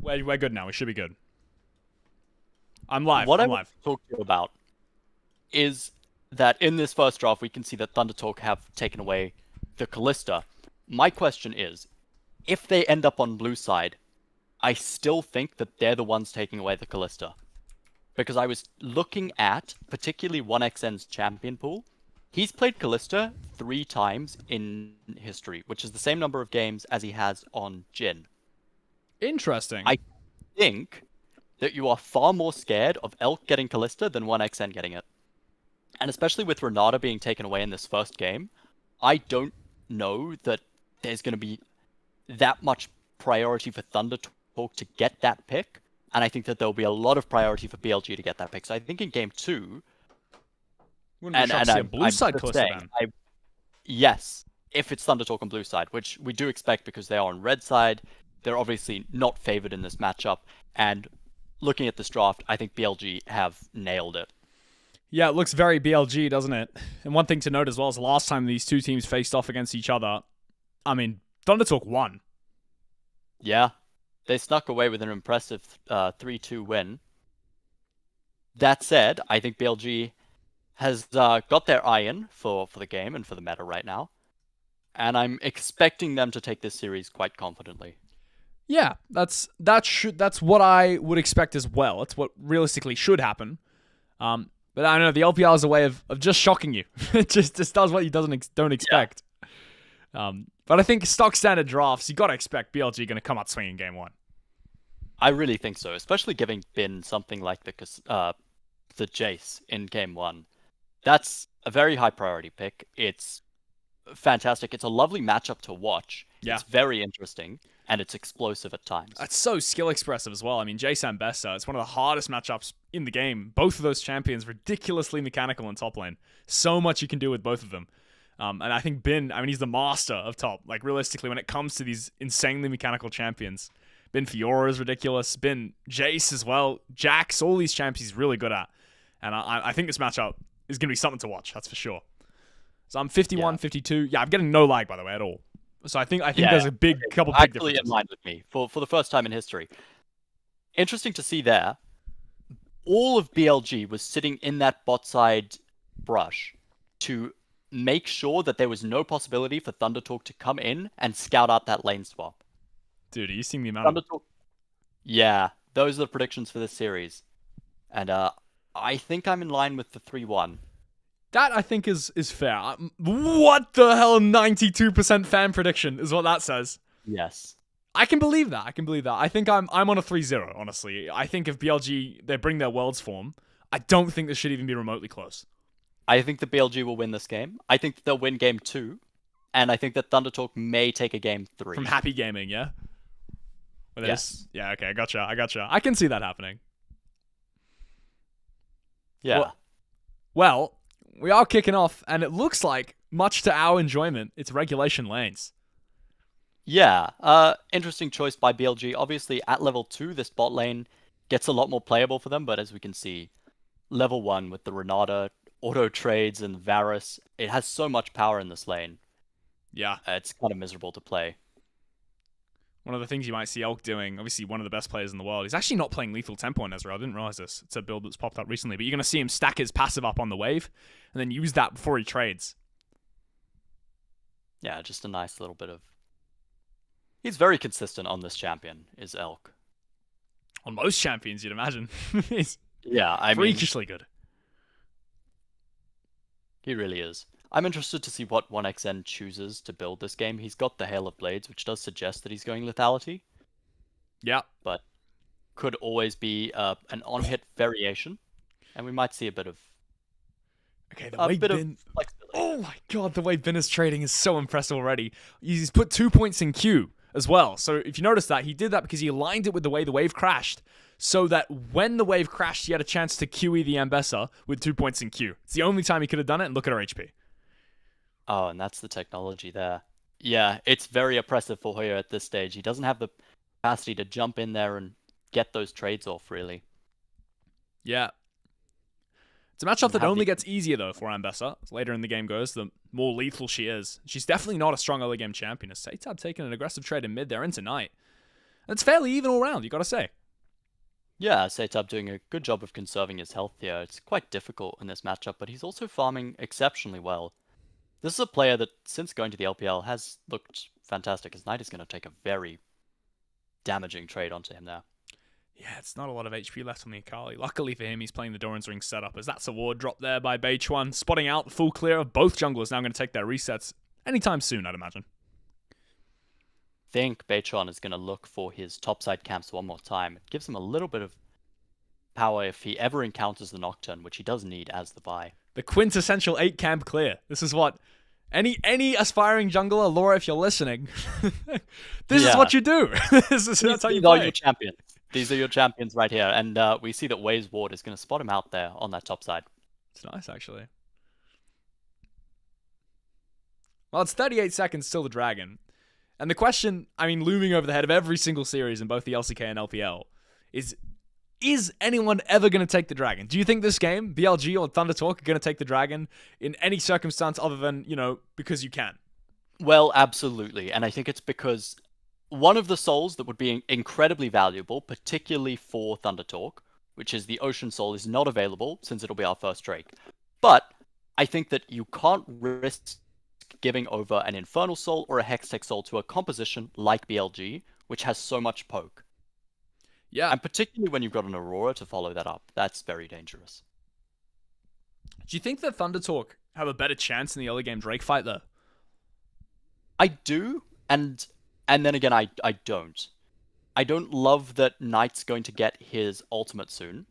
We're good now. We should be good. I'm live. What I I'm want live. to talk to you about is that in this first draft, we can see that Thunder Talk have taken away the Callista. My question is, if they end up on blue side, I still think that they're the ones taking away the Callista. Because I was looking at, particularly 1xN's champion pool. He's played Callista 3 times in history, which is the same number of games as he has on Jhin. Interesting. I think that you are far more scared of Elk getting Callista than 1xN getting it. And especially with Renata being taken away in this first game, I don't know that there's going to be that much priority for Thunder Talk to get that pick. And I think that there'll be a lot of priority for BLG to get that pick. So I think in game 2... Wouldn't be shocked to see a blue side Callista then. Yes, if it's Thunder Talk on blue side, which we do expect because they are on red side. They're obviously not favored in this matchup. And looking at this draft, I think BLG have nailed it. Yeah, it looks very BLG, doesn't it? And one thing to note as well is last time these two teams faced off against each other, I mean, Thunder Talk won. Yeah, they snuck away with an impressive 3-2 win. That said, I think BLG has got their eye in for the game and for the meta right now. And I'm expecting them to take this series quite confidently. Yeah, that's what I would expect as well. It's what realistically should happen. But I don't know, the LPL has a way of just shocking you. It just does what you don't expect. Yeah. But I think stock standard drafts, you got to expect BLG going to come out swinging game 1. I really think so, especially giving Bin something like the Jace in game 1. That's a very high priority pick. It's fantastic. It's a lovely matchup to watch. Yeah. It's very interesting, and it's explosive at times. It's so skill expressive as well. I mean, Jace and Bessa, it's one of the hardest matchups in the game. Both of those champions, ridiculously mechanical in top lane. So much you can do with both of them. And I think Bin, I mean, he's the master of top. Like, realistically, when it comes to these insanely mechanical champions, Bin Fiora is ridiculous. Bin Jace as well. Jax, all these champions he's really good at. And I think this matchup is going to be something to watch, that's for sure. So I'm 51, 52. Yeah, I'm getting no lag, by the way, at all. So I think there's a couple big differences. In line with me for the first time in history. Interesting to see there. All of BLG was sitting in that bot side brush to make sure that there was no possibility for Thunder Talk to come in and scout out that lane swap. Dude, are you seeing the amount of... Yeah, those are the predictions for this series. And I think I'm in line with the 3-1. That, I think, is fair. What the hell? 92% fan prediction is what that says. Yes. I can believe that. I think I'm on a 3-0, honestly. I think if BLG, they bring their world's form, I don't think this should even be remotely close. I think that BLG will win this game. I think that they'll win game 2. And I think that Thunder Talk may take a game 3. From Happy Gaming, yeah? Yes. Yeah, okay, I gotcha. I can see that happening. Yeah. Well, we are kicking off, and it looks like, much to our enjoyment, it's regulation lanes. Yeah, interesting choice by BLG. Obviously, at level 2, this bot lane gets a lot more playable for them, but as we can see, level 1 with the Renata, auto trades, and Varus, it has so much power in this lane. Yeah. It's kind of miserable to play. One of the things you might see Elk doing, obviously one of the best players in the world, he's actually not playing Lethal Tempo in Ezreal. I didn't realize this. It's a build that's popped up recently, but you're going to see him stack his passive up on the wave, and then use that before he trades. Yeah, just a nice little bit of... He's very consistent on this champion, is Elk. On most champions, you'd imagine. He's freakishly good. He really is. I'm interested to see what 1xN chooses to build this game. He's got the Hail of Blades, which does suggest that he's going lethality. Yeah. But could always be an on-hit variation. And we might see a bit of... Okay, the way Bin... Oh my god, the way Bin is trading is so impressive already. He's put 2 points in Q as well. So if you notice that, he did that because he aligned it with the way the wave crashed. So that when the wave crashed, he had a chance to QE the Ambessa with 2 points in Q. It's the only time he could have done it, and look at her HP. Oh, and that's the technology there. Yeah, it's very oppressive for Hoyo at this stage. He doesn't have the capacity to jump in there and get those trades off, really. Yeah. It's a matchup that only gets easier, though, for Ambessa. As later in the game goes, the more lethal she is. She's definitely not a strong early game champion. As Satab taking an aggressive trade in mid there into Knight. And it's fairly even all round, you gotta say. Yeah, Setab doing a good job of conserving his health here. It's quite difficult in this matchup, but he's also farming exceptionally well. This is a player that, since going to the LPL, has looked fantastic. His Knight is going to take a very damaging trade onto him there. Yeah, it's not a lot of HP left on the Akali. Luckily for him, he's playing the Doran's Ring setup, as that's a ward drop there by Beichuan, spotting out the full clear of both junglers now going to take their resets anytime soon, I'd imagine. I think Beichuan is going to look for his topside camps one more time. It gives him a little bit of power if he ever encounters the Nocturne, which he does need as the Vi. The quintessential 8 camp clear. This is what any aspiring jungler, Laura, if you're listening, this is what you do. That's how you play. These are your champions. These are your champions right here. And we see that Wei's ward is going to spot him out there on that top side. It's nice, actually. Well, it's 38 seconds till the Dragon. And the question, I mean, looming over the head of every single series in both the LCK and LPL is anyone ever going to take the Dragon? Do you think this game, BLG or Thunder Talk, are going to take the Dragon in any circumstance other than, because you can? Well, absolutely. And I think it's because one of the souls that would be incredibly valuable, particularly for Thunder Talk, which is the Ocean Soul, is not available since it'll be our first Drake. But I think that you can't risk giving over an Infernal Soul or a Hextech Soul to a composition like BLG, which has so much poke. Yeah. And particularly when you've got an Aurora to follow that up, that's very dangerous. Do you think that Thunder Talk have a better chance in the early game Drake fight, though? I do, and then again, I don't. I don't love that Knight's going to get his ultimate soon.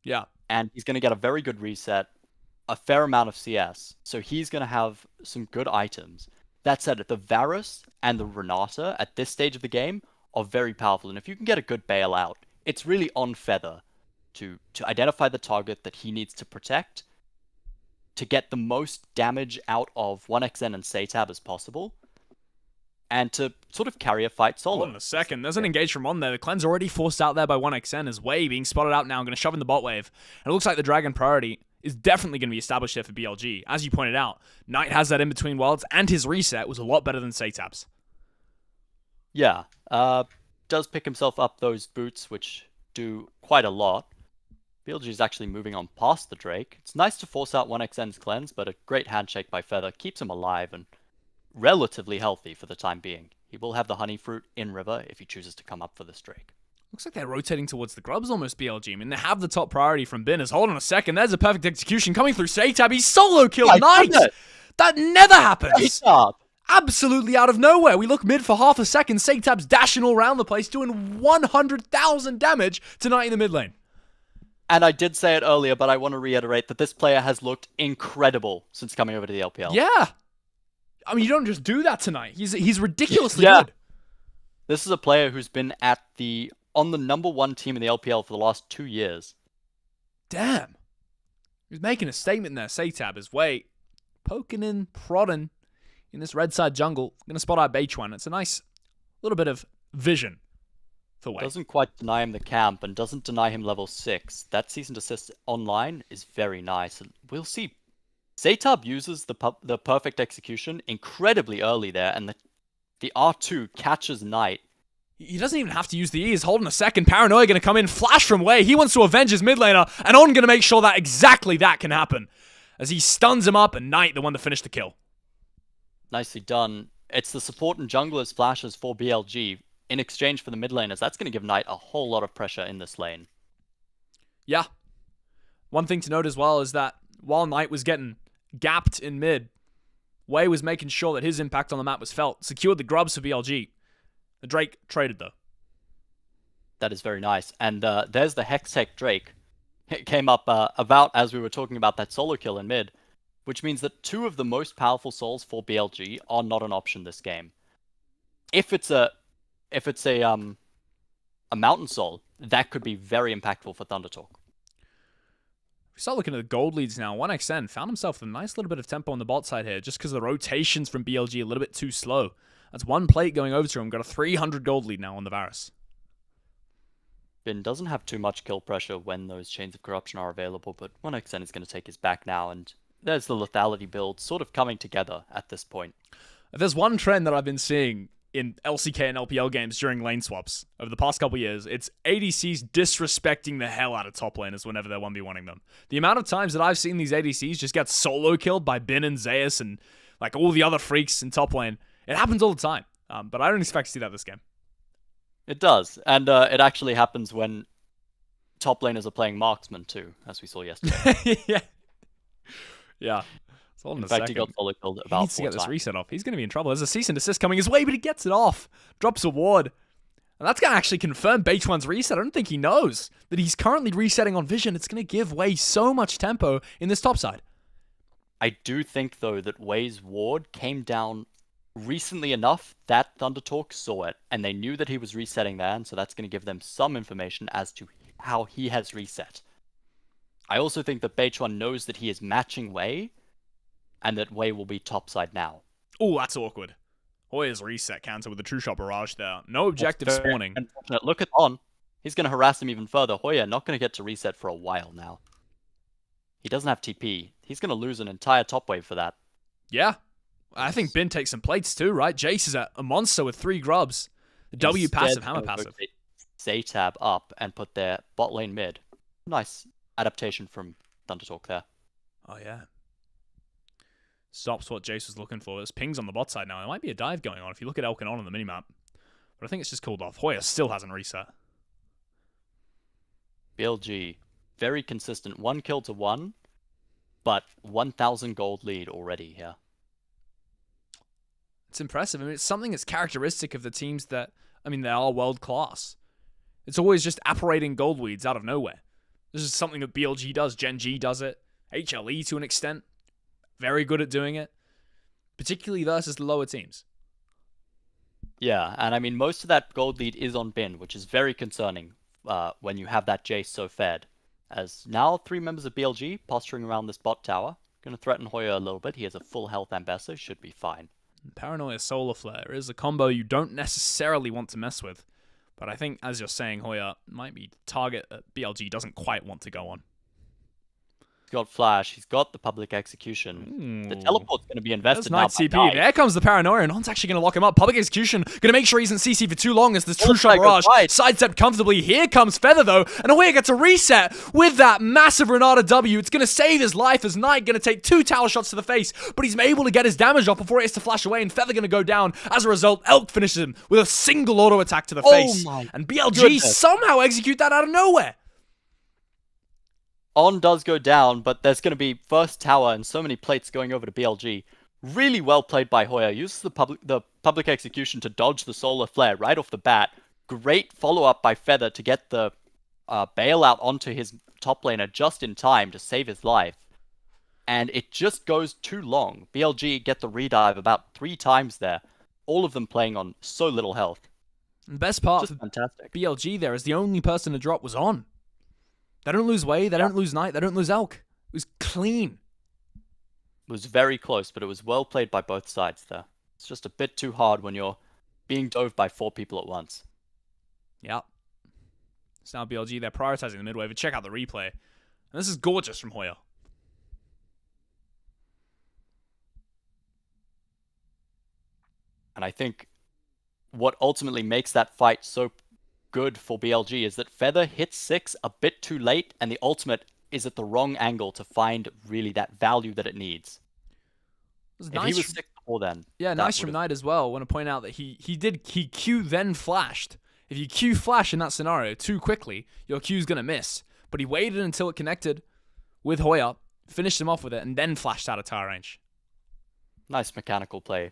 Yeah. And he's going to get a very good reset, a fair amount of CS, so he's going to have some good items. That said, the Varus and the Renata at this stage of the game are very powerful, and if you can get a good bailout, it's really on Feather to identify the target that he needs to protect, to get the most damage out of 1xN and Setab as possible, and to sort of carry a fight solo. Hold on a second. There's an engage from on there. The cleanse already forced out there by 1xN as Wei being spotted out now. I'm going to shove in the bot wave. And it looks like the Dragon priority is definitely going to be established here for BLG. As you pointed out, Knight has that in-between worlds, and his reset was a lot better than Setab's. Yeah. Does pick himself up those boots, which do quite a lot. BLG is actually moving on past the Drake. It's nice to force out 1xN's cleanse, but a great handshake by Feather keeps him alive and relatively healthy for the time being. He will have the honey fruit in river if he chooses to come up for this Drake. Looks like they're rotating towards the grubs almost, BLG. I mean, they have the top priority from Binners. Hold on a second. There's a perfect execution coming through Setab. He's solo killed Knight! That never happens! Absolutely out of nowhere. We look mid for half a second. Setab's dashing all around the place, doing 100,000 damage to Knight in the mid lane. And I did say it earlier, but I want to reiterate that this player has looked incredible since coming over to the LPL. Yeah. I mean, you don't just do that tonight. He's ridiculously good. This is a player who's been on the #1 team in the LPL for the last 2 years. Damn. He's making a statement there. Setab is poking in, prodding in this red side jungle. Gonna spot out Beichuan. It's a nice little bit of vision for Wei. Doesn't quite deny him the camp and doesn't deny him level 6. That cease and desist online is very nice. We'll see. Setab uses the perfect execution incredibly early there, and the R2 catches Knight. He doesn't even have to use the E. He's holding a second. Paranoia going to come in. Flash from Wei. He wants to avenge his mid laner. And On going to make sure that exactly that can happen. As he stuns him up, and Knight the one to finish the kill. Nicely done. It's the support and junglers flashes for BLG in exchange for the mid laners. That's going to give Knight a whole lot of pressure in this lane. Yeah. One thing to note as well is that while Knight was getting gapped in mid, Wei was making sure that his impact on the map was felt. Secured the grubs for BLG. The Drake traded, though. That is very nice. And there's the Hextech Drake. It came up about as we were talking about that solo kill in mid, which means that 2 of the most powerful souls for BLG are not an option this game. If it's a mountain soul, that could be very impactful for Thunder Talk. We start looking at the gold leads now. 1xN found himself with a nice little bit of tempo on the bot side here, just because the rotations from BLG are a little bit too slow. That's one plate going over to him. Got a 300 gold lead now on the Varus. Bin doesn't have too much kill pressure when those Chains of Corruption are available, but 1xN is going to take his back now, and there's the lethality build sort of coming together at this point. If there's one trend that I've been seeing in LCK and LPL games during lane swaps over the past couple years, it's ADCs disrespecting the hell out of top laners whenever they're 1v1ing them. The amount of times that I've seen these ADCs just get solo killed by Bin and Zeus and like all the other freaks in top lane, it happens all the time. But I don't expect to see that this game. It does, and it actually happens when top laners are playing marksman too, as we saw yesterday. Yeah. It's all in fact, he got solo killed about 4 times. He needs to get this reset off. He's going to be in trouble. There's a cease and desist coming his way, but he gets it off. Drops a ward. And that's going to actually confirm Beich1's reset. I don't think he knows that he's currently resetting on Vision. It's going to give Wei so much tempo in this top side. I do think, though, that Wei's ward came down recently enough that ThunderTalk saw it, and they knew that he was resetting there, and so that's going to give them some information as to how he has reset. I also think that Beich1 knows that he is matching Wei, and that Wei will be topside now. Oh, that's awkward. Hoya's reset counter with a true shot barrage there. No objective spawning. Unfortunate. Look at On. He's going to harass him even further. Hoya not going to get to reset for a while now. He doesn't have TP. He's going to lose an entire top wave for that. Yeah. I think Bin takes some plates too, right? Jace is a monster with 3 grubs. The W passive, hammer passive. Zaytab up and put their bot lane mid. Nice adaptation from ThunderTalk there. Oh, yeah. Stops what Jace was looking for. There's pings on the bot side now. There might be a dive going on if you look at Elkin on the minimap. But I think it's just cooled off. Hoya still hasn't reset. BLG, very consistent. 1 kill to 1, but 1,000 gold lead already here. It's impressive. I mean, it's something that's characteristic of the teams that, I mean, they are world class. It's always just apparating gold weeds out of nowhere. This is something that BLG does. Gen G does it. HLE to an extent. Very good at doing it. Particularly versus the lower teams. Yeah, and I mean, most of that gold lead is on Bin, which is very concerning when you have that Jace so fed. As now 3 members of BLG posturing around this bot tower. Going to threaten Hoya a little bit. He has a full health Ambassador. Should be fine. Paranoia Solar Flare is a combo you don't necessarily want to mess with. But I think, as you're saying, Hoya might be target that BLG doesn't quite want to go on. He's got Flash. He's got the public execution. The teleport's going to be invested now. Nice CP. There comes the Paranoia, and On's actually going to lock him up. Public execution going to make sure he isn't CC for too long as this true shot barrage sidestepped comfortably. Here comes Feather, though, and Hoya gets a reset with that massive Renata W. It's going to save his life as Knight going to take 2 tower shots to the face, but he's able to get his damage off before he has to flash away, and Feather going to go down. As a result, Elk finishes him with a single auto attack to the face, and BLG somehow execute that out of nowhere. On does go down, but there's going to be first tower and so many plates going over to BLG. Really well played by Hoya. Uses the public execution to dodge the solar flare right off the bat. Great follow-up by Feather to get the bailout onto his top laner just in time to save his life. And it just goes too long. BLG get the redive about 3 times there. All of them playing on so little health. And the best part of fantastic. BLG there is the only person to drop was On. They don't lose Wei, they don't lose Knight, they don't lose Elk. It was clean. It was very close, but it was well played by both sides there. It's just a bit too hard when you're being dove by 4 people at once. Yep. It's now BLG, they're prioritizing the mid wave. Check out the replay. And this is gorgeous from Hoya. And I think what ultimately makes that fight so good for BLG is that Feather hits 6 a bit too late, and the ultimate is at the wrong angle to find really that value that it needs. If he was 6 before then. Yeah, nice from Knight as well. I want to point out that he Q then flashed. If you Q flash in that scenario too quickly, your Q's going to miss. But he waited until it connected with Hoya, finished him off with it, and then flashed out of tower range. Nice mechanical play.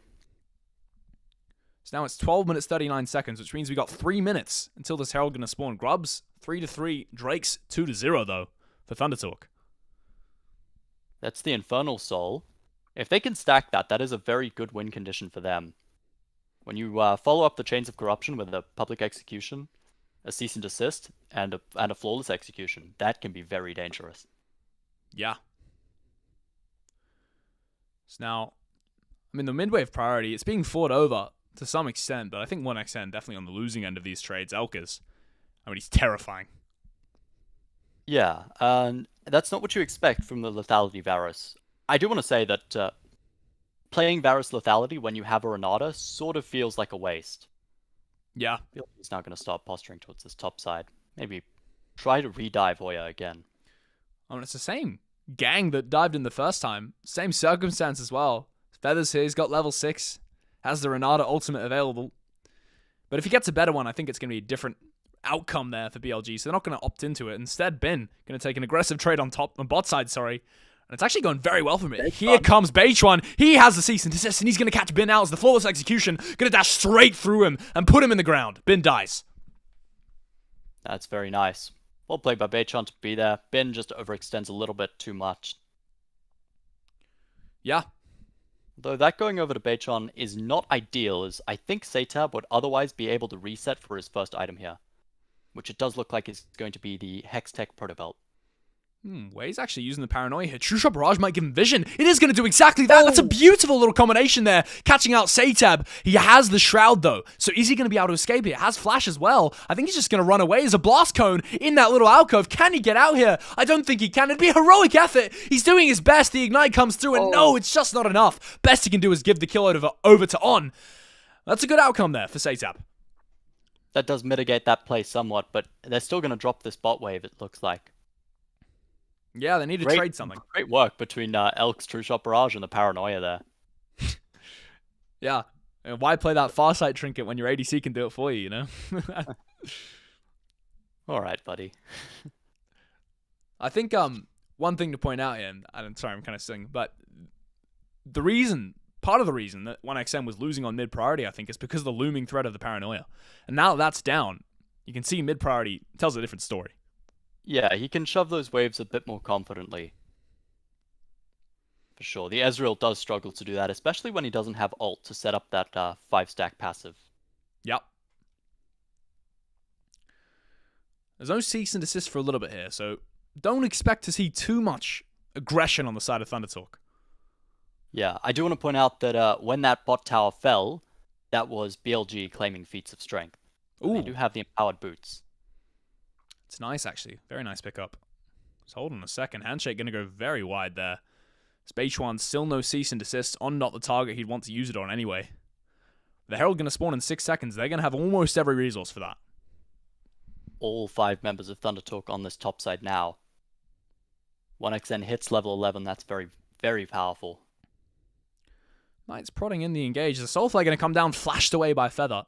So now it's 12 minutes 39 seconds, which means we got 3 minutes until this Herald going to spawn. Grubs 3-3, Drake's 2-0 though for ThunderTalk. That's the Infernal Soul. If they can stack that, that is a very good win condition for them. When you follow up the Chains of Corruption with a public execution, a cease and desist, and a flawless execution, that can be very dangerous. Yeah. So now, I mean, the mid-wave priority, it's being fought over to some extent, but I think 1xN definitely on the losing end of these trades. Elkers, I mean, he's terrifying. Yeah, and that's not what you expect from the Lethality Varus. I do want to say that playing Varus Lethality when you have a Renata sort of feels like a waste. Yeah. He's now going to start posturing towards this top side. Maybe try to redive Hoya again. Oh, and it's the same gang that dived in the first time. Same circumstance as well. Feathers here, he's got level 6. Has the Renata ultimate available. But if he gets a better one, I think it's going to be a different outcome there for BLG. So they're not going to opt into it. Instead, Bin going to take an aggressive trade on bot side, sorry. And it's actually going very well for him. Here comes Beichuan. He has the cease and desist, and he's going to catch Bin out as the flawless execution. Going to dash straight through him and put him in the ground. Bin dies. That's very nice. Well played by Beichuan to be there. Bin just overextends a little bit too much. Yeah. Though that going over to Beichuan is not ideal, as I think Satab would otherwise be able to reset for his first item here. Which it does look like is going to be the Hextech Protobelt. Wei's actually using the paranoia here. True Shot Barrage might give him vision. It is going to do exactly that. That's a beautiful little combination there. Catching out Satab. He has the Shroud, though. So is he going to be able to escape it? Has Flash as well. I think he's just going to run away as a Blast Cone in that little alcove. Can he get out here? I don't think he can. It'd be a heroic effort. He's doing his best. The Ignite comes through, and no, it's just not enough. Best he can do is give the kill over to On. That's a good outcome there for Satab. That does mitigate that play somewhat, but they're still going to drop this bot wave, it looks like. Yeah, they need to trade something. Great work between Elk's True Shot Barrage and the Paranoia there. Yeah. And why play that Farsight trinket when your ADC can do it for you, you know? Alright, buddy. I think one thing to point out here, and I'm sorry, I'm kind of singing, but part of the reason that 1XM was losing on mid-priority, I think, is because of the looming threat of the Paranoia. And now that that's down, you can see mid-priority tells a different story. Yeah, he can shove those waves a bit more confidently. For sure. The Ezreal does struggle to do that, especially when he doesn't have ult to set up that 5-stack passive. Yep. There's no cease and desist for a little bit here, so don't expect to see too much aggression on the side of ThunderTalk. Yeah, I do want to point out that when that bot tower fell, that was BLG claiming feats of strength. Ooh. They do have the empowered boots. It's nice, actually. Very nice pickup. Just hold on a second. Handshake going to go very wide there. Beichuan still no cease and desist on not the target he'd want to use it on anyway. The Herald going to spawn in 6 seconds. They're going to have almost every resource for that. All 5 members of ThunderTalk on this top side now. 1XN hits level 11. That's very, very powerful. Knight's prodding in the engage. The Soulflare going to come down, flashed away by Feather.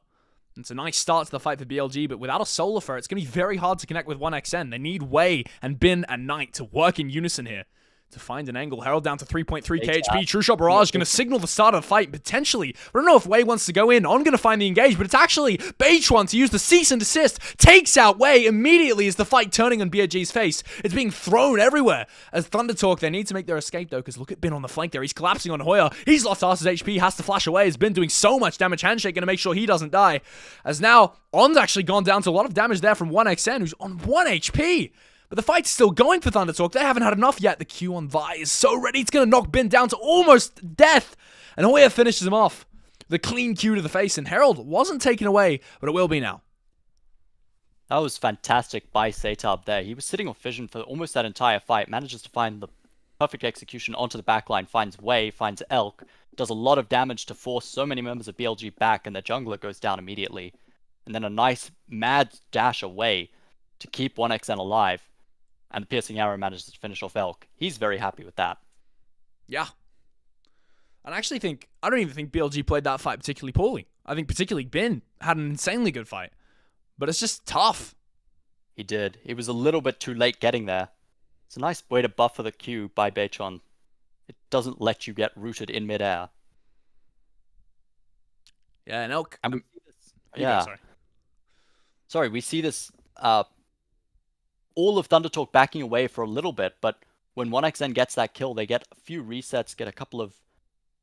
It's a nice start to the fight for BLG, but without a Solar Flare, it's going to be very hard to connect with 1XN. They need Wei and Bin and Knight to work in unison here to find an angle. Herald down to 3.3 KHP. True Shot Barrage going to signal the start of the fight, potentially. I don't know if Wei wants to go in. On going to find the engage, but it's actually Beichuan to use the cease and desist. Takes out Wei immediately as the fight turning on BLG's face. It's being thrown everywhere. As ThunderTalk, they need to make their escape, though, because look at Bin on the flank there. He's collapsing on Hoya. He's lost half his HP, has to flash away. Has been doing so much damage. Handshake going to make sure he doesn't die. As now, On's actually gone down to a lot of damage there from 1XN, who's on 1 HP. But the fight's still going for ThunderTalk. They haven't had enough yet. The Q on Vi is so ready. It's going to knock Bin down to almost death. And Hoya finishes him off. The clean Q to the face. And Herald wasn't taken away, but it will be now. That was fantastic by Satab there. He was sitting off vision for almost that entire fight. Manages to find the perfect execution onto the backline. Finds Wei, finds Elk. Does a lot of damage to force so many members of BLG back. And the jungler goes down immediately. And then a nice mad dash away to keep 1XN alive. And the piercing arrow manages to finish off Elk. He's very happy with that. Yeah. And I don't even think BLG played that fight particularly poorly. I think particularly Bin had an insanely good fight. But it's just tough. He did. He was a little bit too late getting there. It's a nice way to buffer the Q by Beichuan. It doesn't let you get rooted in midair. Yeah, and Elk... yeah. Sorry, we see this... all of ThunderTalk backing away for a little bit, but when 1XN gets that kill, they get a few resets, get a couple of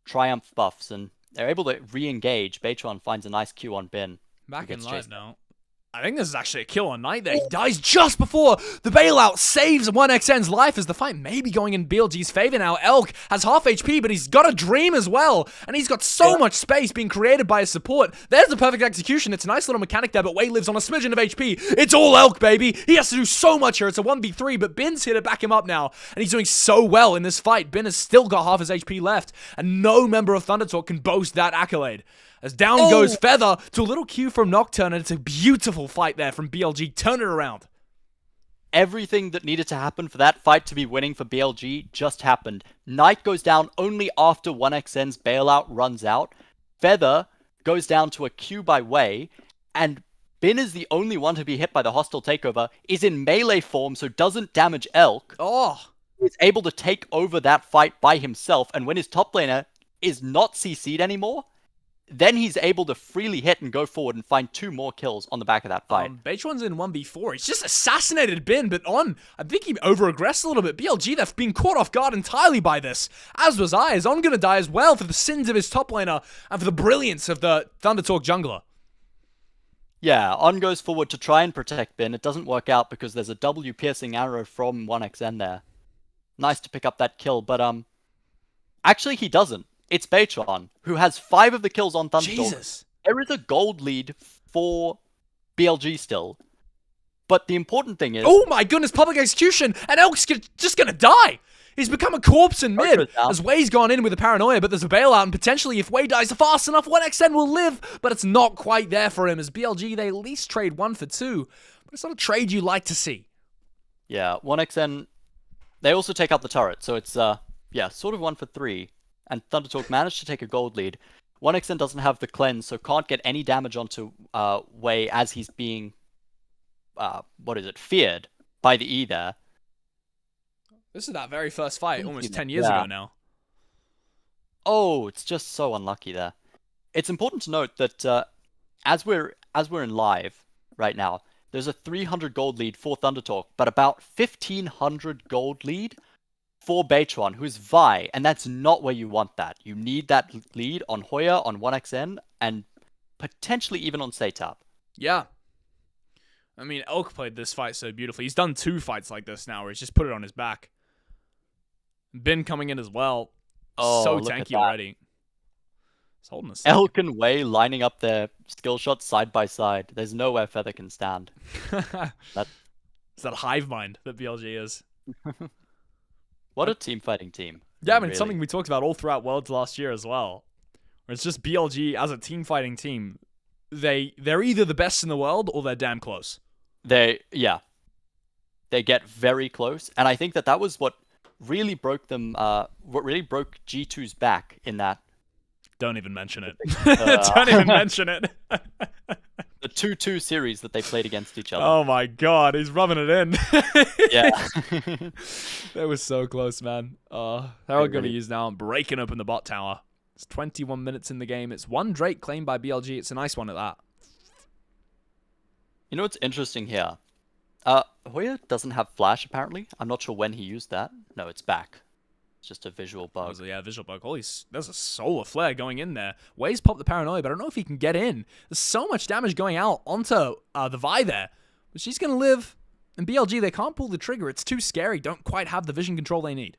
Triumph buffs, and they're able to re-engage. Beichuan finds a nice Q on Bin. Back in live now. I think this is actually a kill on Knight there. He dies just before the bailout saves 1xn's life as the fight may be going in BLG's favor now. Elk has half HP, but he's got a dream as well. And he's got so much space being created by his support. There's the perfect execution. It's a nice little mechanic there, but Wei lives on a smidgen of HP. It's all Elk, baby. He has to do so much here. It's a 1v3, but Bin's here to back him up now. And he's doing so well in this fight. Bin has still got half his HP left. And no member of Thunder Talk can boast that accolade. As down goes Feather to a little Q from Nocturne, and it's a beautiful fight there from BLG. Turn it around. Everything that needed to happen for that fight to be winning for BLG just happened. Knight goes down only after 1xn's bailout runs out. Feather goes down to a Q by Wei, and Bin is the only one to be hit by the hostile takeover, is in melee form, so doesn't damage Elk. He's able to take over that fight by himself, and when his top laner is not CC'd anymore, then he's able to freely hit and go forward and find 2 more kills on the back of that fight. Beitron's in 1v4. He's just assassinated Bin, but I think he over-aggressed a little bit. BLG, they've been caught off guard entirely by this. As was I, as On gonna die as well for the sins of his top laner and for the brilliance of the Thunder Talk jungler. Yeah, On goes forward to try and protect Bin. It doesn't work out because there's a W piercing arrow from 1xn there. Nice to pick up that kill, but actually he doesn't. It's Beitron, who has 5 of the kills on Thunder Talk. Jesus. There is a gold lead for BLG still. But the important thing is... Oh my goodness, public execution! And Elk's just gonna die! He's become a corpse in mid, as Wei's gone in with a paranoia, but there's a bailout, and potentially if Wei dies fast enough, 1xn will live, but it's not quite there for him, as BLG, they at least trade 1 for 2. But it's not a trade you like to see. Yeah, 1xn... They also take out the turret, so it's, yeah, sort of 1 for 3. And Thunder Talk managed to take a gold lead. 1xn doesn't have the cleanse, so can't get any damage onto Wei as he's being, feared by the E there. This is that very first fight, almost 10 years ago now. Oh, it's just so unlucky there. It's important to note that as we're in live right now, there's a 300 gold lead for Thunder Talk, but about 1,500 gold lead for Beitron, who's Vi, and that's not where you want that. You need that lead on Hoya, on 1xn, and potentially even on Satap. Yeah. I mean, Elk played this fight so beautifully. He's done 2 fights like this now, where he's just put it on his back. Bin coming in as well. Oh, so tanky already. He's holding us. Elk and Wei lining up their skill shots side by side. There's nowhere Feather can stand. It's that hive mind that BLG is. What a team fighting team. Yeah, I mean, it's something we talked about all throughout Worlds last year as well. Where it's just BLG as a team fighting team. They're either the best in the world or they're damn close. They get very close, and I think that was what really broke them. What really broke G2's back in that. Don't even mention it. Don't even mention it. The 2-2 series that they played against each other. Oh my god, he's rubbing it in. Yeah. That was so close, man. They're all going to use now and breaking open the bot tower. It's 21 minutes in the game. It's 1 Drake claimed by BLG. It's a nice one at that. You know what's interesting here? Hoya doesn't have flash, apparently. I'm not sure when he used that. No, it's back. It's just a visual bug. Yeah, visual bug. Holy, there's a solar flare going in there. Wei's popped the paranoia, but I don't know if he can get in. There's so much damage going out onto the Vi there. But she's going to live. And BLG, they can't pull the trigger. It's too scary. Don't quite have the vision control they need.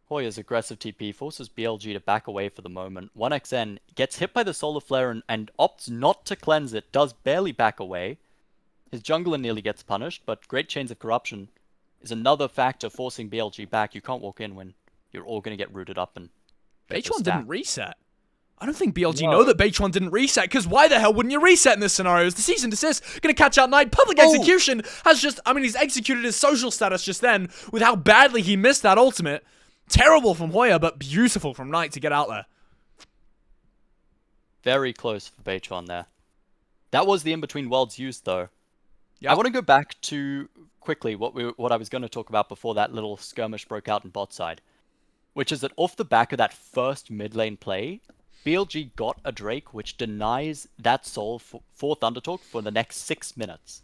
Hoya's aggressive TP forces BLG to back away for the moment. 1xn gets hit by the solar flare and opts not to cleanse it. Does barely back away. His jungler nearly gets punished, but Great Chains of Corruption is another factor forcing BLG back. You can't walk in when you're all going to get rooted up. And Beitron didn't reset. I don't think BLG know that Beitron didn't reset, because why the hell wouldn't you reset in this scenario? Is the cease and desist going to catch out Knight? Public execution has just, I mean, he's executed his social status just then with how badly he missed that ultimate. Terrible from Hoya, but beautiful from Knight to get out there. Very close for Beitron there. That was the in-between worlds used, though. Yep. I want to go back to, quickly, what I was going to talk about before that little skirmish broke out in bot side. Which is that off the back of that first mid lane play, BLG got a Drake which denies that soul for Thunder Talk for the next 6 minutes.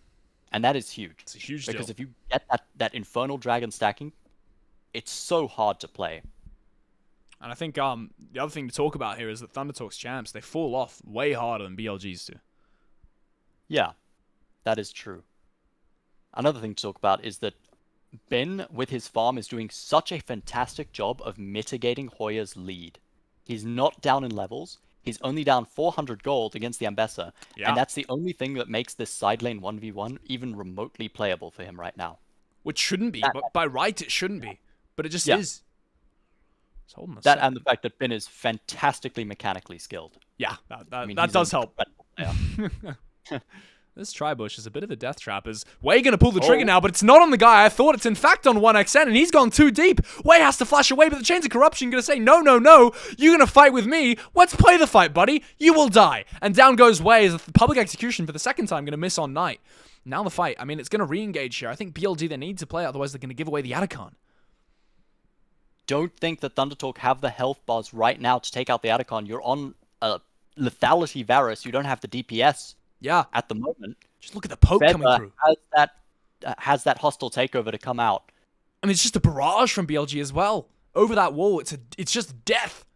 And that is huge. It's a huge because deal. If you get that Infernal Dragon stacking, it's so hard to play. And I think the other thing to talk about here is that Thunder Talk's champs, they fall off way harder than BLG's do. Yeah. That is true. Another thing to talk about is that Ben, with his farm, is doing such a fantastic job of mitigating Hoya's lead. He's not down in levels. He's only down 400 gold against the Ambessa. Yeah. And that's the only thing that makes this side lane 1v1 even remotely playable for him right now. Which shouldn't be. But by right, it shouldn't be. But it just is. It's holding that and the fact that Ben is fantastically mechanically skilled. Yeah, that does help. Player. This Tribush is a bit of a death trap. Is Wei going to pull the trigger now, but it's not on the guy I thought. It's in fact on 1xN, and he's gone too deep. Wei has to flash away, but the Chains of Corruption going to say, no, no, no, you're going to fight with me. Let's play the fight, buddy. You will die. And down goes Wei as the public execution for the second time going to miss on Knight. Now the fight. I mean, it's going to re-engage here. I think BLG, they need to play, otherwise they're going to give away the Atacon. Don't think that ThunderTalk have the health bars right now to take out the Atacon. You're on a lethality Varus. You don't have the DPS. Yeah. At the moment. Just look at the poke coming through. Has that hostile takeover to come out. I mean, it's just a barrage from BLG as well. Over that wall, it's just death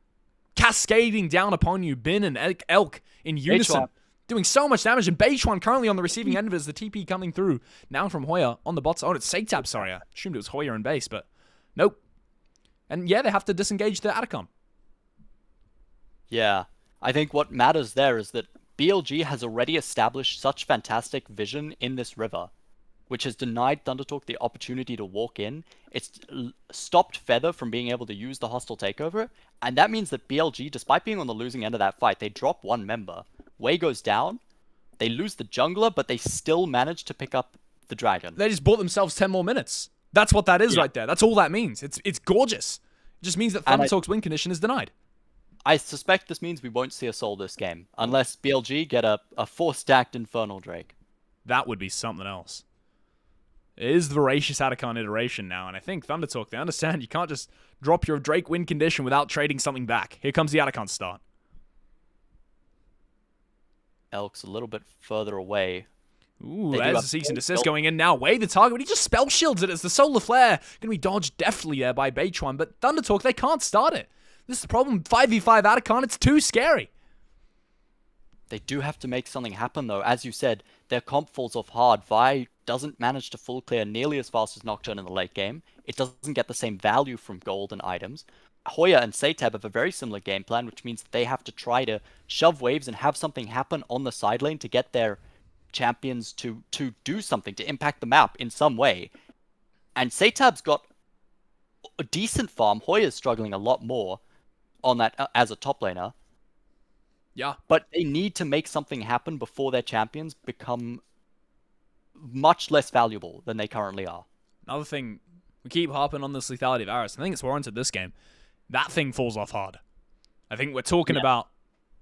cascading down upon you. Bin and Elk in unison. Beichuan. Doing so much damage. And Beichuan currently on the receiving end of it as the TP coming through. Now from Hoya on the bot. Oh, it's Satab, sorry. I assumed it was Hoya in base, but nope. And yeah, they have to disengage the Atacom. Yeah. I think what matters there is that BLG has already established such fantastic vision in this river, which has denied ThunderTalk the opportunity to walk in. It's stopped Feather from being able to use the hostile takeover, and that means that BLG, despite being on the losing end of that fight, they drop one member. Wei goes down, they lose the jungler, but they still manage to pick up the dragon. They just bought themselves 10 more minutes. That's what that is right there. That's all that means. It's gorgeous. It just means that ThunderTalk's win condition is denied. I suspect this means we won't see a soul this game, unless BLG get a 4-stacked Infernal Drake. That would be something else. It is the voracious Atacon iteration now, and I think ThunderTalk, they understand you can't just drop your Drake win condition without trading something back. Here comes the Atacon start. Elk's a little bit further away. Ooh, there's a cease and desist going in now. Wei the target, but he just spell shields it as the Solar Flare going to be dodged deftly there by Beichuan, but ThunderTalk, they can't start it. This is the problem. 5v5 Atacon, it's too scary. They do have to make something happen, though. As you said, their comp falls off hard. Vi doesn't manage to full clear nearly as fast as Nocturne in the late game. It doesn't get the same value from gold and items. Hoya and Satab have a very similar game plan, which means that they have to try to shove waves and have something happen on the side lane to get their champions to do something, to impact the map in some way. And Satab's got a decent farm. Hoya's struggling a lot more on that as a top laner. Yeah. But they need to make something happen before their champions become much less valuable than they currently are. Another thing, we keep harping on this lethality of Varus. I think it's warranted this game. That thing falls off hard. I think we're talking about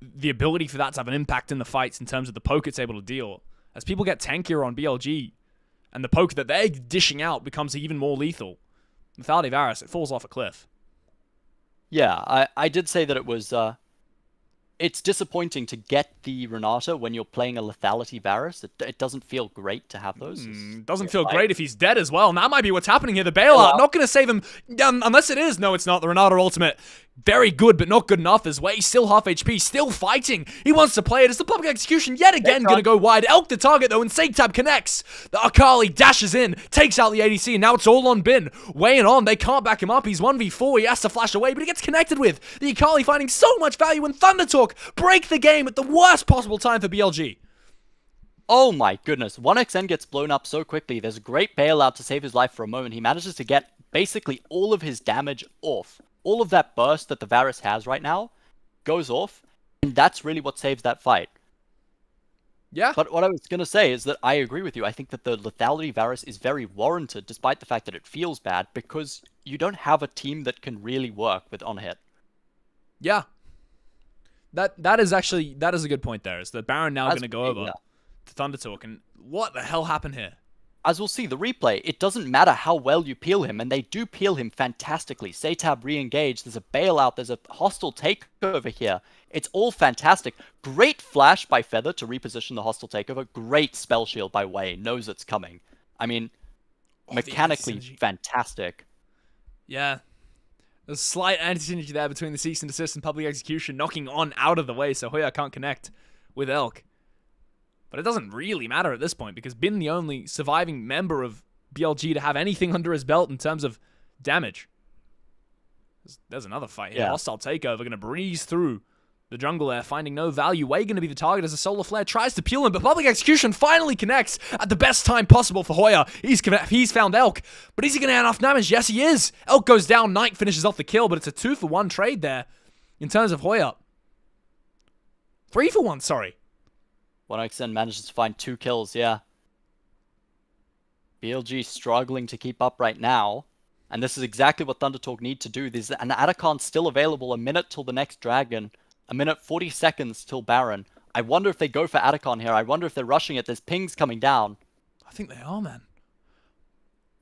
the ability for that to have an impact in the fights in terms of the poke it's able to deal. As people get tankier on BLG, and the poke that they're dishing out becomes even more lethal, lethality of Varus, it falls off a cliff. Yeah, I did say that it was... it's disappointing to get the Renata when you're playing a lethality Varus. It doesn't feel great to have those. Doesn't feel great if he's dead as well. And that might be what's happening here. The bailout, not going to save him unless it is. No, it's not. The Renata ultimate, very good, but not good enough as Wei still half HP, still fighting. He wants to play it. It's the public execution yet again going to go wide. Elk the target though, and Satab connects. The Akali dashes in, takes out the ADC, and now it's all on Bin. Weighing on, they can't back him up. He's 1v4. He has to flash away, but he gets connected with. The Akali finding so much value, and ThunderTalk break the game at the worst possible time for BLG. Oh my goodness, 1xN gets blown up so quickly. There's a great bailout to save his life for a moment. He manages to get basically all of his damage off. All of that burst that the Varus has right now goes off, and that's really what saves that fight. Yeah. But what I was going to say is that I agree with you. I think that the lethality Varus is very warranted, despite the fact that it feels bad, because you don't have a team that can really work with on-hit. Yeah. That is a good point there. Is that Baron now going to go over to ThunderTalk, and what the hell happened here? As we'll see, the replay, it doesn't matter how well you peel him, and they do peel him fantastically. Satab re-engaged, there's a bailout, there's a hostile takeover here. It's all fantastic. Great flash by Feather to reposition the hostile takeover. Great spell shield by Wei, knows it's coming. I mean, mechanically fantastic. Yeah. There's a slight anti-synergy there between the cease and desist and public execution, knocking on out of the way, so Hoya can't connect with Elk. But it doesn't really matter at this point because Bin the only surviving member of BLG to have anything under his belt in terms of damage. There's another fight here. Yeah. Hostile takeover, going to breeze through the jungle there, finding no value. Way going to be the target as a solar flare tries to peel him, but public execution finally connects at the best time possible for Hoya. He's found Elk, but is he going to add enough damage? Yes, he is. Elk goes down, Knight finishes off the kill, but it's a 2-for-1 trade there in terms of Hoya. 3-for-1, sorry. 1xn manages to find 2 kills, yeah. BLG struggling to keep up right now. And this is exactly what ThunderTalk need to do. There's an Atacon still available, a minute till the next Dragon. A minute 40 seconds till Baron. I wonder if they go for Atacon here. I wonder if they're rushing it. There's pings coming down. I think they are, man.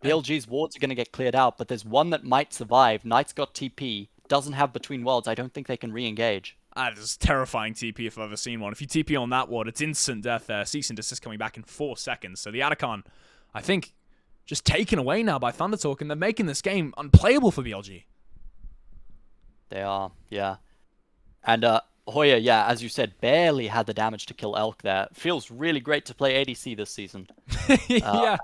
BLG's wards are going to get cleared out, but there's one that might survive. Knight's got TP. Doesn't have Between Worlds. I don't think they can re-engage. That is terrifying TP if I've ever seen one. If you TP on that ward, it's instant death there. Cease and desist coming back in 4 seconds. So the Atacon, I think, just taken away now by ThunderTalk, and they're making this game unplayable for BLG. They are, yeah. And Hoya, yeah, as you said, barely had the damage to kill Elk there. Feels really great to play ADC this season. Yeah.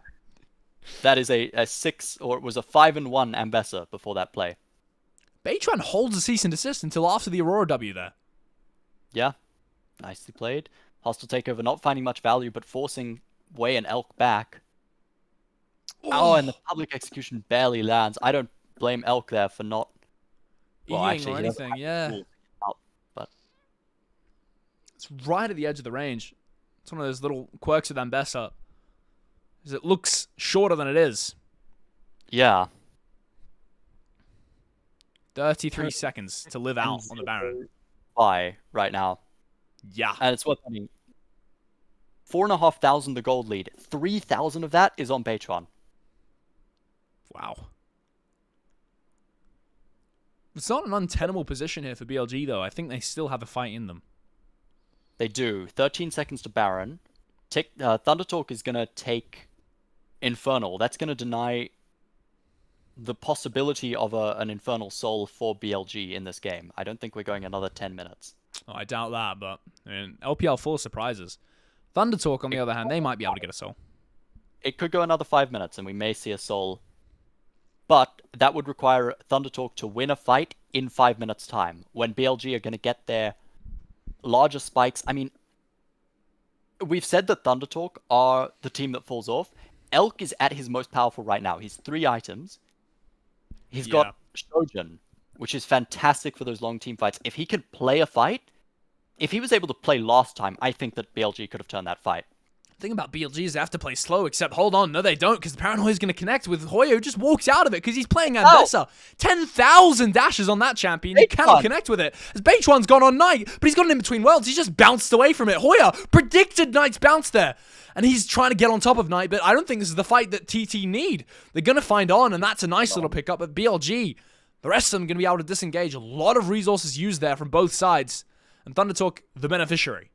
That is a 6, or it was a 5-1 Ambessa before that play. Beitran holds a cease and desist until after the Aurora W there. Yeah, nicely played. Hostile takeover not finding much value, but forcing Way and Elk back. Oh, and the public execution barely lands. I don't blame Elk there for not... Well, actually, or anything, yeah. But it's right at the edge of the range. It's one of those little quirks of Ambessa. It looks shorter than it is. Yeah. 33 seconds to live out on the Baron. By right now. Yeah. And it's what's happening. 4,500 the gold lead. 3,000 of that is on Patreon. Wow. It's not an untenable position here for BLG, though. I think they still have a fight in them. They do. 13 seconds to Baron. ThunderTalk is going to take Infernal. That's going to deny the possibility of an Infernal Soul for BLG in this game. I don't think we're going another 10 minutes. Oh, I doubt that, but I mean, LPL full of surprises. ThunderTalk, on the other hand, they might be able to get a Soul. It could go another 5 minutes, and we may see a Soul. But that would require ThunderTalk to win a fight in 5 minutes' time, when BLG are going to get their larger spikes. I mean, we've said that ThunderTalk are the team that falls off. Elk is at his most powerful right now. He's 3 items. He's got Shojin, which is fantastic for those long team fights. If he could play a fight, if he was able to play last time, I think that BLG could have turned that fight. The thing about BLG is they have to play slow, except hold on, no they don't, because the Paranoia is going to connect with Hoya, who just walks out of it because he's playing Ambessa. 10,000 dashes on that champion, he cannot connect with it. As Beitran's gone on Knight, but he's got an in between worlds, he's just bounced away from it. Hoya predicted Knight's bounce there, and he's trying to get on top of Knight, but I don't think this is the fight that TT need. They're going to find on, and that's a nice little pickup, but BLG, the rest of them are going to be able to disengage. A lot of resources used there from both sides, and ThunderTalk, the beneficiary.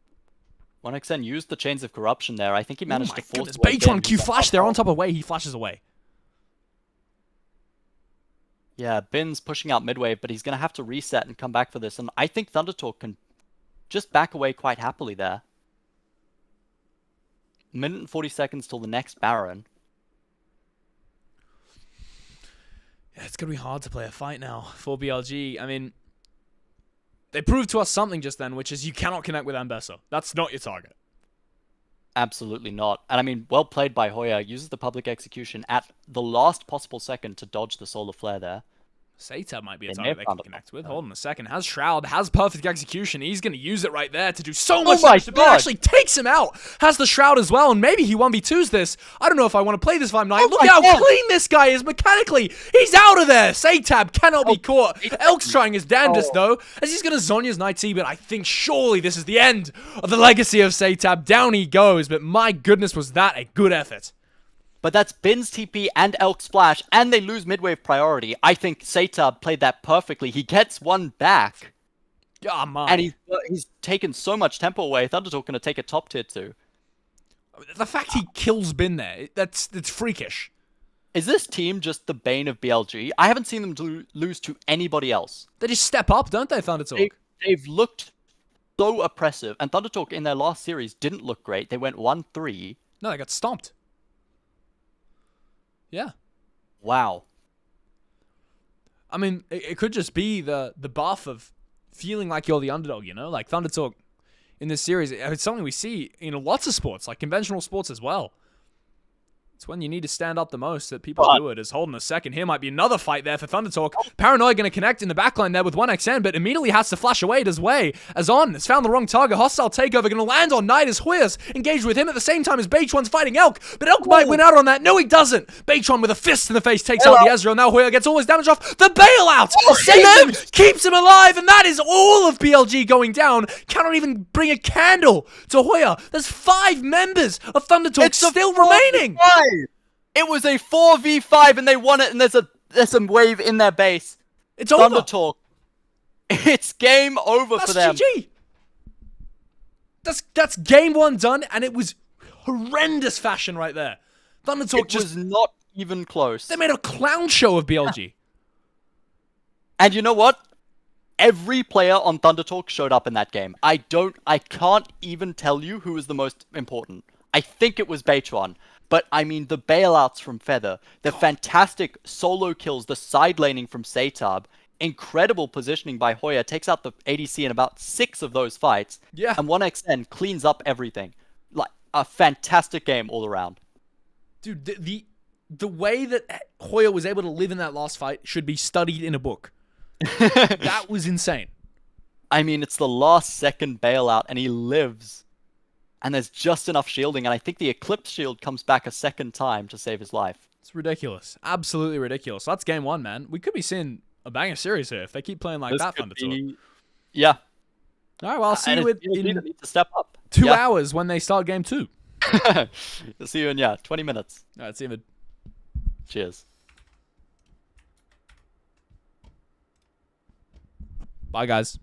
1xn used the Chains of Corruption there. I think he managed to force... Beitran Q flash there on top of Way. He flashes away. Yeah, Bin's pushing out midwave, but he's going to have to reset and come back for this. And I think ThunderTalk can just back away quite happily there. 1 minute and 40 seconds till the next Baron. Yeah, it's going to be hard to play a fight now for BLG. I mean... They proved to us something just then, which is you cannot connect with Ambessa. That's not your target. Absolutely not. And I mean, well played by Hoya. Uses the public execution at the last possible second to dodge the solar flare there. Seitab might be a target they can connect with. Hold on a second. Has Shroud, has perfect execution. He's going to use it right there to do so much damage. But actually takes him out. Has the Shroud as well, and maybe he 1v2s this. I don't know if I want to play this if I'm Knight. Look at how clean this guy is mechanically. He's out of there. Seitab cannot be caught. Elk's trying his damnedest, though, as he's going to Zonya's Knight T, but I think surely this is the end of the legacy of Seitab. Down he goes, but my goodness, was that a good effort. But that's Bin's TP and Elk Splash, and they lose midwave priority. I think Seitab played that perfectly. He gets one back. Oh, man. And he's taken so much tempo away. ThunderTalk going to take a top tier 2. The fact he kills Bin there, it's freakish. Is this team just the bane of BLG? I haven't seen them lose to anybody else. They just step up, don't they, ThunderTalk? They've looked so oppressive. And Thundertalk in their last series didn't look great. They went 1-3. No, they got stomped. Yeah. Wow. I mean, it could just be the buff of feeling like you're the underdog, you know? Like Thundertalk in this series, it's something we see in lots of sports, like conventional sports as well. It's when you need to stand up the most that people do it. As holding a second here might be another fight there for Thundertalk. Paranoia going to connect in the backline there with 1xN, but immediately has to flash away his way. As On has found the wrong target. Hostile takeover going to land on Knight as Hoyas engaged with him at the same time as Beitron's fighting Elk. But Elk might win out on that. No, he doesn't. Beitron with a fist in the face takes out the Ezreal. Now Hoya gets all his damage off. The bailout saves him, keeps him alive, and that is all of BLG going down. Cannot even bring a candle to Hoya. There's 5 members of Thundertalk still remaining. It was a 4v5 and they won it, and there's some wave in their base. It's over. Thundertalk. It's game over for them. GG. That's game 1 done, and it was horrendous fashion right there. Thundertalk was not even close. They made a clown show of BLG. And you know what? Every player on Thundertalk showed up in that game. I can't even tell you who was the most important. I think it was Beitron. But, I mean, the bailouts from Feather, the fantastic solo kills, the side laning from Satab, incredible positioning by Hoya, takes out the ADC in about 6 of those fights, and 1xN cleans up everything. Like, a fantastic game all around. Dude, the way that Hoya was able to live in that last fight should be studied in a book. That was insane. I mean, it's the last second bailout, and he lives. And there's just enough shielding, and I think the Eclipse shield comes back a second time to save his life. It's ridiculous. Absolutely ridiculous. So that's game 1, man. We could be seeing a banger series here if they keep playing like that, Thundertalk. Yeah. All right, well, I'll see you in need to step up. 2 hours when they start game 2. I'll see you in, 20 minutes. All right, see you, man. Cheers. Bye, guys.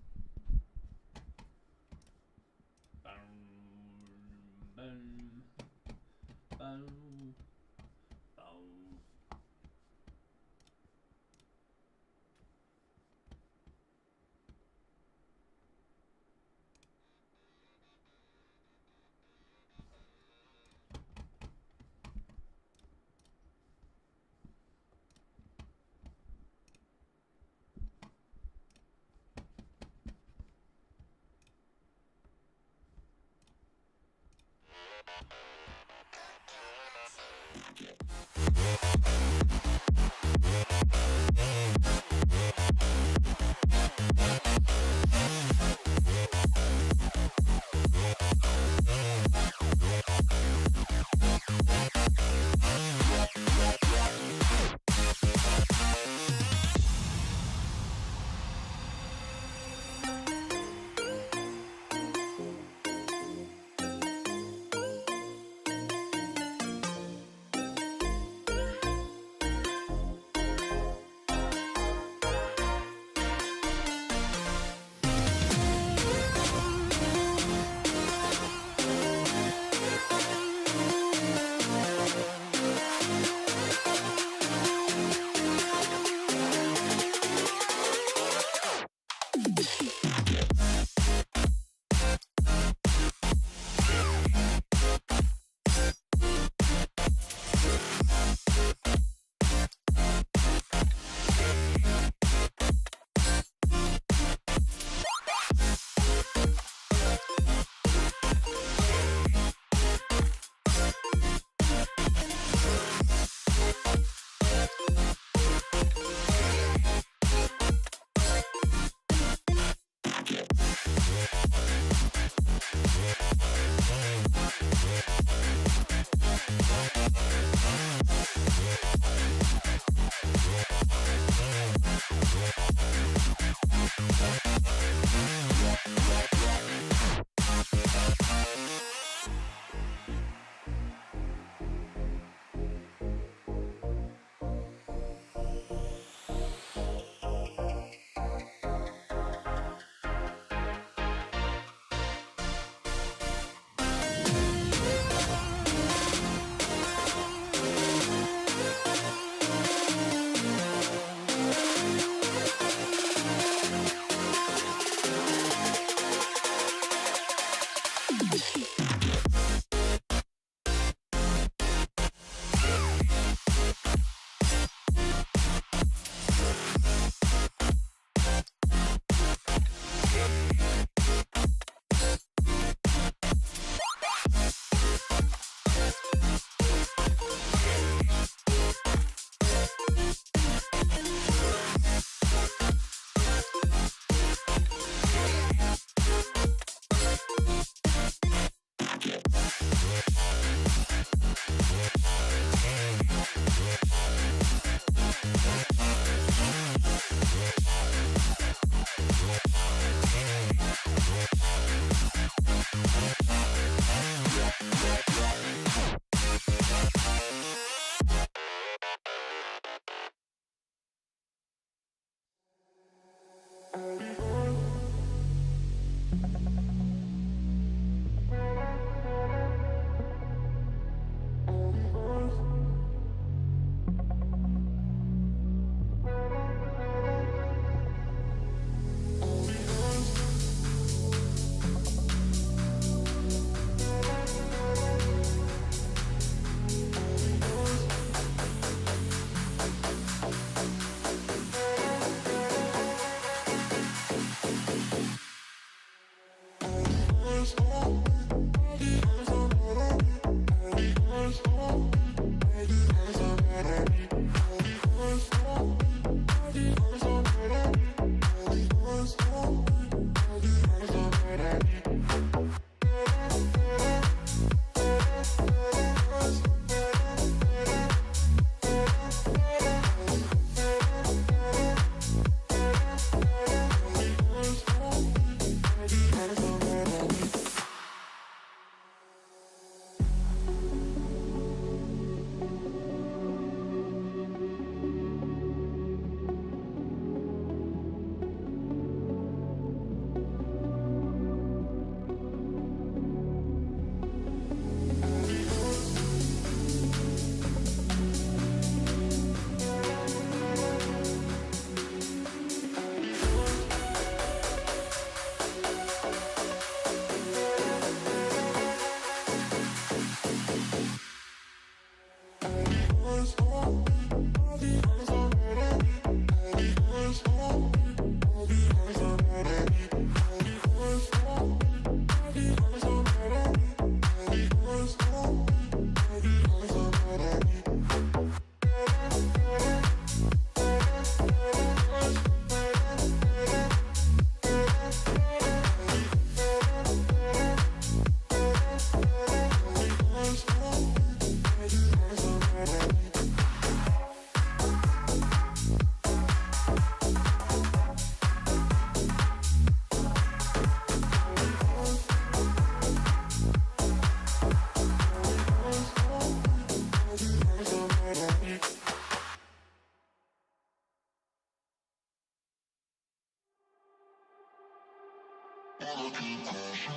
No,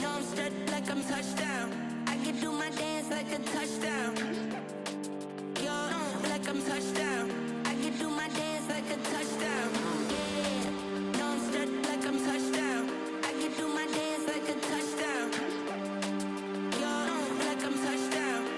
I'm stuck like I'm touchdown. I can do my dance like a touchdown. Yo, like I'm touchdown. I can do my dance like a touchdown. Yeah. No, I'm stuck like I'm touchdown. I can do my dance like a touchdown. Yo, like I'm touchdown.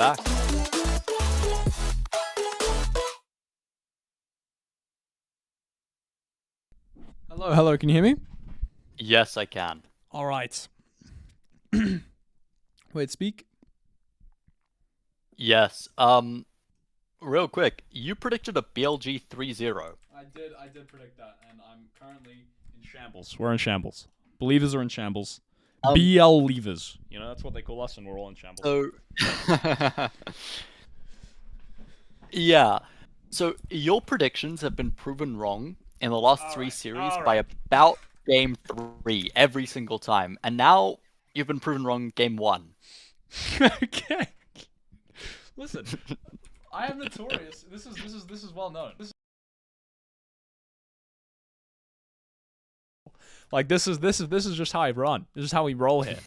back. Hello, can you hear me? Yes, I can. All right. Wait, speak. Yes. Real quick, you predicted a BLG 3-0. I did predict that, and I'm currently in shambles. We're in shambles. Believers are in shambles. BL leavers. You know, that's what they call us, and we're all in shambles. So, yeah. So your predictions have been proven wrong in the last three series by about game 3 every single time, and now you've been proven wrong game 1. Okay. Listen, I am notorious. This is well known. This is just how I run. This is how we roll here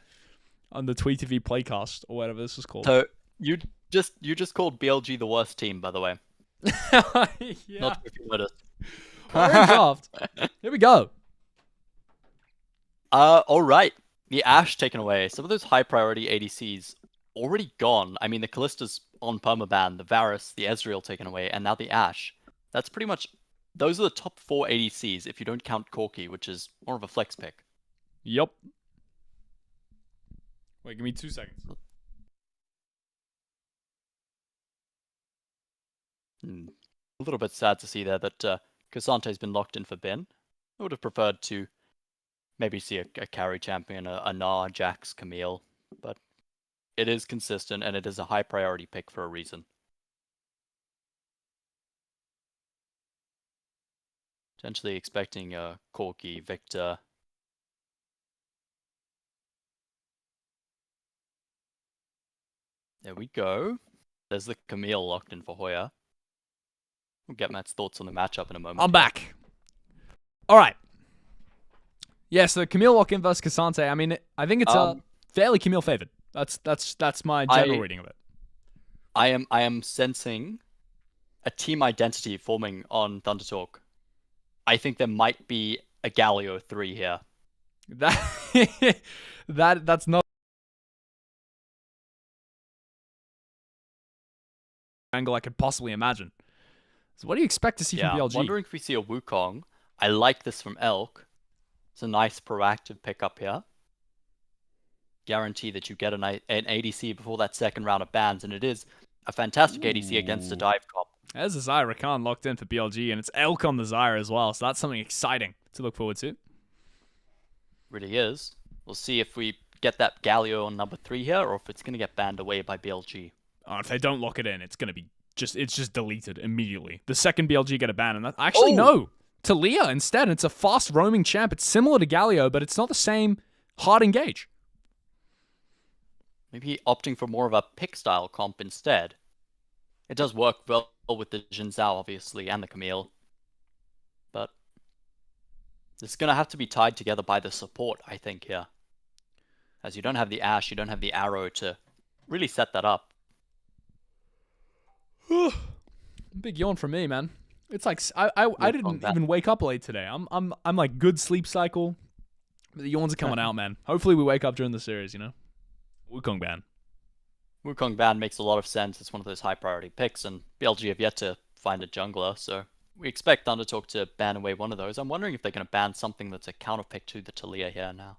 on the Tweet TV Playcast or whatever this is called. So you just called BLG the worst team, by the way. Yeah. Not if you noticed. Draft. Here we go. All right. The Ashe taken away. Some of those high priority ADCs already gone. I mean, the Callista's on permaban, the Varus, the Ezreal taken away, and now the Ashe. That's pretty much. Those are the top 4 ADCs if you don't count Corki, which is more of a flex pick. Yep. Wait, give me 2 seconds. A little bit sad to see there that Casante's been locked in for Ben. I would have preferred to maybe see a carry champion, a Gnar, Jax, Camille, but it is consistent and it is a high priority pick for a reason. Potentially expecting Corki, Victor. There we go. There's the Camille locked in for Hoya. We'll get Matt's thoughts on the matchup in a moment. I'm back. All right. Yeah, so Camille lock in versus Cassante. I mean, I think it's fairly Camille favored. That's my general reading of it. I am sensing a team identity forming on Thunder Talk. I think there might be a Galio 3 here. That's not angle I could possibly imagine. So what do you expect to see from BLG? I'm wondering if we see a Wukong. I like this from Elk. It's a nice proactive pickup here. Guarantee that you get an ADC before that second round of bans, and it is a fantastic ADC against a dive cop. There's a Zyra Khan locked in for BLG, and it's Elk on the Zyra as well, so that's something exciting to look forward to. Really is. We'll see if we get that Galio on number 3 here, or if it's going to get banned away by BLG. If they don't lock it in, it's going to be just deleted immediately. The second BLG get a ban, and actually no, Talia instead. It's a fast roaming champ. It's similar to Galio, but it's not the same hard engage. Maybe opting for more of a pick style comp instead. It does work well with the Jin Zhao, obviously, and the Camille. But it's going to have to be tied together by the support, I think, here. As you don't have the Ashe, you don't have the Arrow to really set that up. Big yawn for me, man. It's like I didn't even wake up late today. I'm like good sleep cycle. The yawns are coming out, man. Hopefully we wake up during the series, you know. Wukong ban. Wukong ban makes a lot of sense. It's one of those high priority picks, and BLG have yet to find a jungler, so we expect Thunder Talk to ban away one of those. I'm wondering if they're going to ban something that's a counter pick to the Talia here now.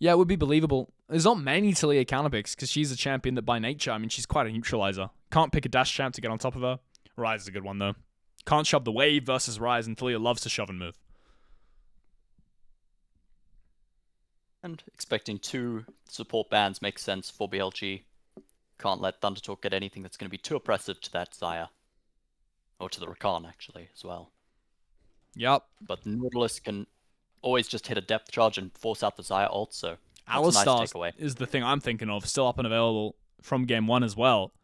Yeah, it would be believable. There's not many Talia counter picks because she's a champion that by nature, I mean, she's quite a neutralizer. Can't pick a dash champ to get on top of her. Ryze is a good one, though. Can't shove the wave versus Ryze, and Talia loves to shove and move. And expecting 2 support bans makes sense for BLG. Can't let Thunder Talk get anything that's going to be too oppressive to that Xayah. Or to the Rakan, actually, as well. Yep. But Nautilus can always just hit a depth charge and force out the Xayah ult, so that's a nice takeaway. Is the thing I'm thinking of, still up and available from game 1 as well.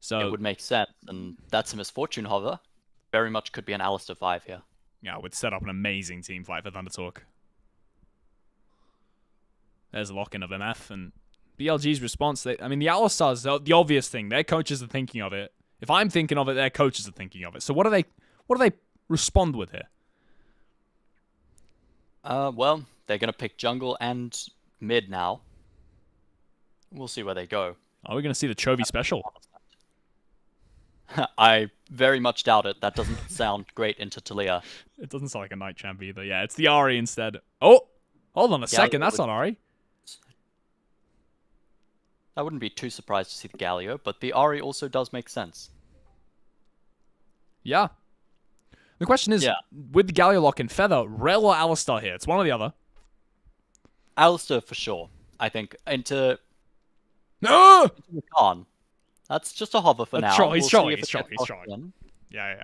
So it would make sense, and that's a Misfortune hover. Very much could be an Alistar 5 here. Yeah, it would set up an amazing team fight for Thunder Talk. There's a lock-in of MF, and BLG's response, I mean, the Alistars, the obvious thing, their coaches are thinking of it. If I'm thinking of it, their coaches are thinking of it. So what do they respond with here? Well, they're going to pick jungle and mid now. We'll see where they go. Are we going to see the Chovy special? I very much doubt it. That doesn't sound great into Talia. It doesn't sound like a night champ either. Yeah, it's the Ari instead. Oh, hold on a second. That's not Ari. I wouldn't be too surprised to see the Galio, but the Ari also does make sense. Yeah. The question is, with the Galio lock and Feather, Rel or Alistar here? It's one or the other. Alistair for sure. I think into No! Khan. That's just a hover for now. He's trolling. He's trolling. Yeah.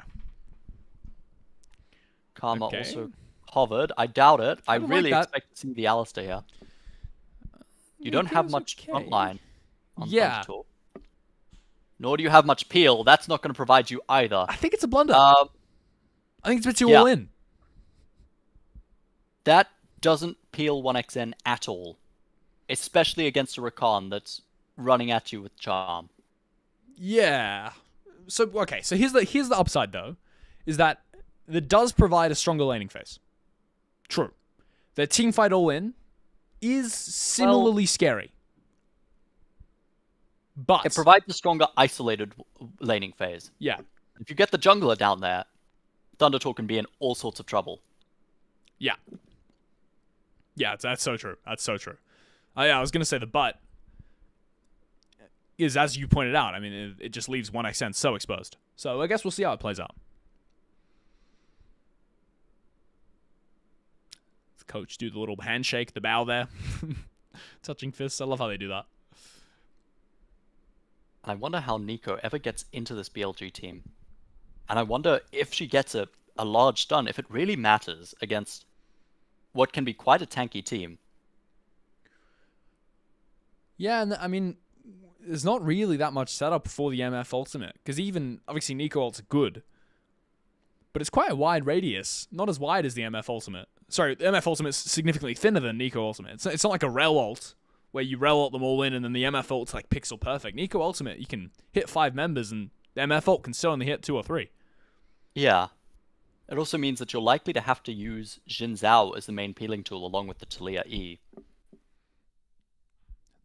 Karma also hovered. I doubt it. I really expect to see the Alistair here. You don't have much frontline on Thundertalk. Nor do you have much peel. That's not going to provide you either. I think it's a blunder. I think it's a bit too all in. That doesn't peel 1xn at all. Especially against a Rakan that's running at you with Charm. Yeah. So here's the upside though, is that it does provide a stronger laning phase. True. Their teamfight all in is similarly scary. But it provides a stronger isolated laning phase. Yeah. If you get the jungler down there, Thundertalk can be in all sorts of trouble. Yeah. Yeah, that's so true. That's so true. I was going to say the but is, as you pointed out, I mean, it just leaves 1xn so exposed. So I guess we'll see how it plays out. The coach do the little handshake, the bow there. Touching fists. I love how they do that. I wonder how Nico ever gets into this BLG team. And I wonder if she gets a large stun, if it really matters against what can be quite a tanky team. Yeah, and I mean, there's not really that much setup for the MF ultimate, because even, obviously, Nico ult's good, but it's quite a wide radius, not as wide as the MF ultimate. Sorry, the MF ultimate's significantly thinner than Nico ultimate. It's not like a Rel ult, where you Rel ult them all in, and then the MF ult's like pixel perfect. Nico ultimate, you can hit 5 members, and the MF ult can still only hit 2 or 3. Yeah. It also means that you're likely to have to use Xin Zhao as the main peeling tool along with the Talia E.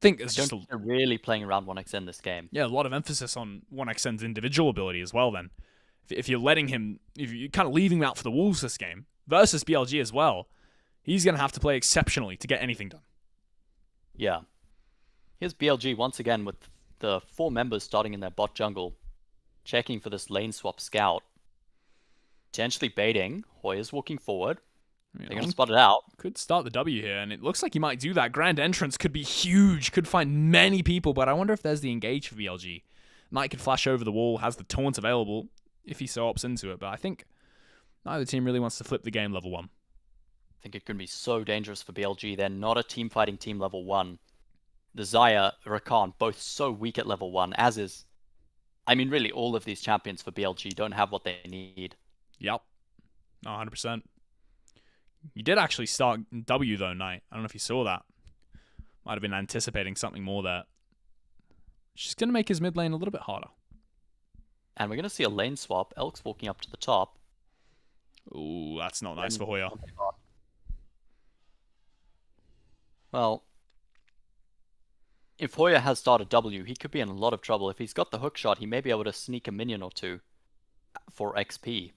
Think it's just they're really playing around 1xn this game. Yeah, a lot of emphasis on 1xn's individual ability as well then. If you're letting him, if you're kind of leaving him out for the Wolves this game, versus BLG as well, he's going to have to play exceptionally to get anything done. Yeah. Here's BLG once again with the 4 members starting in their bot jungle, checking for this lane swap scout. Potentially baiting. Hoya's walking forward. They're going to spot it out. Could start the W here, and it looks like he might do that. Grand entrance could be huge, could find many people, but I wonder if there's the engage for BLG. Knight could flash over the wall, has the taunt available, if he so opts into it, but I think neither team really wants to flip the game level 1. I think it could be so dangerous for BLG. They're not a team fighting team level 1. The Xayah, Rakan, both so weak at level 1, as is... I mean, really, all of these champions for BLG don't have what they need. Yep. 100%. You did actually start W, though, Knight. I don't know if you saw that. Might have been anticipating something more there. She's going to make his mid lane a little bit harder. And we're going to see a lane swap. Elk's walking up to the top. Ooh, that's not nice for Hoya. Well, if Hoya has started W, he could be in a lot of trouble. If he's got the hook shot, he may be able to sneak a minion or 2 for XP.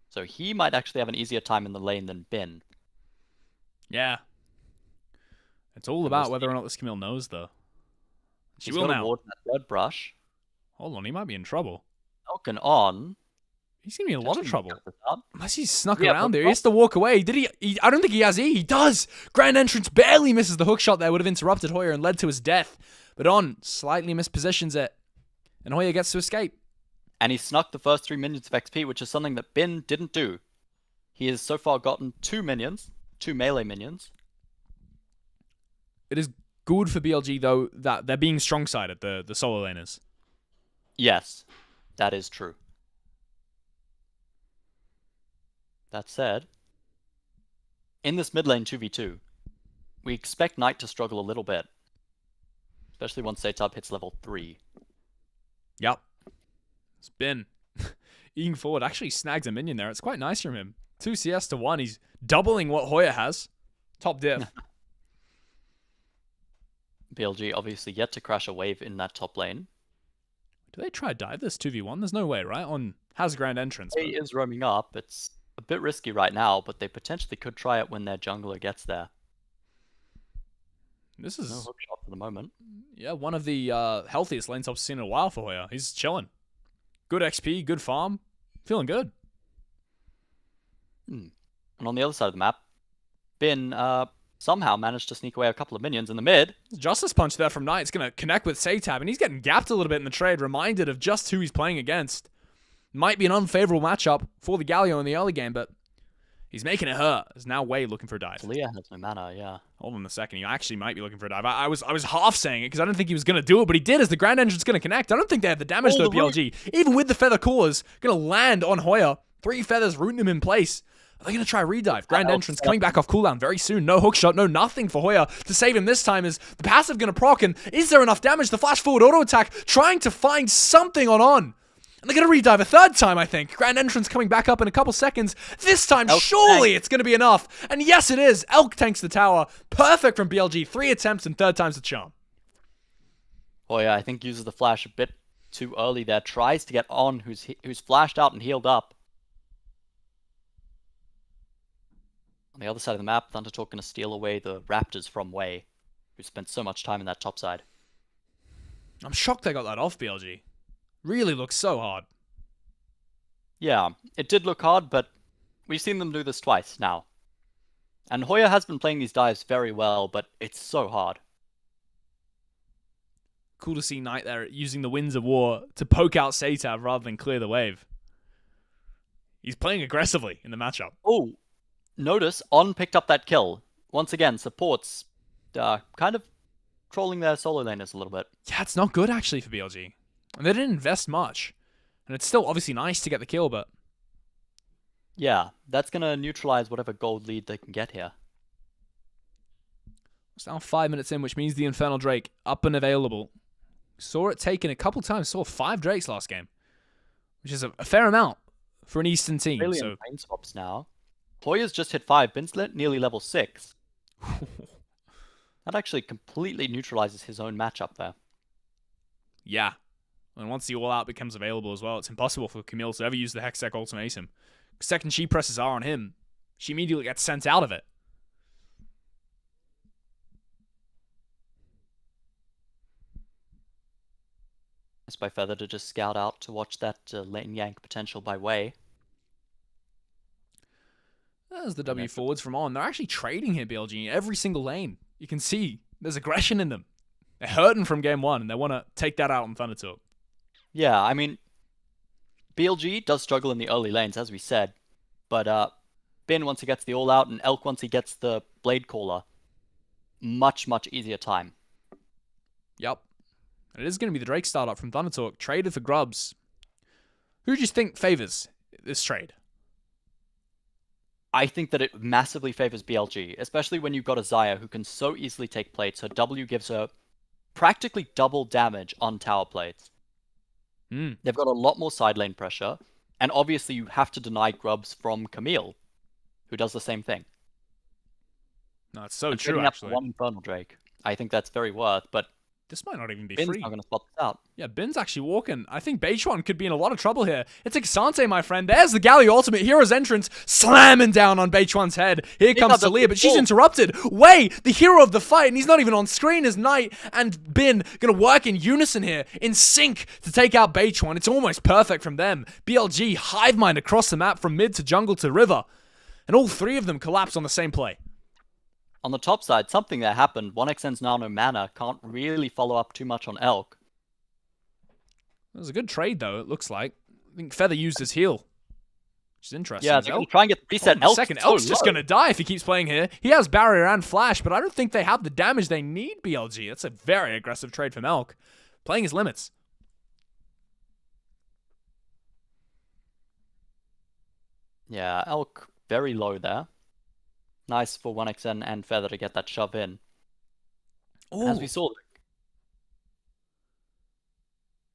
So he might actually have an easier time in the lane than Bin. Yeah. It's all about whether or not this Camille knows, though. She will now. That third brush. Hold on, he might be in trouble. Falcon on. He's going to be in a lot of trouble. Unless he's snuck around there. He has to walk away. Did he? I don't think he has E. He does. Grand entrance barely misses the hook shot there. Would have interrupted Hoya and led to his death. But On slightly mispositions it. And Hoya gets to escape. And he snuck the first 3 minions of XP, which is something that Bin didn't do. He has so far gotten 2 minions, 2 melee minions. It is good for BLG, though, that they're being strong-sided, the solo laners. Yes, that is true. That said, in this mid lane 2v2, we expect Knight to struggle a little bit. Especially once Setup hits level 3. Yep. It's Bin eating forward. Actually snags a minion there. It's quite nice from him. 2 CS to 1. He's doubling what Hoya has. Top diff. BLG obviously yet to crash a wave in that top lane. Do they try to dive this 2v1? There's no way, right? On has grand entrance. He is roaming up. It's a bit risky right now, but they potentially could try it when their jungler gets there. This No is hook shot for the moment. yeah, one of the healthiest lane tops I've seen in a while for Hoya. He's chilling. Good XP, good farm. Feeling good. And on the other side of the map, Bin somehow managed to sneak away a couple of minions in the mid. Justice Punch there from Knight. It's going to connect with Satab, and he's getting gapped a little bit in the trade, reminded of just who he's playing against. Might be an unfavorable matchup for the Galio in the early game, but he's making it hurt. There's now Wei looking for a dive. Leah has no mana, yeah. Hold on a second. He actually might be looking for a dive. I was half saying it because I didn't think he was going to do it, but he did as the Grand Engine's going to connect. I don't think they have the damage though, BLG. Even with the Feather Cores, going to land on Hoya. 3 feathers rooting him in place. Are they going to try a redive? Grand Entrance coming back off cooldown very soon. No hook shot, no nothing for Hoya to save him this time. Is the passive going to proc? And is there enough damage? The flash forward auto attack trying to find something on. And they're going to redive a third time, I think. Grand Entrance coming back up in a couple seconds. This time, surely it's going to be enough. And yes, it is. Elk tanks the tower. Perfect from BLG. 3 attempts and third time's the charm. Oh yeah, I think uses the flash a bit too early there. Tries to get on who's flashed out and healed up. On the other side of the map, Thundertalk going to steal away the Raptors from Wei, who spent so much time in that top side. I'm shocked they got that off, BLG. Really looks so hard. Yeah, it did look hard, but we've seen them do this twice now. And Hoya has been playing these dives very well, but it's so hard. Cool to see Knight there using the Winds of War to poke out Satab rather than clear the wave. He's playing aggressively in the matchup. Oh, notice On picked up that kill. Once again, supports kind of trolling their solo laners a little bit. Yeah, it's not good actually for BLG. And they didn't invest much. And it's still obviously nice to get the kill, but... Yeah, that's going to neutralize whatever gold lead they can get here. It's now 5 minutes in, which means the Infernal Drake up and available. Saw it taken a couple times. Saw 5 Drakes last game. Which is a fair amount for an Eastern team. Brilliant brain swaps now. Hoya's just hit 5. Binslet nearly level 6. That actually completely neutralizes his own matchup there. Yeah. And once the all-out becomes available as well, it's impossible for Camille to ever use the Hextech ultimatum. Second she presses R on him, she immediately gets sent out of it. It's by Feather to just scout out to watch that lane yank potential by Wei. There's the W forwards from On. They're actually trading here, BLG, in every single lane. You can see there's aggression in them. They're hurting from game 1, and they want to take that out on Thundertalk. Yeah, I mean, BLG does struggle in the early lanes, as we said. But Bin, once he gets the all-out, and Elk, once he gets the Blade Caller, much, much easier time. Yep. And it is going to be the Drake startup from Thundertalk, traded for Grubs. Who do you think favors this trade? I think that it massively favors BLG, especially when you've got a Xayah who can so easily take plates. Her W gives her practically double damage on tower plates. They've got a lot more side lane pressure, and obviously you have to deny Grubs from Camille, who does the same thing. No, it's so and true, up actually. One Infernal Drake. I think that's very worth, but this might not even be Bin's free. not going to spot this out. Yeah, Bin's actually walking. I think Beichuan could be in a lot of trouble here. It's Exante, my friend. There's the Galio Ultimate Hero's entrance, slamming down on Beichuan's head. Here comes Talia, but she's interrupted. Wei, the hero of the fight, and he's not even on screen as Knight and Bin going to work in unison here, in sync to take out Beichuan. It's almost perfect from them. BLG, hive mind across the map from mid to jungle to river. And all 3 of them collapse on the same play. On the top side, something that happened, 1xN's now no mana, can't really follow up too much on Elk. It was a good trade, though, it looks like. I think Feather used his heal, which is interesting. Yeah, they're going to try and get the reset. Elk's just going to die if he keeps playing here. He has barrier and flash, but I don't think they have the damage they need, BLG. That's a very aggressive trade from Elk. Playing his limits. Yeah, Elk very low there. Nice for 1xN and Feather to get that shove in. Ooh. As we saw.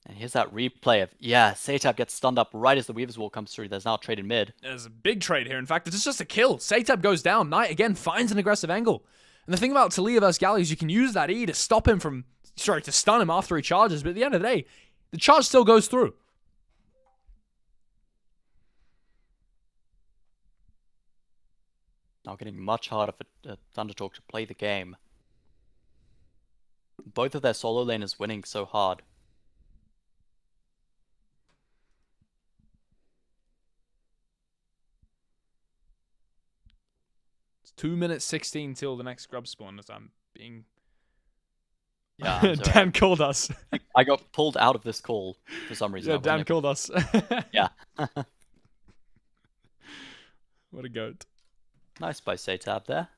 And here's that replay of, yeah, Satab gets stunned up right as the Weaver's Wall comes through. There's now a trade in mid. There's a big trade here. In fact, it's just a kill. Satab goes down. Knight, again, finds an aggressive angle. And the thing about Talia versus Galley is you can use that E to stop him from, to stun him after he charges, but at the end of the day, the charge still goes through. Now getting much harder for Thundertalk to play the game. Both of their solo laners winning so hard. It's 2 minutes 16 till the next grub spawn as I'm being... Yeah, I'm sorry. Dan called us. I got pulled out of this call for some reason. Yeah, Dan called us. Yeah. What a goat. Nice by Satab there.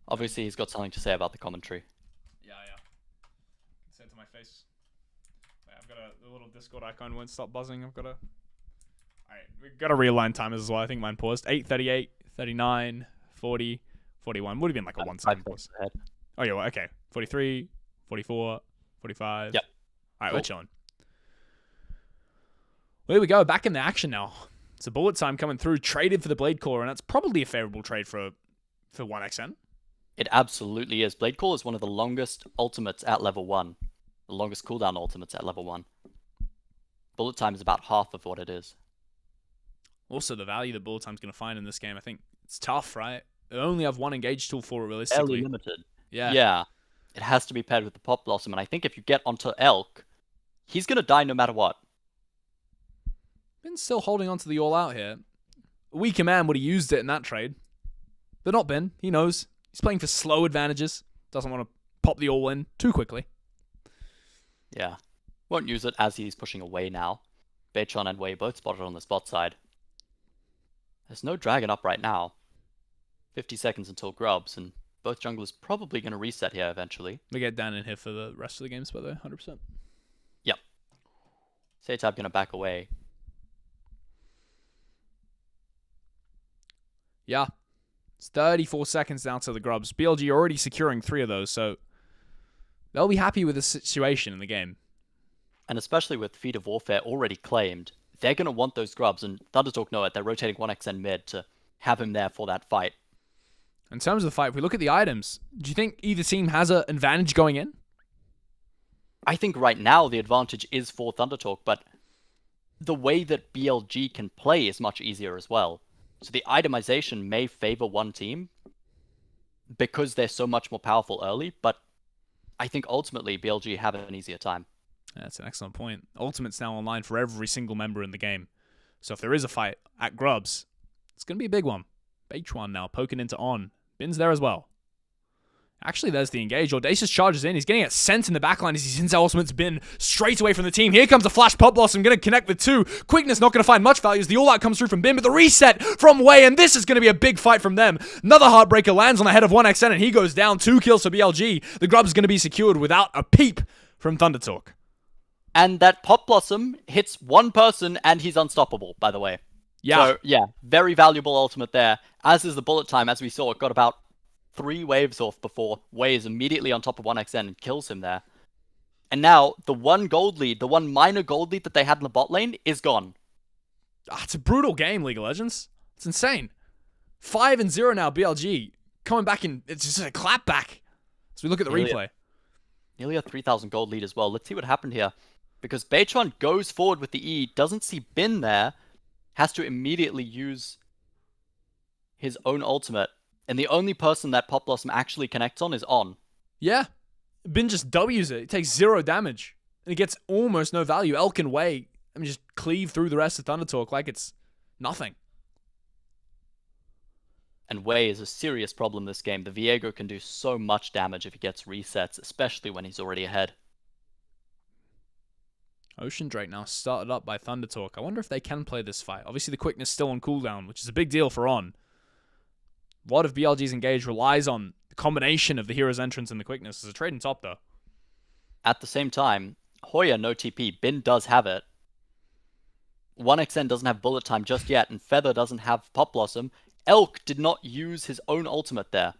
Obviously, he's got something to say about the commentary. Yeah. Say it to my face. Wait, I've got the little Discord icon won't stop buzzing. I've got to... Alright, we've got to realign timers as well. I think mine paused. 8:38, 39, 40, 41. Would have been like a 1 second pause. Ahead. Oh, yeah, well, okay. 43, 44, 45. Yep. Alright, Cool. we're chilling. Well, here we go. Back in the action now. It's a bullet time coming through. Traded for the Blade Caller, and that's probably a favorable trade for 1xN. It absolutely is. Blade Call is one of the longest ultimates at level 1. The longest cooldown ultimates at level 1. Bullet time is about half of what it is. Also, the value that bullet time's going to find in this game, I think it's tough, right? They only have one engage tool for it, realistically. Fairly limited. Yeah. Yeah. It has to be paired with the Pop Blossom, and I think if you get onto Elk, he's going to die no matter what. Bin's still holding on to the all-out here. A weaker man would have used it in that trade. But not Bin. He knows. He's playing for slow advantages. Doesn't want to pop the all-in too quickly. Yeah. Won't use it as he's pushing away now. Beitron and Wei both spotted on the spot side. There's no dragon up right now. 50 seconds until grubs, and both junglers probably going to reset here eventually. We get Dan in here for the rest of the game spot though, 100%. Yep. Satab going to back away. Yeah. It's 34 seconds down to the grubs. BLG already securing 3 of those, so they'll be happy with the situation in the game. And especially with Feet of Warfare already claimed, they're going to want those grubs, and Thundertalk know it. They're rotating 1xN mid to have him there for that fight. In terms of the fight, if we look at the items, do you think either team has an advantage going in? I think right now the advantage is for Thundertalk, but the way that BLG can play is much easier as well. So the itemization may favor one team because they're so much more powerful early, but I think ultimately BLG have an easier time. That's an excellent point. Ultimate's now online for every single member in the game. So if there is a fight at grubs, it's going to be a big one. Beitron now poking into On. Bin's there as well. Actually, there's the engage. Audacious charges in. He's getting it sent in the backline as he sends ultimate's Bin straight away from the team. Here comes a flash Pop Blossom. Going to connect with 2. Quickness not going to find much value as the all-out comes through from Bin, but the reset from Wei, and this is going to be a big fight from them. Another Heartbreaker lands on the head of 1xN, and he goes down. 2 kills for BLG. The grub's going to be secured without a peep from Thundertalk. And that Pop Blossom hits one person, and he's unstoppable, by the way. Yeah. So, yeah, very valuable ultimate there. As is the bullet time, as we saw, it got about 3 waves off before Wei is immediately on top of 1xN and kills him there. And now, the one gold lead, the one minor gold lead that they had in the bot lane is gone. It's a brutal game, League of Legends. It's insane. 5-0 now, BLG. Coming back in, it's just a clap back. As we look at the replay. Nearly a 3,000 gold lead as well. Let's see what happened here. Because Beitron goes forward with the E, doesn't see Bin there, has to immediately use his own ultimate. And the only person that Pop Blossom actually connects on is On. Yeah. Bin just W's it. It takes 0 damage. And it gets almost no value. Elk and Wei, just cleave through the rest of Thundertalk like it's nothing. And Wei is a serious problem this game. The Viego can do so much damage if he gets resets, especially when he's already ahead. Ocean Drake now started up by Thundertalk. I wonder if they can play this fight. Obviously, the quickness still on cooldown, which is a big deal for On. A lot of BLG's engage relies on the combination of the hero's entrance and the quickness. There's a trade in top, though. At the same time, Hoya no TP. Bin does have it. 1xN doesn't have bullet time just yet, and Feather doesn't have Pop Blossom. Elk did not use his own ultimate there.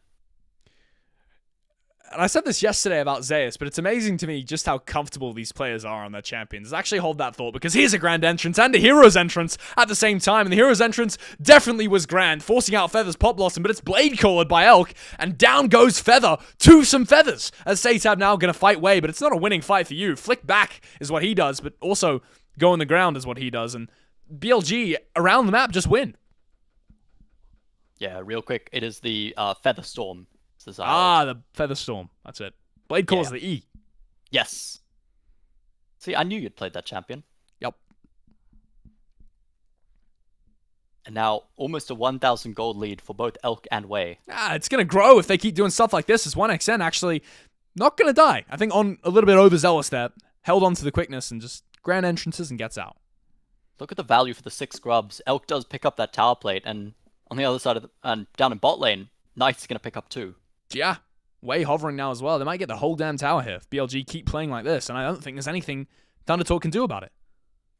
And I said this yesterday about Zeus, but it's amazing to me just how comfortable these players are on their champions. Actually hold that thought, because here's a grand entrance and a hero's entrance at the same time. And the hero's entrance definitely was grand, forcing out Feather's Pop Blossom, but it's blade collared by Elk, and down goes Feather to some Feathers. As Satab now going to fight Way, but it's not a winning fight for you. Flick back is what he does, but also go on the ground is what he does. And BLG around the map just win. Yeah, real quick, it is the Feather Storm. The Feather Storm. That's it. Blade calls the E. Yes. See, I knew you'd played that champion. Yep. And now, almost a 1,000 gold lead for both Elk and Way. It's going to grow if they keep doing stuff like this. As 1xN actually not going to die. I think on a little bit overzealous there. Held on to the quickness and just grand entrances and gets out. Look at the value for the 6 scrubs. Elk does pick up that tower plate, and on the other side of and down in bot lane, Knight is going to pick up 2. Yeah, Way hovering now as well. They might get the whole damn tower here if BLG keep playing like this, and I don't think there's anything Thundertalk can do about it.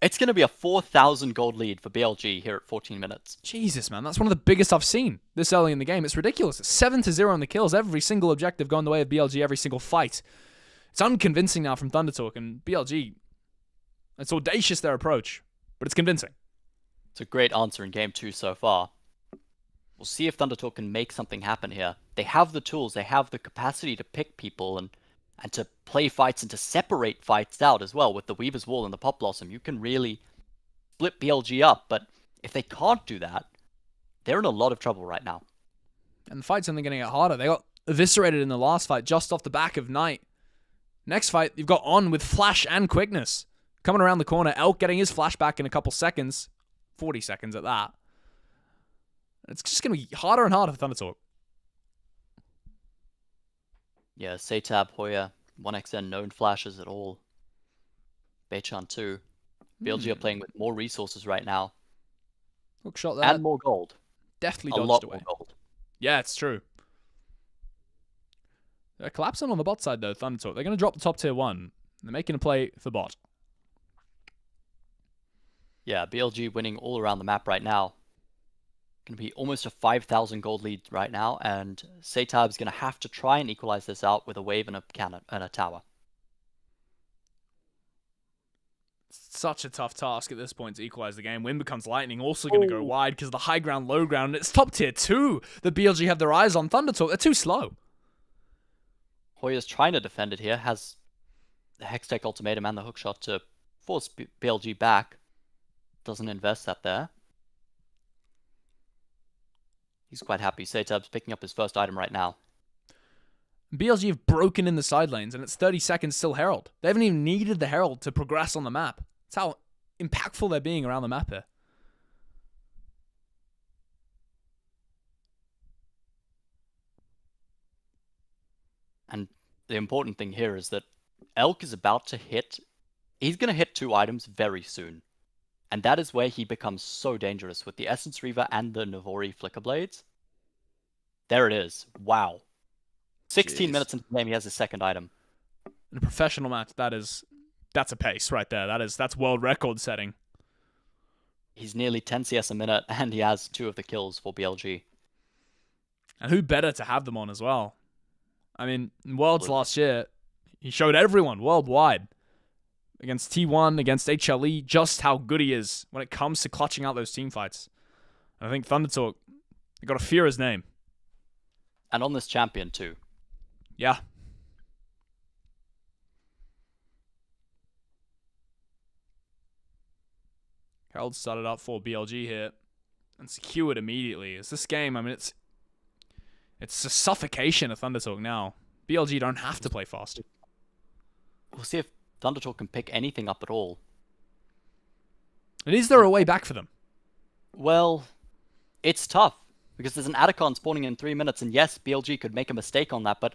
It's going to be a 4,000 gold lead for BLG here at 14 minutes. Jesus, man, that's one of the biggest I've seen this early in the game. It's ridiculous. It's 7-0 on the kills. Every single objective going the way of BLG every single fight. It's unconvincing now from Thundertalk, and BLG, it's audacious, their approach, but it's convincing. It's a great answer in game 2 so far. We'll see if Thundertalk can make something happen here. They have the tools, they have the capacity to pick people and to play fights and to separate fights out as well. With the Weaver's Wall and the Pop Blossom, you can really split BLG up, but if they can't do that, they're in a lot of trouble right now. And the fight's only going to get harder. They got eviscerated in the last fight just off the back of Knight. Next fight, you've got On with flash and quickness. Coming around the corner, Elk getting his flashback in a couple seconds. 40 seconds at that. It's just going to be harder and harder for Thundertalk. Yeah, Satab, Hoya, 1xN, known flashes at all. Beichan too. BLG are playing with more resources right now. Hook shot there. And more gold. Deftly a dodged lot away. more gold. Yeah, it's true. They're collapsing on the bot side though, Thundertalk. They're going to drop the top tier 1. They're making a play for bot. Yeah, BLG winning all around the map right now. Going to be almost a 5,000 gold lead right now, and Satab's going to have to try and equalize this out with a wave and a cannon and a tower. Such a tough task at this point to equalize the game. Wind becomes lightning, also going to go wide because of the high ground, low ground. It's top tier 2 that BLG have their eyes on. Thundertalk, they're too slow. Hoya's trying to defend it here, has the Hextech ultimatum and the hookshot to force BLG back. Doesn't invest that there. He's quite happy. Satab's picking up his first item right now. BLG have broken in the side lanes, and it's 30 seconds still Herald. They haven't even needed the Herald to progress on the map. That's how impactful they're being around the map here. And the important thing here is that Elk is about to hit... He's going to hit 2 items very soon. And that is where he becomes so dangerous with the Essence Reaver and the Navori Flicker Blades. There it is. Wow. 16 minutes into the game, he has his second item. In a professional match, that's a pace right there. That's world record setting. He's nearly 10 CS a minute, and he has 2 of the kills for BLG. And who better to have them on as well? I mean, in Worlds last year, he showed everyone worldwide. Against T1, against HLE, just how good he is when it comes to clutching out those team fights. And I think Thundertalk, they got to fear his name. And on this champion too. Yeah. Herald started up for BLG here and secured immediately. It's this game, I mean, it's a suffocation of Thundertalk now. BLG don't have to play fast. We'll see if Thundertalk can pick anything up at all. And is there a way back for them? Well, it's tough, because there's an Atacon spawning in 3 minutes, and yes, BLG could make a mistake on that, but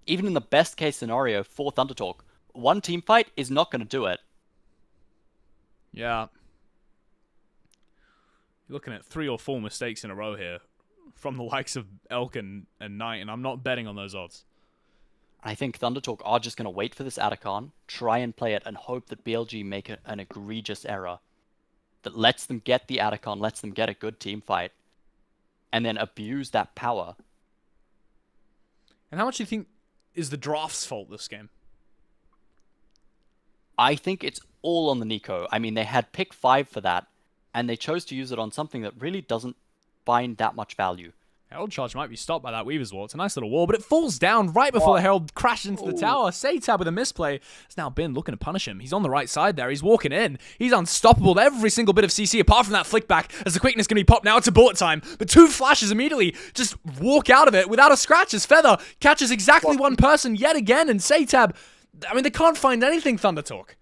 even in the best case scenario for Thundertalk, one team fight is not going to do it. Yeah. You're looking at 3 or 4 mistakes in a row here from the likes of Elk and Knight, and I'm not betting on those odds. I think Thundertalk are just going to wait for this Atacon, try and play it, and hope that BLG make an egregious error that lets them get the Atacon, lets them get a good team fight, and then abuse that power. And how much do you think is the draft's fault this game? I think it's all on the Nico. I mean, they had pick 5 for that, and they chose to use it on something that really doesn't find that much value. Herald charge might be stopped by that Weaver's Wall. It's a nice little wall, but it falls down right before the Herald crashes into the tower. Satab with a misplay. It's now Bin looking to punish him. He's on the right side there. He's walking in. He's unstoppable. Every single bit of CC, apart from that flick back, as the quickness can be popped. Now it's a bullet time, but 2 flashes immediately just walk out of it without a scratch as Feather catches exactly one person yet again, and Satab, I mean, they can't find anything, Thunder Talk.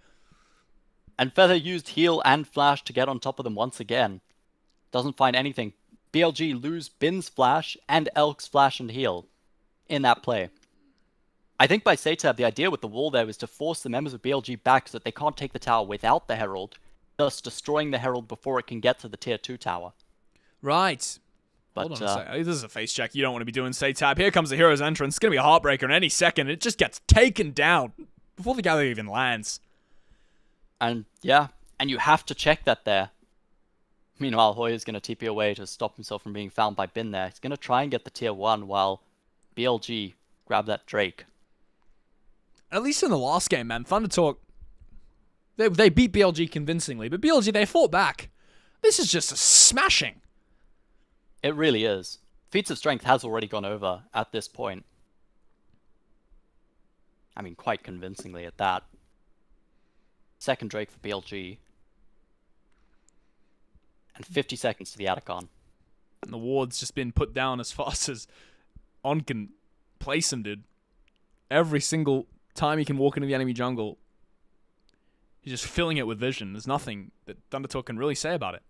And Feather used heal and flash to get on top of them once again. Doesn't find anything. BLG lose Bin's flash and Elk's flash and heal in that play. I think by Satab, the idea with the wall there was to force the members of BLG back so that they can't take the tower without the Herald, thus destroying the Herald before it can get to the tier 2 tower. Right. But, Hold on a second. This is a face check. You don't want to be doing Satab. Here comes the hero's entrance. It's going to be a heartbreaker in any second. It just gets taken down before the gather even lands. And yeah, and you have to check that there. Meanwhile, Hoyer's going to TP away to stop himself from being found by Bin there. He's going to try and get the tier 1 while BLG grab that Drake. At least in the last game, man, Thunder Talk, they beat BLG convincingly, but BLG, they fought back. This is just a smashing. It really is. Feats of Strength has already gone over at this point. I mean, quite convincingly at that. Second Drake for BLG. And 50 seconds to the Atacon. And the ward's just been put down as fast as On can place him, dude. Every single time he can walk into the enemy jungle, he's just filling it with vision. There's nothing that Thunder Talk can really say about it.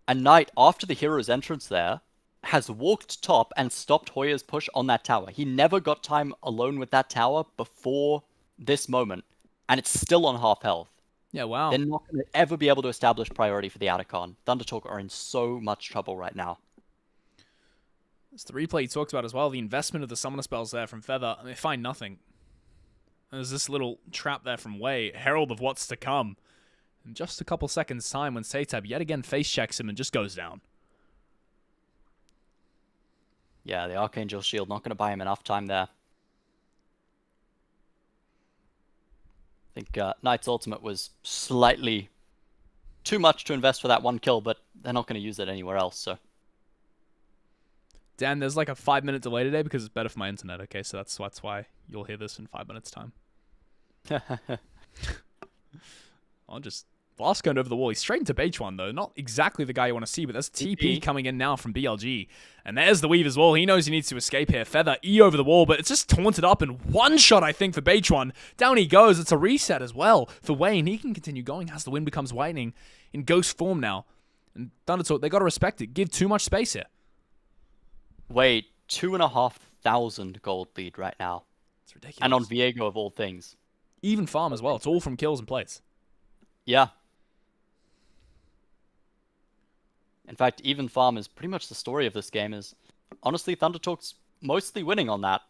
And Knight, after the hero's entrance there, has walked top and stopped Hoyer's push on that tower. He never got time alone with that tower before this moment. And it's still on half health. Yeah, wow. They're not going to ever be able to establish priority for the Atacon. Thunder Talk are in so much trouble right now. It's the replay he talks about as well. The investment of the summoner spells there from Feather. And they find nothing. And there's this little trap there from Wei, herald of what's to come. In just a couple seconds' time when Satab yet again face checks him and just goes down. Yeah, the Archangel Shield not going to buy him enough time there. I think Knight's ultimate was slightly too much to invest for that one kill, but they're not going to use it anywhere else, so. Dan, there's like a 5-minute delay today because it's better for my internet, okay? So that's why you'll hear this in 5 minutes' time. I'll just... Blast going over the wall. He's straight into H1, though. Not exactly the guy you want to see, but there's TP coming in now from BLG. And there's the Weaver's Wall. He knows he needs to escape here. Feather, E over the wall, but it's just taunted up in one shot, I think, for H1. Down he goes. It's a reset as well for Wayne. He can continue going as the wind becomes whitening in ghost form now. And Thunder Talk, they got to respect it. Give too much space here. Wait, 2,500 gold lead right now. It's ridiculous. And on Viego of all things. Even farm as well. It's all from kills and plays. Yeah. In fact, even farm is pretty much the story of this game. Is honestly, Thunder Talk's mostly winning on that.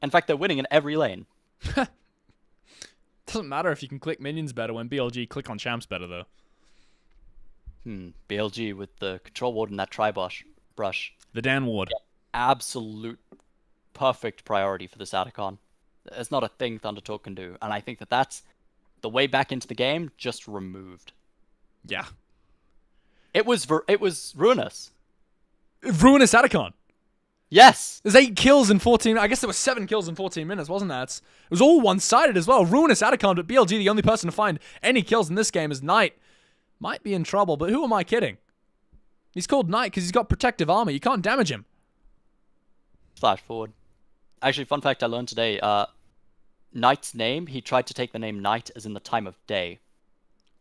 In fact, they're winning in every lane. Doesn't matter if you can click minions better when BLG click on champs better, though. BLG with the control ward and that tri-brush. The Dan ward. Yeah, absolute perfect priority for this Atacon. There's not a thing Thunder Talk can do. And I think that that's the way back into the game just removed. Yeah. It was ruinous. Ruinous Atacon. Yes. There's 8 kills in 14... I guess there were 7 kills in 14 minutes, wasn't that? It was all one-sided as well. Ruinous Atacon, but BLG, the only person to find any kills in this game is Knight. Might be in trouble, but who am I kidding? He's called Knight because he's got protective armor. You can't damage him. Flash forward. Actually, fun fact I learned today. Knight's name, he tried to take the name Night as in the time of day.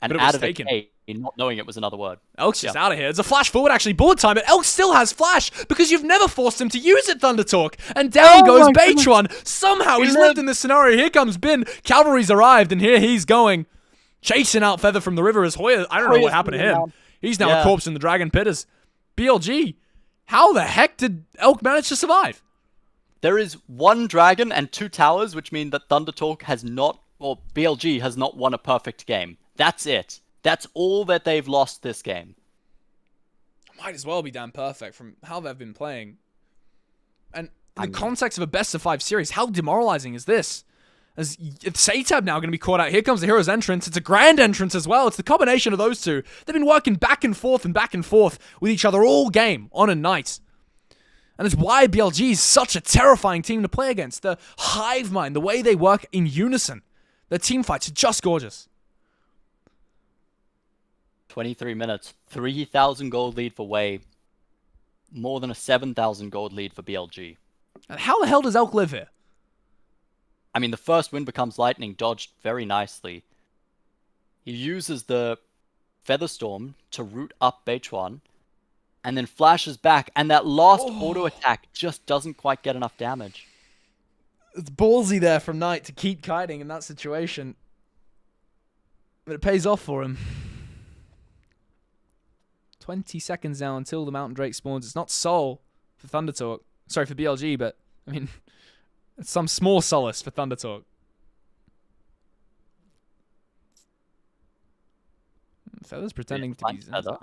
And But it was added taken. a K, not knowing it was another word. Elk's just out of here. It's a flash forward, actually. Board time, but Elk still has flash because you've never forced him to use it, Thunder Talk. And down goes Batron. Somehow he's lived in this scenario. Here comes Bin. Cavalry's arrived, and here he's going. Chasing out Feather from the river as Hoyer. I don't know what happened to him. He's now a corpse in the Dragon Pitters. BLG, how the heck did Elk manage to survive? There is 1 dragon and 2 towers, which mean that Thunder Talk has not, or BLG has not won a perfect game. That's it. That's all that they've lost this game. Might as well be damn perfect from how they've been playing. And In the context of a best-of-5 series, how demoralizing is this? As Satab now going to be caught out. Here comes the Hero's entrance. It's a grand entrance as well. It's the combination of those two. They've been working back and forth with each other all game, on and night. And it's why BLG is such a terrifying team to play against. The hive mind, the way they work in unison. Their team fights are just gorgeous. 23 minutes, 3,000 gold lead for Wei. More than a 7,000 gold lead for BLG. And how the hell does Elk live here? I mean, the first wind becomes lightning, dodged very nicely. He uses the Featherstorm to root up Beichuan, and then flashes back, and that last auto attack just doesn't quite get enough damage. It's ballsy there from Knight to keep kiting in that situation. But it pays off for him. 20 seconds now until the Mountain Drake spawns. It's not Soul for Thunder Talk. Sorry, for BLG, but, I mean, it's some small solace for Thunder Talk. Feather's pretending to be... Feather.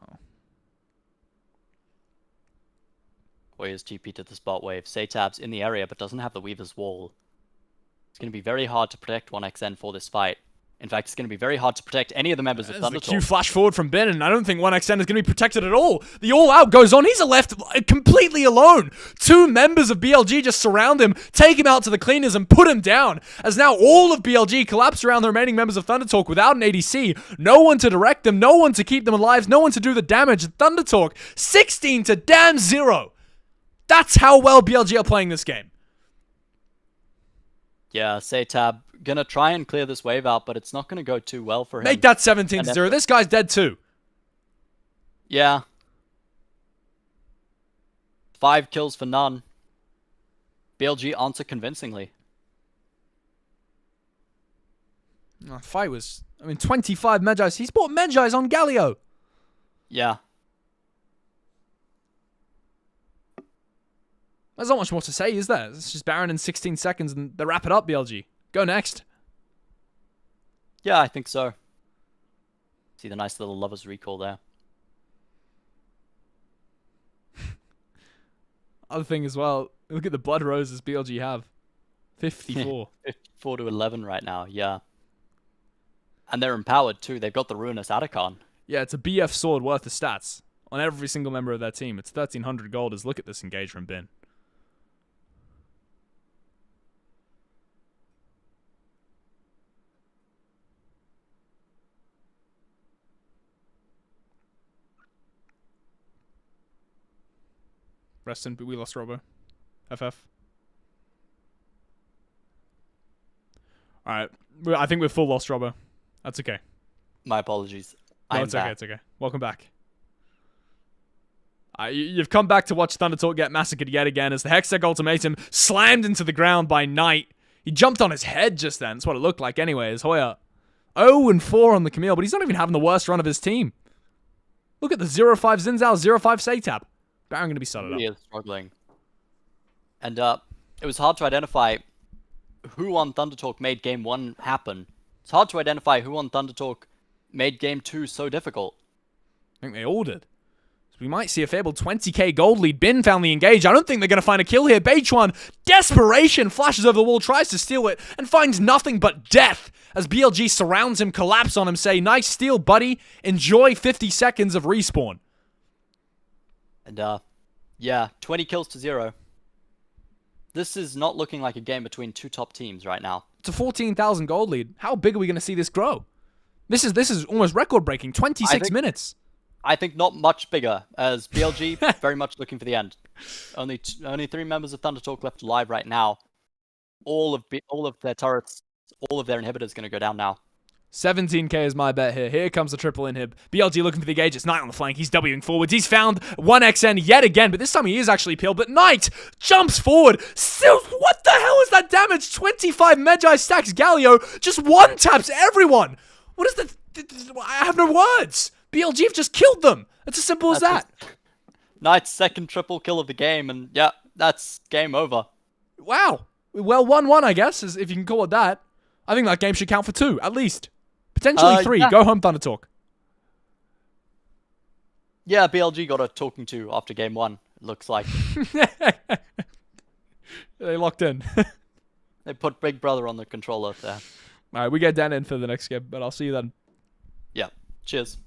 Warriors TP to the spot wave. Satab's in the area, but doesn't have the Weaver's Wall. It's going to be very hard to protect 1xN for this fight. In fact, it's going to be very hard to protect any of the members of Thunder Talk. Q flash forward from Ben, and I don't think 1xN is going to be protected at all. The all-out goes on. He's left completely alone. Two members of BLG just surround him, take him out to the cleaners, and put him down. As now all of BLG collapse around the remaining members of Thunder Talk without an ADC. No one to direct them, no one to keep them alive, no one to do the damage. Thunder Talk, 16 to damn 0. That's how well BLG are playing this game. Yeah, Satab gonna try and clear this wave out, but it's not gonna go too well for him. Make that 17 to 0. This guy's dead too. Yeah. 5 kills for none. BLG answer convincingly. Fight was, 25 Medjais. He's bought Medjais on Galio. Yeah. There's not much more to say, is there? It's just Baron in 16 seconds and they wrap it up, BLG. Go next. Yeah, I think so. See the nice little Lover's Recall there. Other thing as well, look at the blood roses BLG have. 54. 54 to 11 right now, yeah. And they're empowered too. They've got the Ruinous Atacon. Yeah, it's a BF sword worth of stats on every single member of their team. It's 1,300 gold as look at this engage from Bin. Rest in, we lost Robbo. FF. Alright. I think we're full lost Robbo. That's okay. My apologies. No, it's okay, it's okay. Welcome back. You've come back to watch Thunder Talk get massacred yet again as the Hextech Ultimatum slammed into the ground by Knight. He jumped on his head just then. That's what it looked like anyway, as Hoya 0-4 on the Camille, but he's not even having the worst run of his team. Look at the 0-5 Zinzao, 0-5 Satab. Baron going to be started up. He is struggling. And it was hard to identify who on Thunder Talk made Game 1 happen. It's hard to identify who on Thunder Talk made Game 2 so difficult. I think they all did. So we might see a fabled 20k gold lead. Bin found the engage. I don't think they're going to find a kill here. Beichuan, desperation, flashes over the wall, tries to steal it, and finds nothing but death as BLG surrounds him, collapse on him, say, nice steal, buddy. Enjoy 50 seconds of respawn. And, yeah, 20 kills to 0. This is not looking like a game between two top teams right now. It's a 14,000 gold lead. How big are we going to see this grow? This is almost record-breaking. 26 minutes. I think not much bigger, as BLG very much looking for the end. Only 3 members of Thunder Talk left alive right now. All of their turrets, all of their inhibitors going to go down now. 17k is my bet here. Here comes the triple inhib. BLG looking for the gauge. It's Knight on the flank. He's Wing forwards. He's found 1xN yet again, but this time he is actually peeled. But Knight jumps forward. Still, what the hell is that damage? 25 Medjai stacks Galio. Just one taps everyone. What is the... I have no words. BLG have just killed them. It's as simple as that. Knight's second triple kill of the game, and yeah, that's game over. Wow. Well, 1-1, I guess, if you can call it that. I think that game should count for 2, at least. Potentially 3. Yeah. Go home, Thunder Talk. Yeah, BLG got a talking to after game 1, it looks like. They locked in. They put Big Brother on the controller there. All right, we get Dan in for the next game, but I'll see you then. Yeah. Cheers.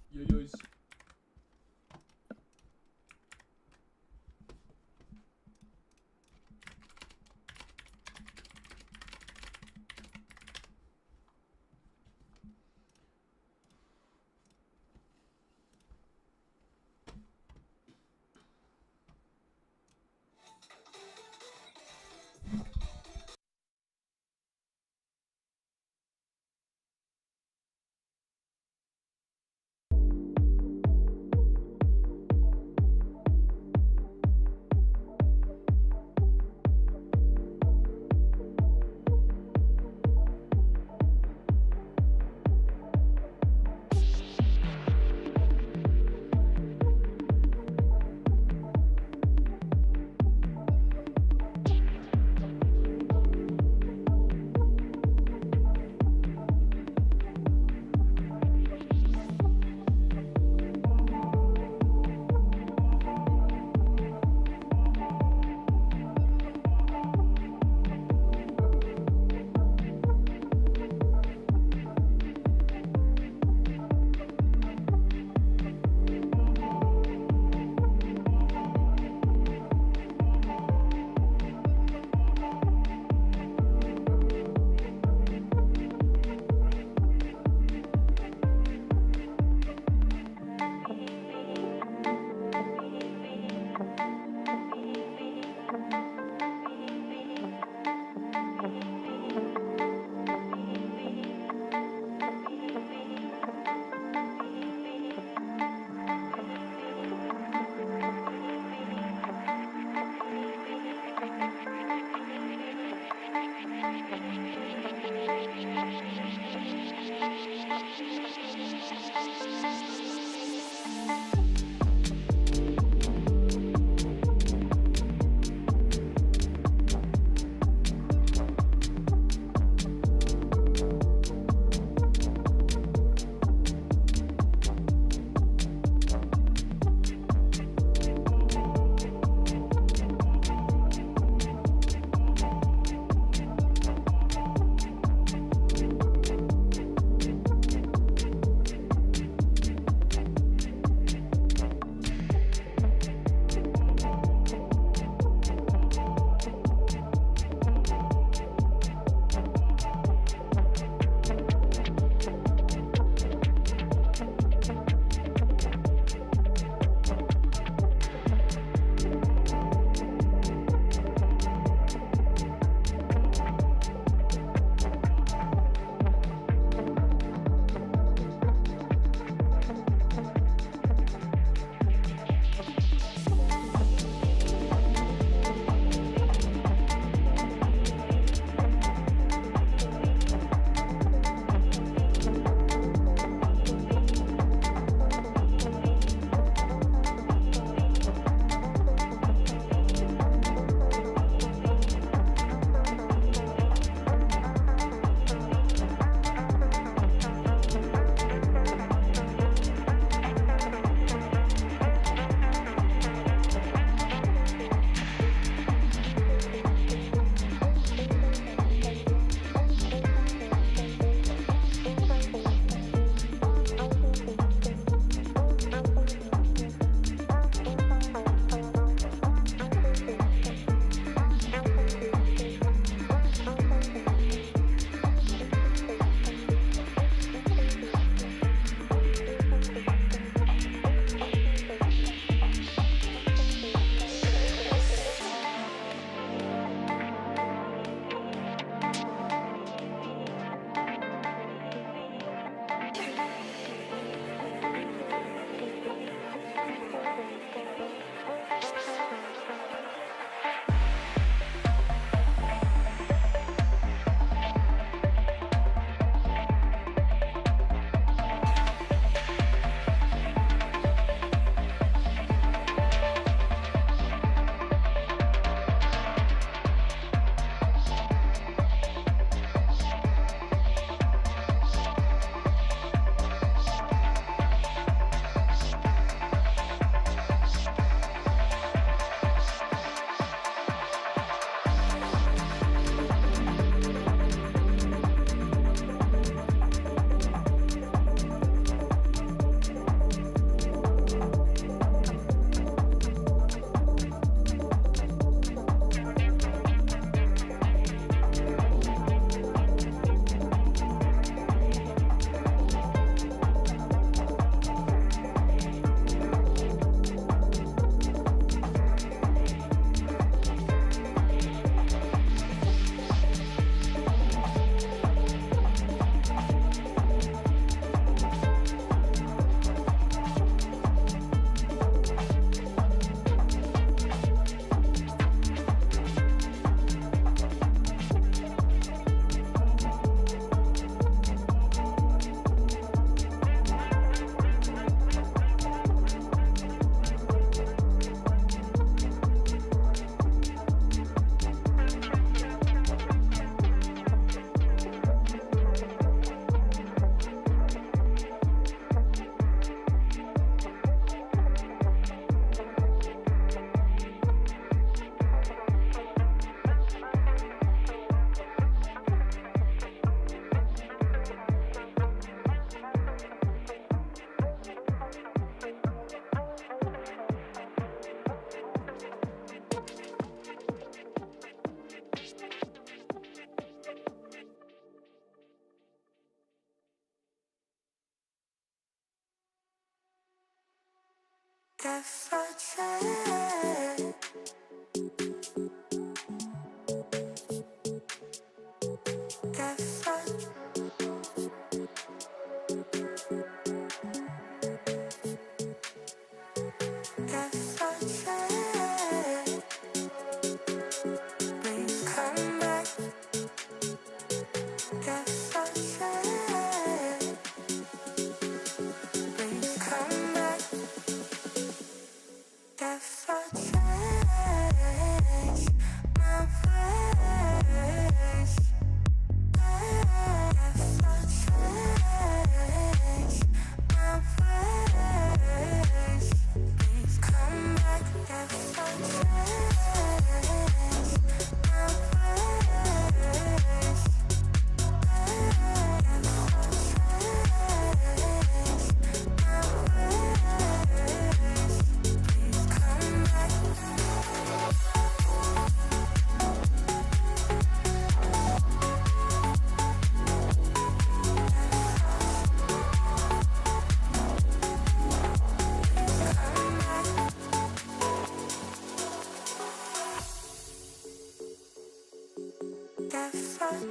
Please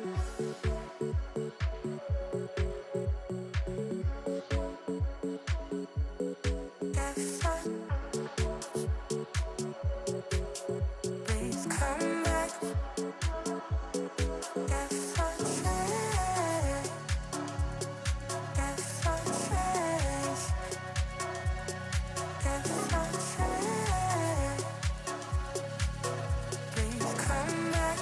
come back. If I change, if I change, if I change, please come back.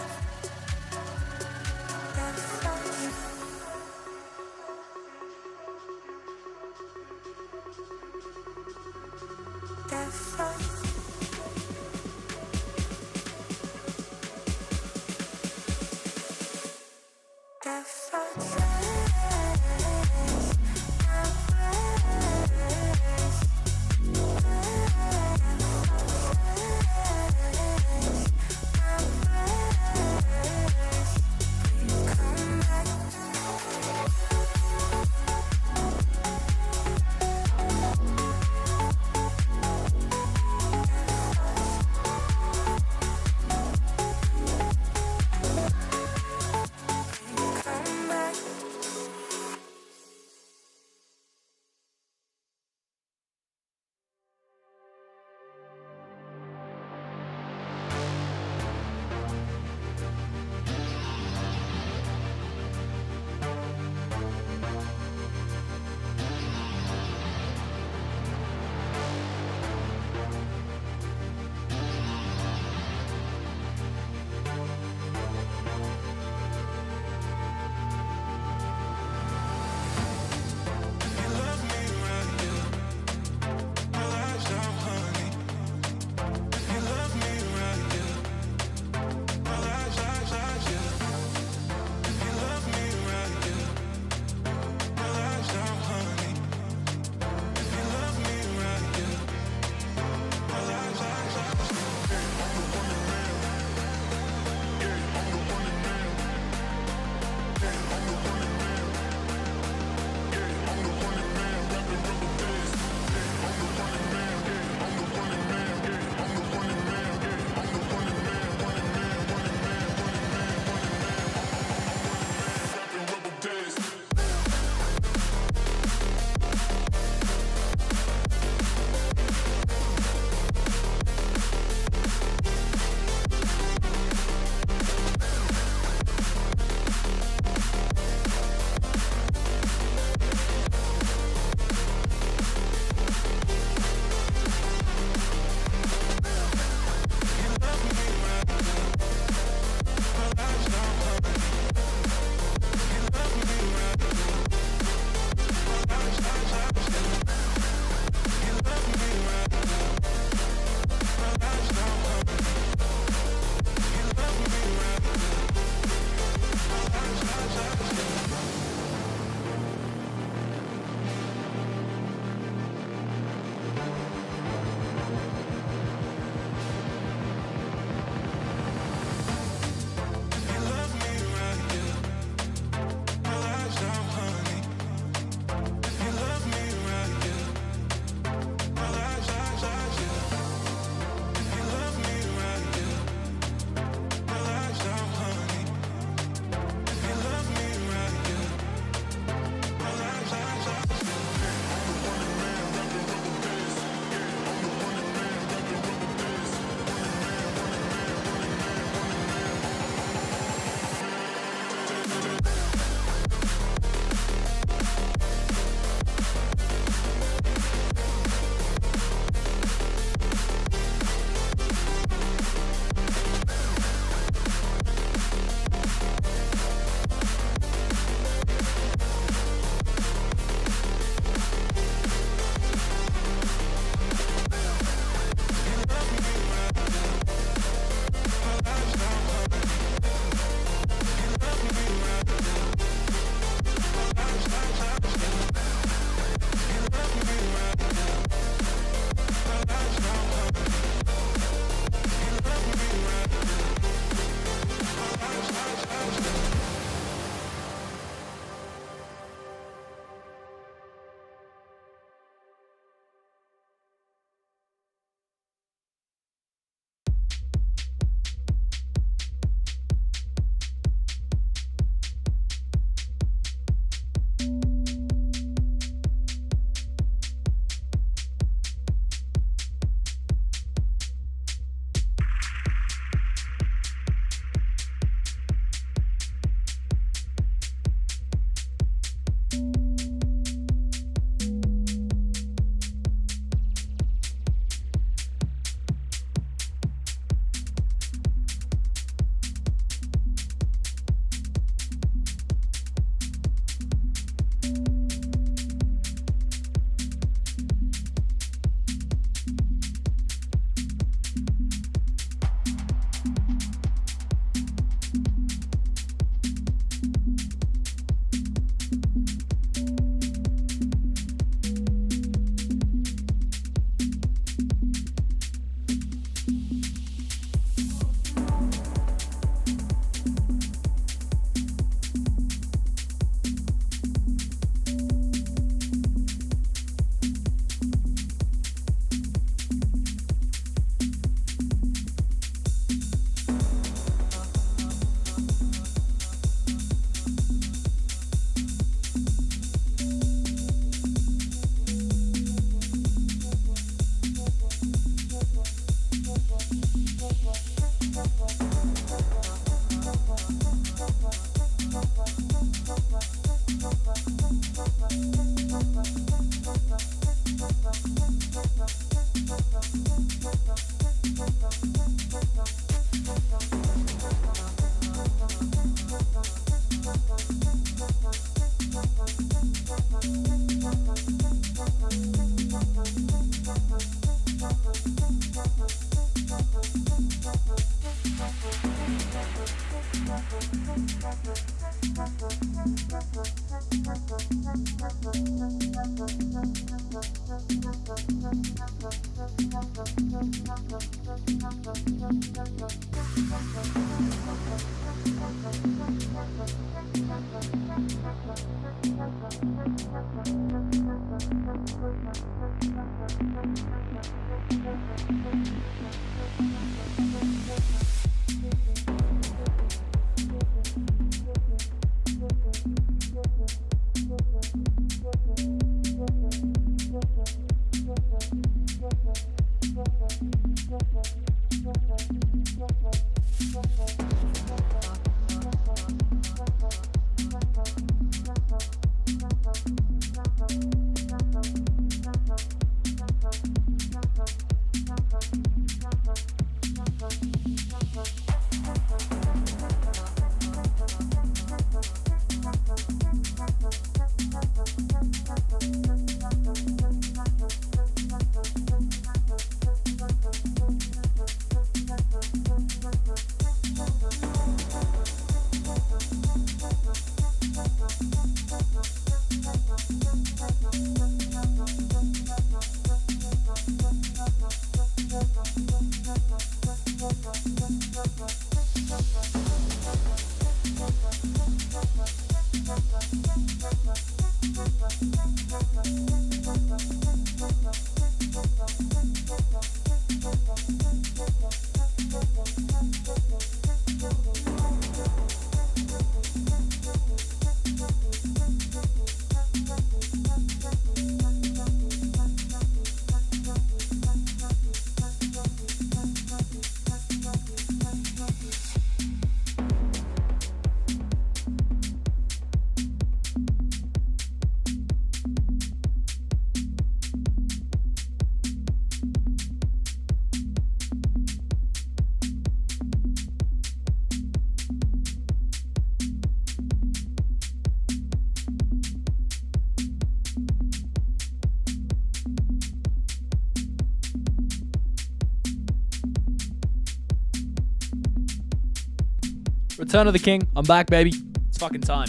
Return of the King. I'm back, baby. It's fucking time.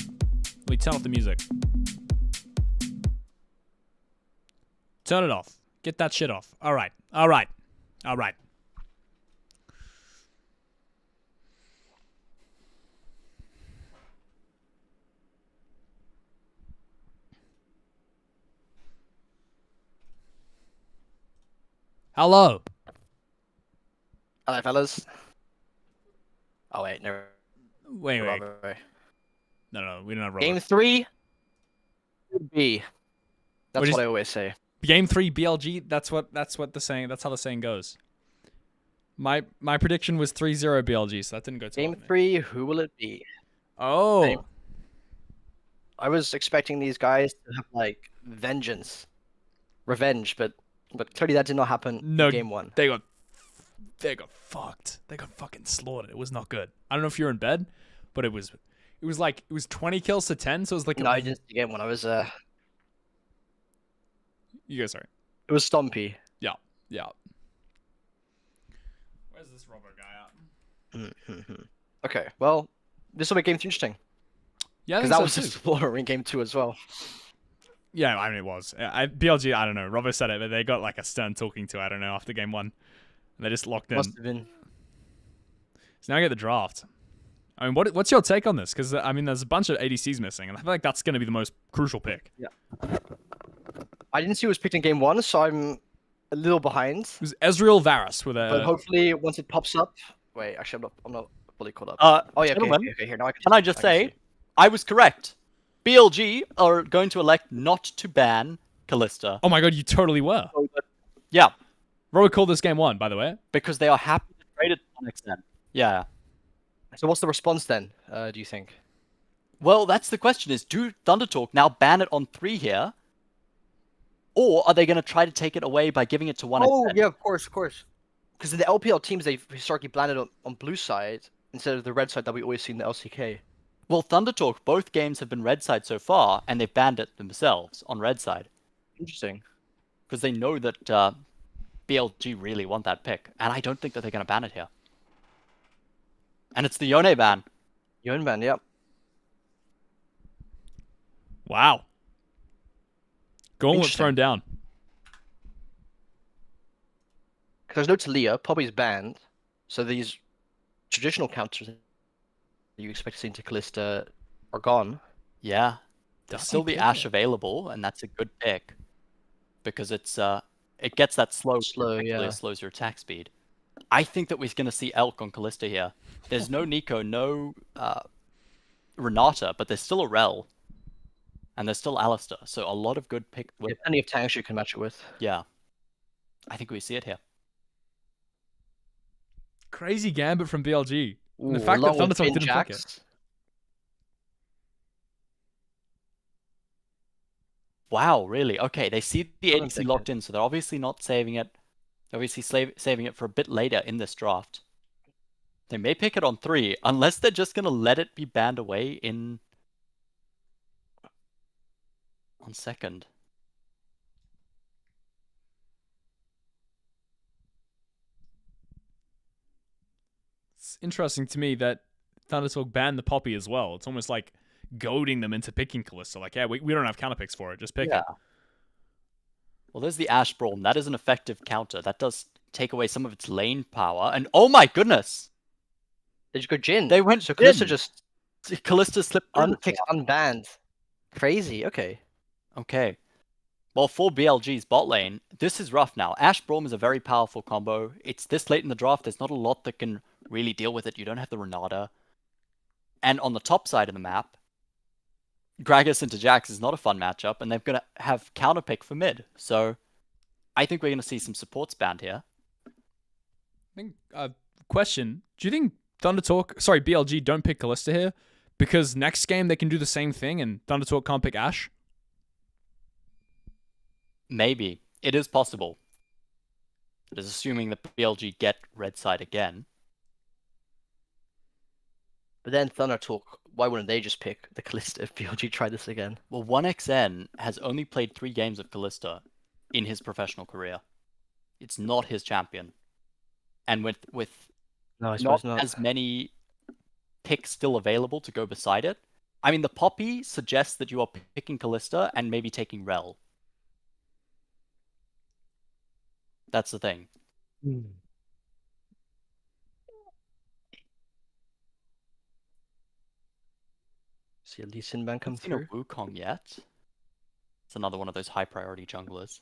Let me turn off the music. Turn it off. Get that shit off. All right. All right. All right. Hello. Hello, fellas. Oh wait, no. Wait. Robbo. No, we don't have Robert. Game 3 would be. That's What what is- I always say. Game 3 BLG. That's what the saying. That's how the saying goes. My prediction was 3-0 BLG, so that didn't go too Game well. 3, who will it be? Oh. I was expecting these guys to have like vengeance, revenge, but clearly that did not happen No, in Game 1. They got fucked. They got fucking slaughtered. It was not good. I don't know if you were in bed, but it was 20 kills to 10, so it was like No, I didn't see Game 1. I was You guys sorry. It was Stompy. Yeah. Where's this Robbo guy at? Okay, well, this will make Game 3 interesting Yeah, I because think that was so just too. Explorer in Game 2 as well. Yeah, I mean it was. BLG, I don't know. Robbo said it, but they got like a stern talking to. I don't know after Game 1, and they just locked in. Must have been. So now I get the draft. I mean, what's your take on this? Because I mean, there's a bunch of ADCs missing, and I feel like that's going to be the most crucial pick. I didn't see who was picked in Game 1, so I'm a little behind. It was Ezreal Varus with But a. hopefully, once it pops up. Wait, actually, I'm not fully caught up. Oh yeah, gentlemen, okay, here now I can. Can I just say, see. I was correct. BLG are going to elect not to ban Callista. Oh my god, you totally were. Yeah, Robbo called this Game 1, by the way. because they are happy to trade it to some extent. Yeah. So what's the response then? Do you think? Well, that's the question: is do Thunder Talk now ban it on 3 here, or are they going to try to take it away by giving it to 1 Oh instead? yeah, of course. Because the LPL teams they've historically landed on blue side instead of the red side that we always see in the LCK. Well, Thunder Talk, both games have been red side so far, and they've banned it themselves on red side Interesting. because they know that BLG really want that pick, and I don't think that they're going to ban it here. And it's the Yone ban. Yone ban, yep. Wow. Gauntlet Interesting. thrown down. Because there's no Talia, Poppy's banned, so these traditional counters that you expect to see into Callista are gone. Yeah. There's Does he still the pick Ashe it? available, and that's a good pick. Because it gets that slow, Slow, effectively yeah. it slows your attack speed. I think that we're gonna see Elk on Callista here. There's no Nico, no Renata, but there's still a Rel. And there's still Alistair, so a lot of good picks You with have plenty of tanks you can match it with. yeah. I think we see it here. Crazy gambit from BLG. And the Ooh, fact that along with Thundertalk Bin didn't pick it. Jax. Wow, really? Okay, they see the Doesn't ADC pick locked it. in, so they're obviously not saving it. They're obviously saving it for a bit later in this draft. They may pick it on 3, unless they're just gonna let it be banned away in on second. It's interesting to me that Thundertalk banned the Poppy as well. It's almost like goading them into picking Callista. Like, yeah, we don't have counter picks for it. Just pick Yeah. it. Well, there's the Ashe Braum. That is an effective counter. That does take away some of its lane power. And oh my goodness! They just go Jin. They went So Callista Jhin. just Callista slipped through the unpicks unbanned. Crazy. Okay. Okay. Well, for BLG's bot lane, this is rough now. Ashe Braum is a very powerful combo. It's this late in the draft. There's not a lot that can really deal with it. You don't have the Renata. And on the top side of the map, Gragas into Jax is not a fun matchup, and they're going to have counterpick for mid. So I think we're going to see some supports banned here. I think, question. Do you think BLG don't pick Callista here? Because next game they can do the same thing and Thundertalk can't pick Ashe? Maybe. It is possible. It is assuming that BLG get red side again. But then Thundertalk, why wouldn't they just pick the Callista if BLG tried this again? Well, 1xN has only played 3 games of Callista in his professional career. It's not his champion. And with No, I not suppose not. as many picks still available to go beside it. I mean, the Poppy suggests that you are picking Callista and maybe taking Rel. That's the thing. See a Lee Sin ban come Haven't seen a through. Wukong yet. It's another one of those high priority junglers.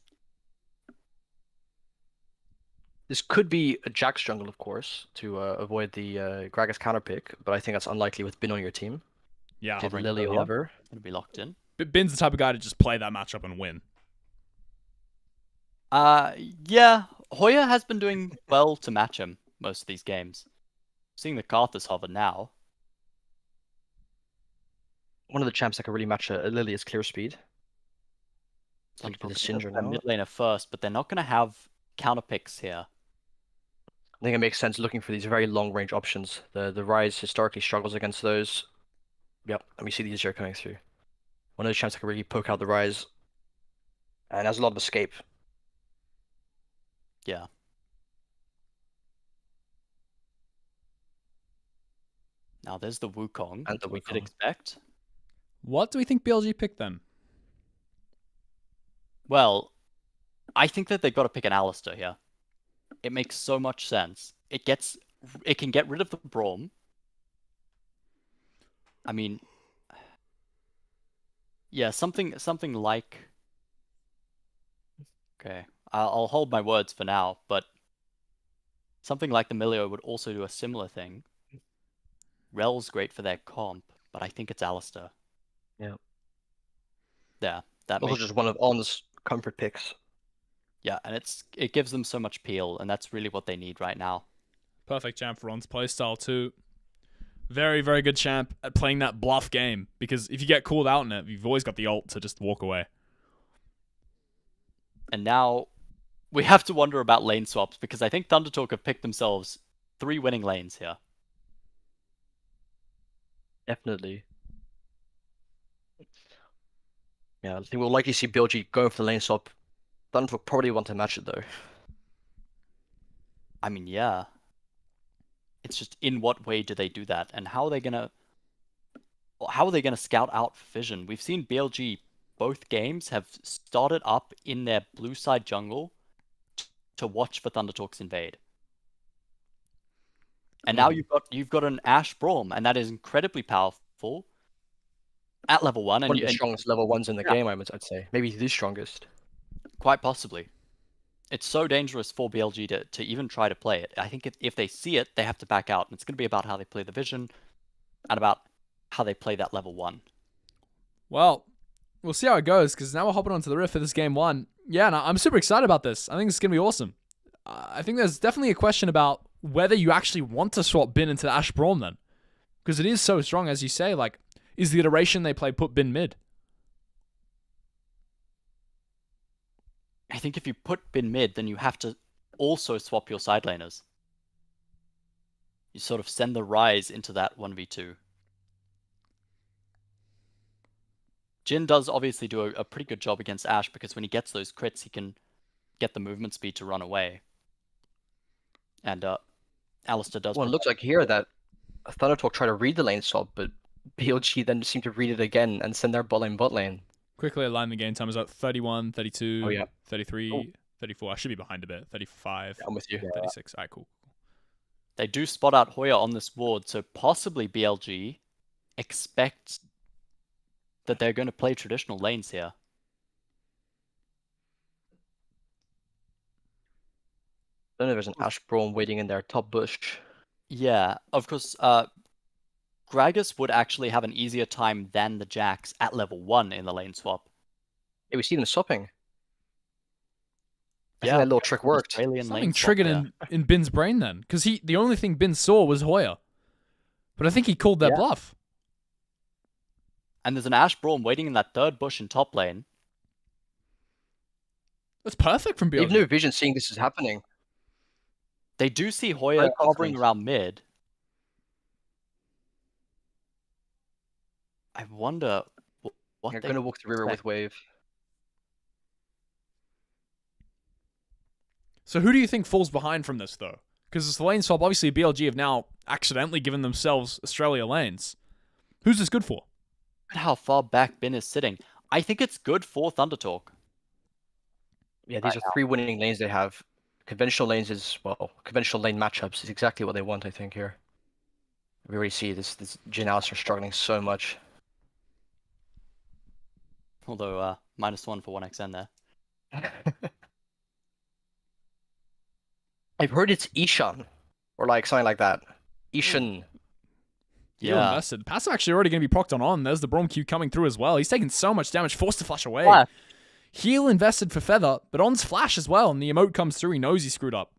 This could be a Jax jungle, of course, to avoid the Gragas counter pick, but I think that's unlikely with Bin on your team. Yeah. Did Hovering Lily Lilia. hover? Gonna be locked in. Bin's the type of guy to just play that matchup and win. Yeah. Hoya has been doing well to match him most of these games. Seeing the Karthus hover now. One of the champs that can really match a Lily is Clear Speed. Looking for the Syndra now. Mid laner first, but they're not gonna have counter picks here. I think it makes sense looking for these very long range options. The Rise historically struggles against those. Yep, and we see the Azure coming through. One of those champs that can really poke out the Rise. And has a lot of escape. Yeah. Now there's the Wukong, And the we could Wukong. expect. What do we think BLG picked then? Well, I think that they've got to pick an Alistair here. It makes so much sense. It can get rid of the Braum. I mean, yeah, something like. Okay, I'll hold my words for now, but something like the Milio would also do a similar thing. Rel's great for their comp, but I think it's Alistair. Yeah. Yeah, that Also makes just one of On's comfort picks. yeah, and it gives them so much peel, and that's really what they need right now. Perfect champ for Ron's playstyle too. Very, very good champ at playing that bluff game. Because if you get called out in it, you've always got the ult to just walk away. And now we have to wonder about lane swaps, because I think Thundertalk have picked themselves 3 winning lanes here. Definitely. Yeah, I think we'll likely see BLG going for the lane swap. Thunder will probably want to match it though. I mean, yeah. It's just in what way do they do that, and how are they gonna scout out Vision? We've seen BLG both games have started up in their blue side jungle to watch for Thundertalks invade. And now you've got an Ashe Braum, and that is incredibly powerful at level 1, One of the strongest level 1s in the game, I'd say. Maybe the strongest. quite possibly. It's so dangerous for BLG to even try to play it. I think if they see it, they have to back out. And it's going to be about how they play the vision and about how they play that level 1. Well, we'll see how it goes, because now we're hopping onto the Rift for this game 1. Yeah, and I'm super excited about this. I think it's going to be awesome. I think there's definitely a question about whether you actually want to swap Bin into the Ashe Braum then. Because it is so strong, as you say. Like, is the iteration they play put Bin mid? I think if you put Bin mid, then you have to also swap your side laners. You sort of send the Rise into that 1v2. Jhin does obviously do a pretty good job against Ashe, because when he gets those crits, he can get the movement speed to run away. And Alistar does. Well, it looks like here that Thundertalk tried to read the lane swap, but BLG then seemed to read it again and send their bot lane. Quickly align the game time is at 31, 32, Oh, yeah. 33, 34. I should be behind a bit. 35, I'm with you. 36. All right, cool. They do spot out Hoya on this ward, so possibly BLG expect that they're going to play traditional lanes here. I don't know if there's an Ashe Braum waiting in their top bush. Yeah, of course, Gragas would actually have an easier time than the Jax at level 1 in the lane swap. Yeah, we see them swapping. I Yeah, think that little trick worked. Australian Something lane swap triggered there. in Bin's brain then. Because the only thing Bin saw was Hoya. But I think he called their bluff. And there's an Ashe Braum waiting in that third bush in top lane. That's perfect from BLG. Even though Vision seeing this is happening. They do see Hoya Very hovering confident. around mid. I wonder what They're they going to walk the river with expect. Wave. So who do you think falls behind from this, though? Because it's the lane swap. Obviously, BLG have now accidentally given themselves Australia lanes. Who's this good for? Look at how far back Bin is sitting. I think it's good for Thundertalk. Yeah, these are 3 winning lanes they have. Conventional lanes is, well, conventional lane matchups is exactly what they want, I think, here. We already see this Jhin Alistar struggling so much. Although, -1 for 1xN there. I've heard it's Ishan. Or like something like that. Ishan. You're Yeah. invested. Passive actually already going to be procced on. There's the Braum Q coming through as well. He's taking so much damage, forced to flash away. Flash. Heal invested for Feather, but On's flash as well, and the emote comes through. He knows he screwed up.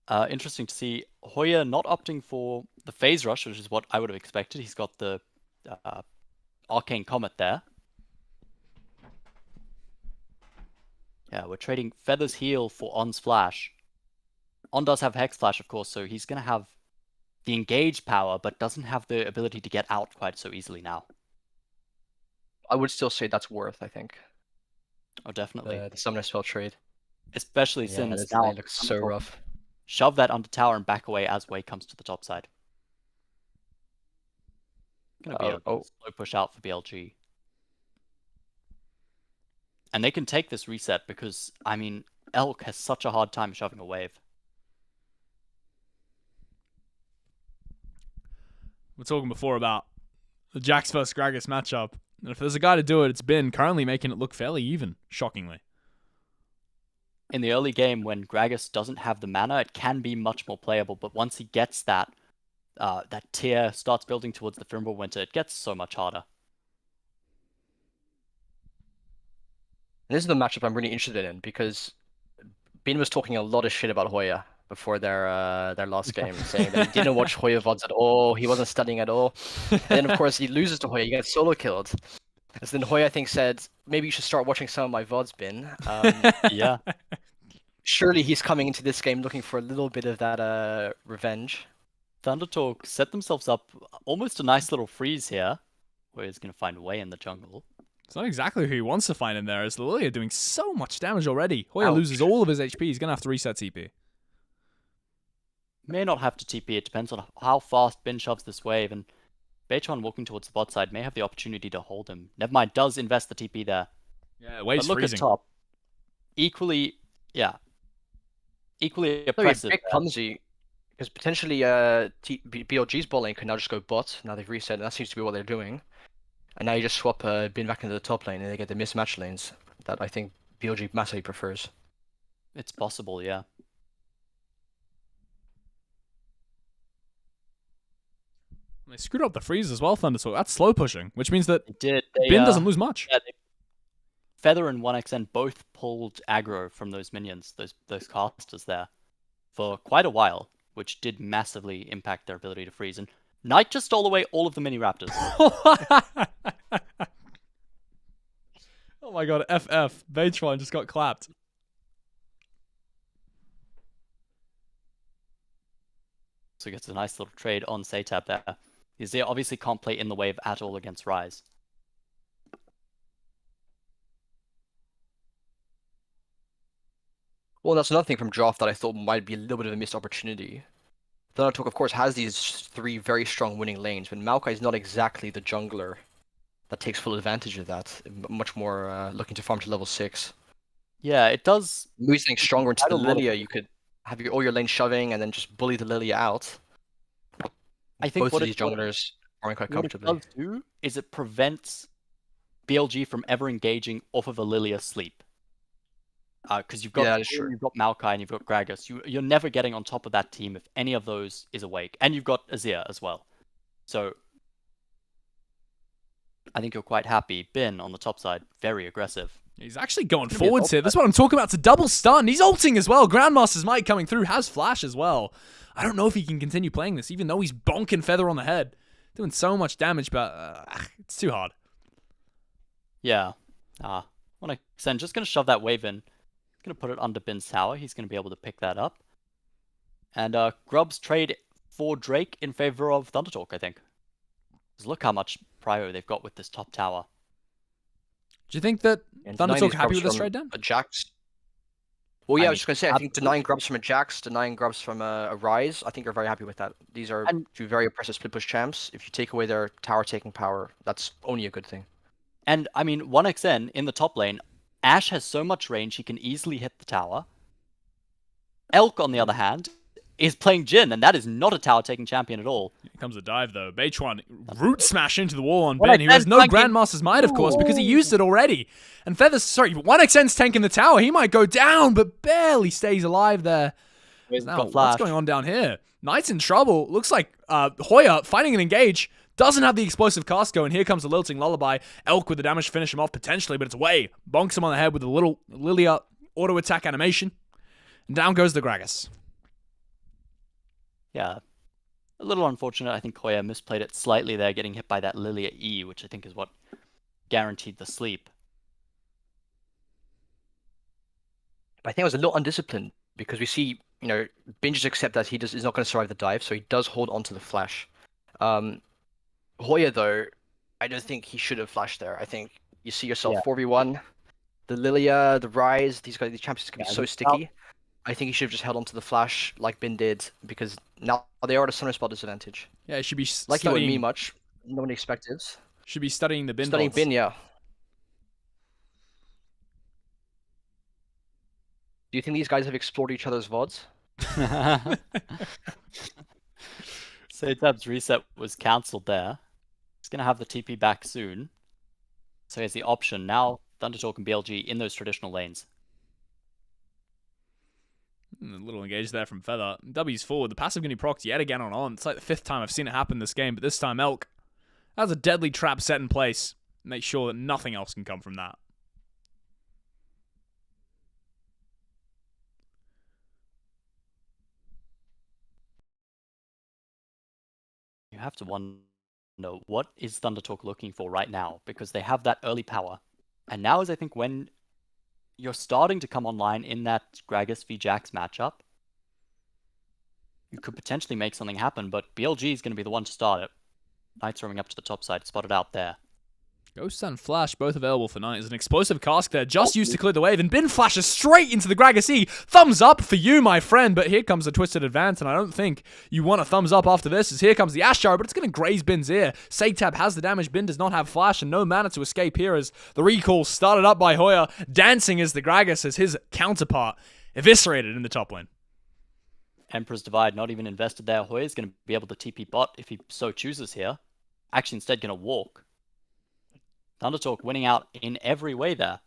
Interesting to see Hoya not opting for the phase rush, which is what I would have expected. He's got the Arcane Comet there. Yeah, we're trading Feather's heal for On's flash. On does have Hex Flash, of course, so he's going to have the engage power, but doesn't have the ability to get out quite so easily now. I would still say that's worth, I think. Oh, definitely. The Summoner Spell trade. Especially Yeah, since this now lane looks so rough. shove that under tower and back away as Wei comes to the top side. Gonna be a slow push out for BLG. And they can take this reset because, I mean, Elk has such a hard time shoving a wave. We're talking before about the Jax vs Gragas matchup. And if there's a guy to do it, it's been currently making it look fairly even, shockingly. In the early game, when Gragas doesn't have the mana, it can be much more playable. But once he gets that tier, starts building towards the Fimbulwinter, it gets so much harder. And this is the matchup I'm really interested in because Bean was talking a lot of shit about Hoya before their last game, saying that he didn't watch Hoya VODs at all, he wasn't studying at all. And then of course he loses to Hoya, he gets solo killed. And then Hoya I think said, maybe you should start watching some of my VODs, Bin. Yeah. Surely he's coming into this game looking for a little bit of that revenge. Thundertalk set themselves up almost a nice little freeze here, where he's going to find Wei in the jungle. It's not exactly who he wants to find in there, as Lilia doing so much damage already. Hoya Ouch. loses all of his HP. He's going to have to reset TP. May not have to TP, it depends on how fast Bin shoves this wave, and Beichan walking towards the bot side may have the opportunity to hold him. Nevermind does invest the TP there. Yeah, Wave's But look freezing. at top. Equally, yeah. equally No, oppressive. bit clumsy. Because potentially BLG's bot lane could now just go bot. Now they've reset, and that seems to be what they're doing. And now you just swap Bin back into the top lane, and they get the mismatch lanes that I think BLG massively prefers. It's possible, yeah. They screwed up the freeze as well, Thundertalk. That's slow pushing, which means that They did. Bin doesn't lose much. Yeah, Feather and 1xN both pulled aggro from those minions, those casters there, for quite a while, which did massively impact their ability to freeze. And Knight just stole away all of the mini raptors. Oh my god, FF. Baytron just got clapped. So he gets a nice little trade on Satab there. Azir obviously can't play in the wave at all against Ryze. Well, that's another thing from draft that I thought might be a little bit of a missed opportunity. Thundertalk, of course, has these 3 very strong winning lanes, but Maokai is not exactly the jungler that takes full advantage of that. Much more looking to farm to level 6. Yeah, it does. Moving something stronger into Quite the a lot of- Lilia, you could have all your lanes shoving and then just bully the Lilia out. I think Both what of these it does- junglers farming quite What it comfortably. does do is it prevents BLG from ever engaging off of a Lilia sleep. Because you've got Yeah, that is true. you've got Maokai and you've got Gragas. You're never getting on top of that team if any of those is awake. And you've got Azir as well. So I think you're quite happy. Bin on the top side, very aggressive. He's actually going Gonna be a forwards double here. That's what I'm talking about. It's a double stun. He's ulting as well. Grandmaster's Might coming through. Has flash as well. I don't know if he can continue playing this, even though he's bonking Feather on the head. Doing so much damage, but it's too hard. Yeah. 1xN just going to shove that wave in. Going to put it under Bin's tower. He's going to be able to pick that up. And Grubs trade for Drake in favor of Thundertalk, I think. Because look how much prio they've got with this top tower. Do you think that And Thundertalk denying these happy with grubs this from trade, Dan? a Jax. Well, yeah, I I was just going to say, I think denying grubs from a Jax, denying grubs from a Ryze, I think you're very happy with that. These are And- 2 very oppressive split push champs. If you take away their tower taking power, that's only a good thing. And, I mean, 1xN in the top lane, Ashe has so much range he can easily hit the tower. Elk, on the other hand, is playing Jhin, and that is not a tower-taking champion at all. Here comes a dive, though. Baytron root smash into the wall on Well, Ben, who has no flanking- Grandmaster's Might, of course, because he used it already. And Feather's, sorry, 1xN's tanking the tower. He might go down, but barely stays alive there. He's Now, got what's flash. going on down here? Knight's in trouble. Looks like Hoya finding an engage. Doesn't have the explosive cast go, and here comes the lilting lullaby. Elk with the damage to finish him off potentially, but it's away. Bonks him on the head with a little Lilia auto attack animation. And down goes the Gragas. Yeah. A little unfortunate. I think Hoya misplayed it slightly there, getting hit by that Lilia E, which I think is what guaranteed the sleep. I think it was a little undisciplined because we see, Bin just accept that is not going to survive the dive, so he does hold on to the flash. Hoya, though, I don't think he should have flashed there. I think you see yourself 4v1, the Lilia, the Ryze, these champions can be so sticky. I think he should have just held on to the flash like Bin did, because now they are at a center spot disadvantage. Yeah, he should be Like he wouldn't studying, mean much. No one expected. should be studying the bin Studying bots. Bin, yeah. Do you think these guys have explored each other's VODs? Satab's reset was cancelled there. He's going to have the TP back soon. So he has the option now, Thundertalk and BLG in those traditional lanes. A little engage there from Feather. W's forward. The passive getting procced yet again on. It's like the 5th time I've seen it happen this game, but this time Elk has a deadly trap set in place. Make sure that nothing else can come from that. You have to wonder, what is Thundertalk looking for right now? Because they have that early power. And now is, I think, when you're starting to come online in that Gragas v Jax matchup. You could potentially make something happen, but BLG is going to be the one to start it. Knight's roaming up to the top side, spotted out there. Ghost and Flash both available for Knight. There's an explosive cask there, just used to clear the wave, and Bin flashes straight into the Gragas E. Thumbs up for you, my friend, but here comes a twisted advance, and I don't think you want a thumbs up after this, as here comes the Ash Jar, but it's going to graze Bin's ear. Satab has the damage, Bin does not have Flash, and no mana to escape here as the recall started up by Hoya, dancing as the Gragas as his counterpart, eviscerated in the top lane. Emperor's Divide not even invested there. Hoya's going to be able to TP bot if he so chooses here. Actually, instead going to walk. Thundertalk winning out in every way there.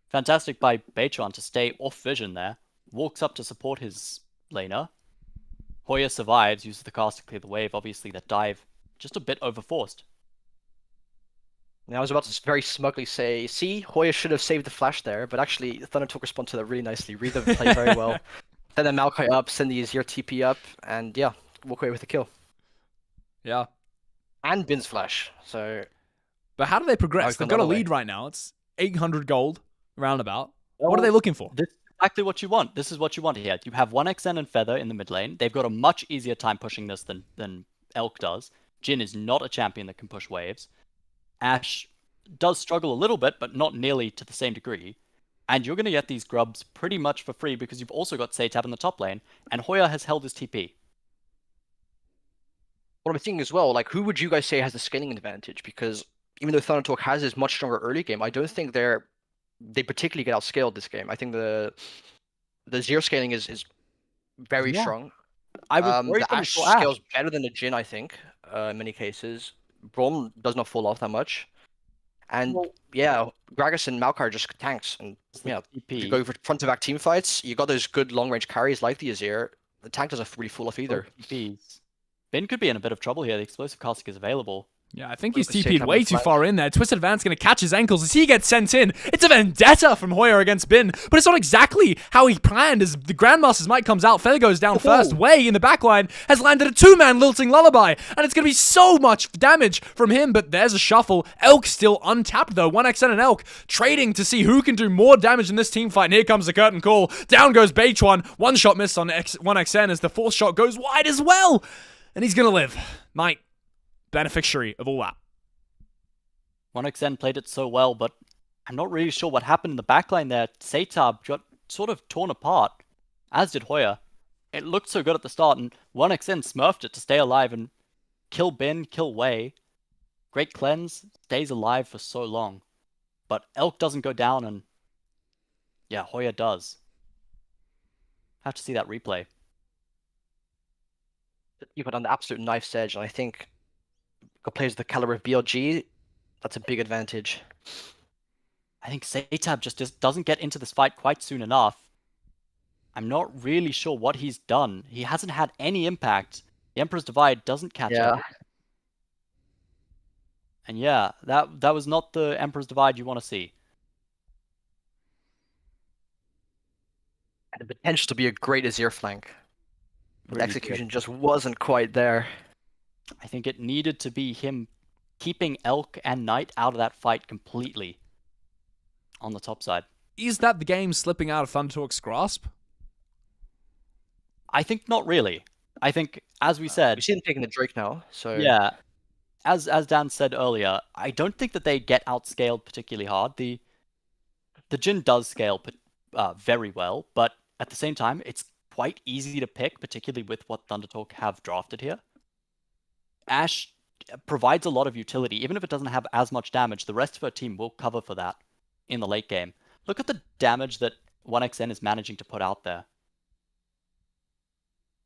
Fantastic by Beitron to stay off vision there. Walks up to support his laner. Hoya survives, uses the cast to clear the wave. Obviously, that dive just a bit overforced. Now, I was about to very smugly say, see, Hoya should have saved the flash there, but actually, Thundertalk responded to that really nicely. Read the play very well. Send the Maokai up, send the Azir TP up, and yeah, walk away with the kill. Yeah. And Bin's flash, so... But how do they progress? I've They've gone got a that way. lead right now. It's 800 gold, roundabout. What are they looking for? This is exactly what you want. This is what you want here. You have 1xN and Feather in the mid lane. They've got a much easier time pushing this than Elk does. Jhin is not a champion that can push waves. Ashe does struggle a little bit, but not nearly to the same degree. And you're going to get these grubs pretty much for free because you've also got Satab in the top lane, and Hoya has held his TP. What I'm thinking as well, like, who would you guys say has the scaling advantage? Because even though Thundertalk has his much stronger early game, I don't think they particularly get outscaled this game. I think the zero scaling is very Yeah. strong. I was worried The when we Ashe saw Ashe. scales better than the Jhin, I think, in many cases. Braum does not fall off that much. And Well- yeah, Gragas and Maokai are just tanks. And yeah, TP. you go for front to back team fights, you got those good long range carries like the Azir. The tank doesn't really fall off either. TPs. Ben could be in a bit of trouble here. The explosive casting is available. Yeah, I think he's Lucas TP'd Satab way on too flank. far in there. Twisted Advance going to catch his ankles as he gets sent in. It's a vendetta from Hoya against Bin, but it's not exactly how he planned as the Grandmaster's Might comes out. Feather goes down first. Way in the backline has landed a two-man lilting lullaby, and it's going to be so much damage from him, but there's a shuffle. Elk still untapped though. 1xN and Elk trading to see who can do more damage in this team fight, and here comes the curtain call. Down goes Beitron. One shot missed on 1xN as the fourth shot goes wide as well, and he's going to live. Might, beneficiary of all that. 1xN played it so well, but I'm not really sure what happened in the backline there. Satab got sort of torn apart, as did Hoya. It looked so good at the start, and 1xN smurfed it to stay alive and kill Bin, kill Wei. Great cleanse, stays alive for so long. But Elk doesn't go down, and yeah, Hoya does. Have to see that replay. You put on the absolute knife's edge, and I think got players of the caliber of BLG, that's a big advantage. I think Satab just doesn't get into this fight quite soon enough. I'm not really sure what he's done. He hasn't had any impact. The Emperor's Divide doesn't catch up. And yeah, that was not the Emperor's Divide you want to see. And the potential to be a great Azir flank. But the Really execution good. just wasn't quite there. I think it needed to be him keeping Elk and Knight out of that fight completely on the top side. Is that the game slipping out of Thundertalk's grasp? I think not really. I think, as we said, We see them taking the Drake now, so yeah, as Dan said earlier, I don't think that they get outscaled particularly hard. The Jhin does scale very well, but at the same time, it's quite easy to pick, particularly with what Thundertalk have drafted here. Ashe provides a lot of utility. Even if it doesn't have as much damage, the rest of her team will cover for that in the late game. Look at the damage that 1xN is managing to put out there.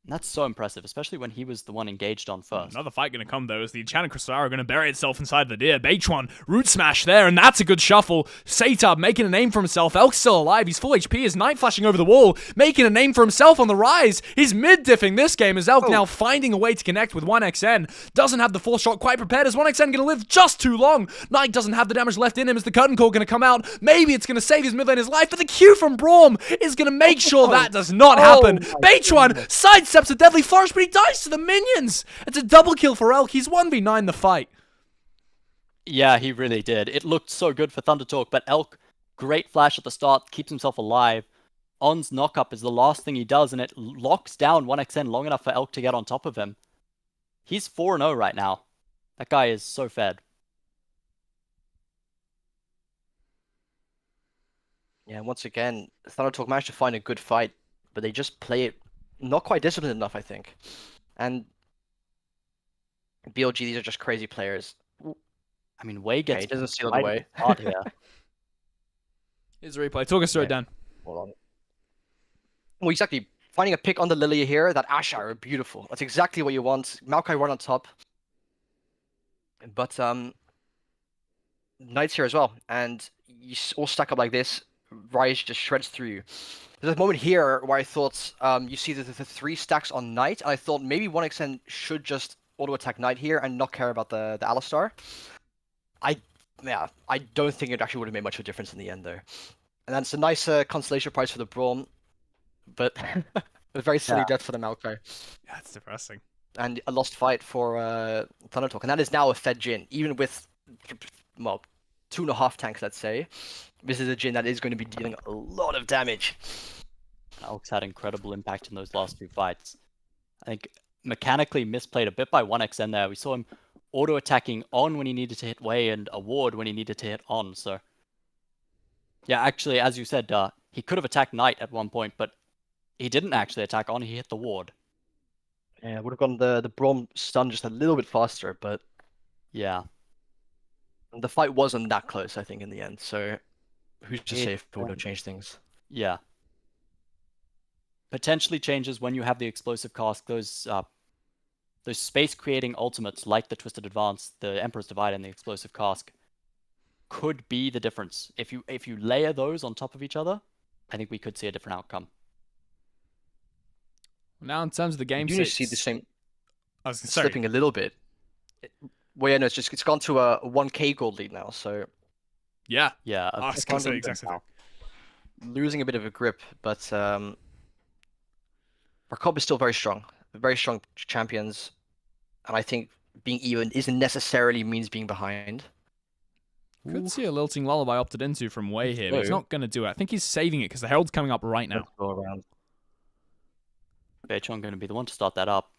And that's so impressive, especially when he was the one engaged on first. Another fight going to come, though, as the Enchanted Crystal Arrow going to bury itself inside the deer. Beitron, root smash there, and that's a good shuffle. Satab making a name for himself. Elk's still alive. He's full HP. His Knight flashing over the wall, making a name for himself on the rise. He's mid-diffing this game as Elk now finding a way to connect with 1xN. Doesn't have the fourth shot quite prepared as 1xN going to live just too long. Knight doesn't have the damage left in him as the curtain call going to come out. Maybe it's going to save his mid laner's life, but the Q from Braum is going to make sure that does not happen. Beitron sidesteps a deadly flourish, but he dies to the minions. It's a double kill for Elk. He's 1v9 the fight. Yeah, he really did. It looked so good for Thundertalk, but Elk, great flash at the start, keeps himself alive. On's knockup is the last thing he does, and it locks down 1xN long enough for Elk to get on top of him. He's 4-0 right now. That guy is so fed. yeah, once again, Thundertalk managed to find a good fight, but they just play it not quite disciplined enough, I think. And BLG, these are just crazy players. I mean, Wei Okay, gets he doesn't seal it right away. at the start here. Here's a replay. Talk us through it, Dan. Hold on. Well, exactly. finding a pick on the Lilia here. That Ash arrow, beautiful. That's exactly what you want. Maokai right on top. But Knights here as well, and you all stack up like this. Ryze just shreds through you. There's a moment here where I thought you see the 3 stacks on Knight, and I thought maybe 1xN should just auto attack Knight here and not care about the Alistar. I don't think it actually would have made much of a difference in the end though. And that's a nice consolation prize for the Braum, but a very silly death for the Maokai. Yeah, it's depressing. And a lost fight for Thundertalk, and that is now a fed Jhin, even with, well, 2.5 tanks, let's say. This is a Jhin that is going to be dealing a lot of damage. Alex had incredible impact in those last 2 fights. I think mechanically misplayed a bit by 1xN there. We saw him auto-attacking on when he needed to hit Wei and a ward when he needed to hit on, so... Yeah, actually, as you said, he could have attacked Knight at one point, but he didn't actually attack on, he hit the ward. Yeah, would have gotten the Braum stun just a little bit faster, but... Yeah. The fight wasn't that close, I think, in the end, so... Who's to say if it would have changed things? Yeah. Potentially changes when you have the explosive cask, those space-creating ultimates like the Twisted Advance, the Emperor's Divide, and the explosive cask could be the difference. If you layer those on top of each other, I think we could see a different outcome. Now, in terms of the game, you see the same I was slipping a little bit. Well, yeah, no, it's gone to a 1k gold lead now, so Yeah. Yeah. I was gonna say exactly that. losing a bit of a grip, but Rakop is still very strong champions, and I think being even isn't necessarily means being behind. Could see a Lilting Lullaby opted into from Wei here, but he's not going to do it. I think he's saving it because the Herald's coming up right now. Let's go around. Beichon going to be the one to start that up.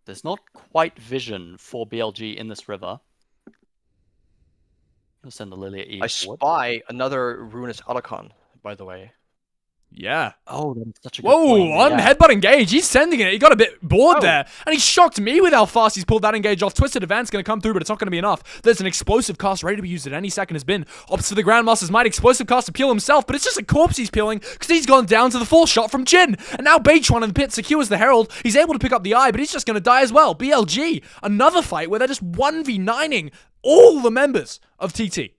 There's not quite vision for BLG in this river. I'll send the Lilia E I forward. spy another Ruinous Otacon, by the way. Yeah. Oh, that's such a good Whoa, point. on Yeah. headbutt engage. He's sending it. He got a bit bored Oh. there. And he shocked me with how fast he's pulled that engage off. Twisted Advance going to come through, but it's not going to be enough. There's an explosive cast ready to be used at any second has been. Opts for the Grandmaster's Might. Explosive cast to peel himself, but it's just a corpse he's peeling because he's gone down to the full shot from Jhin. And now Beitron in the pit secures the Herald. He's able to pick up the eye, but he's just going to die as well. BLG, another fight where they're just 1v9ing all the members of TT.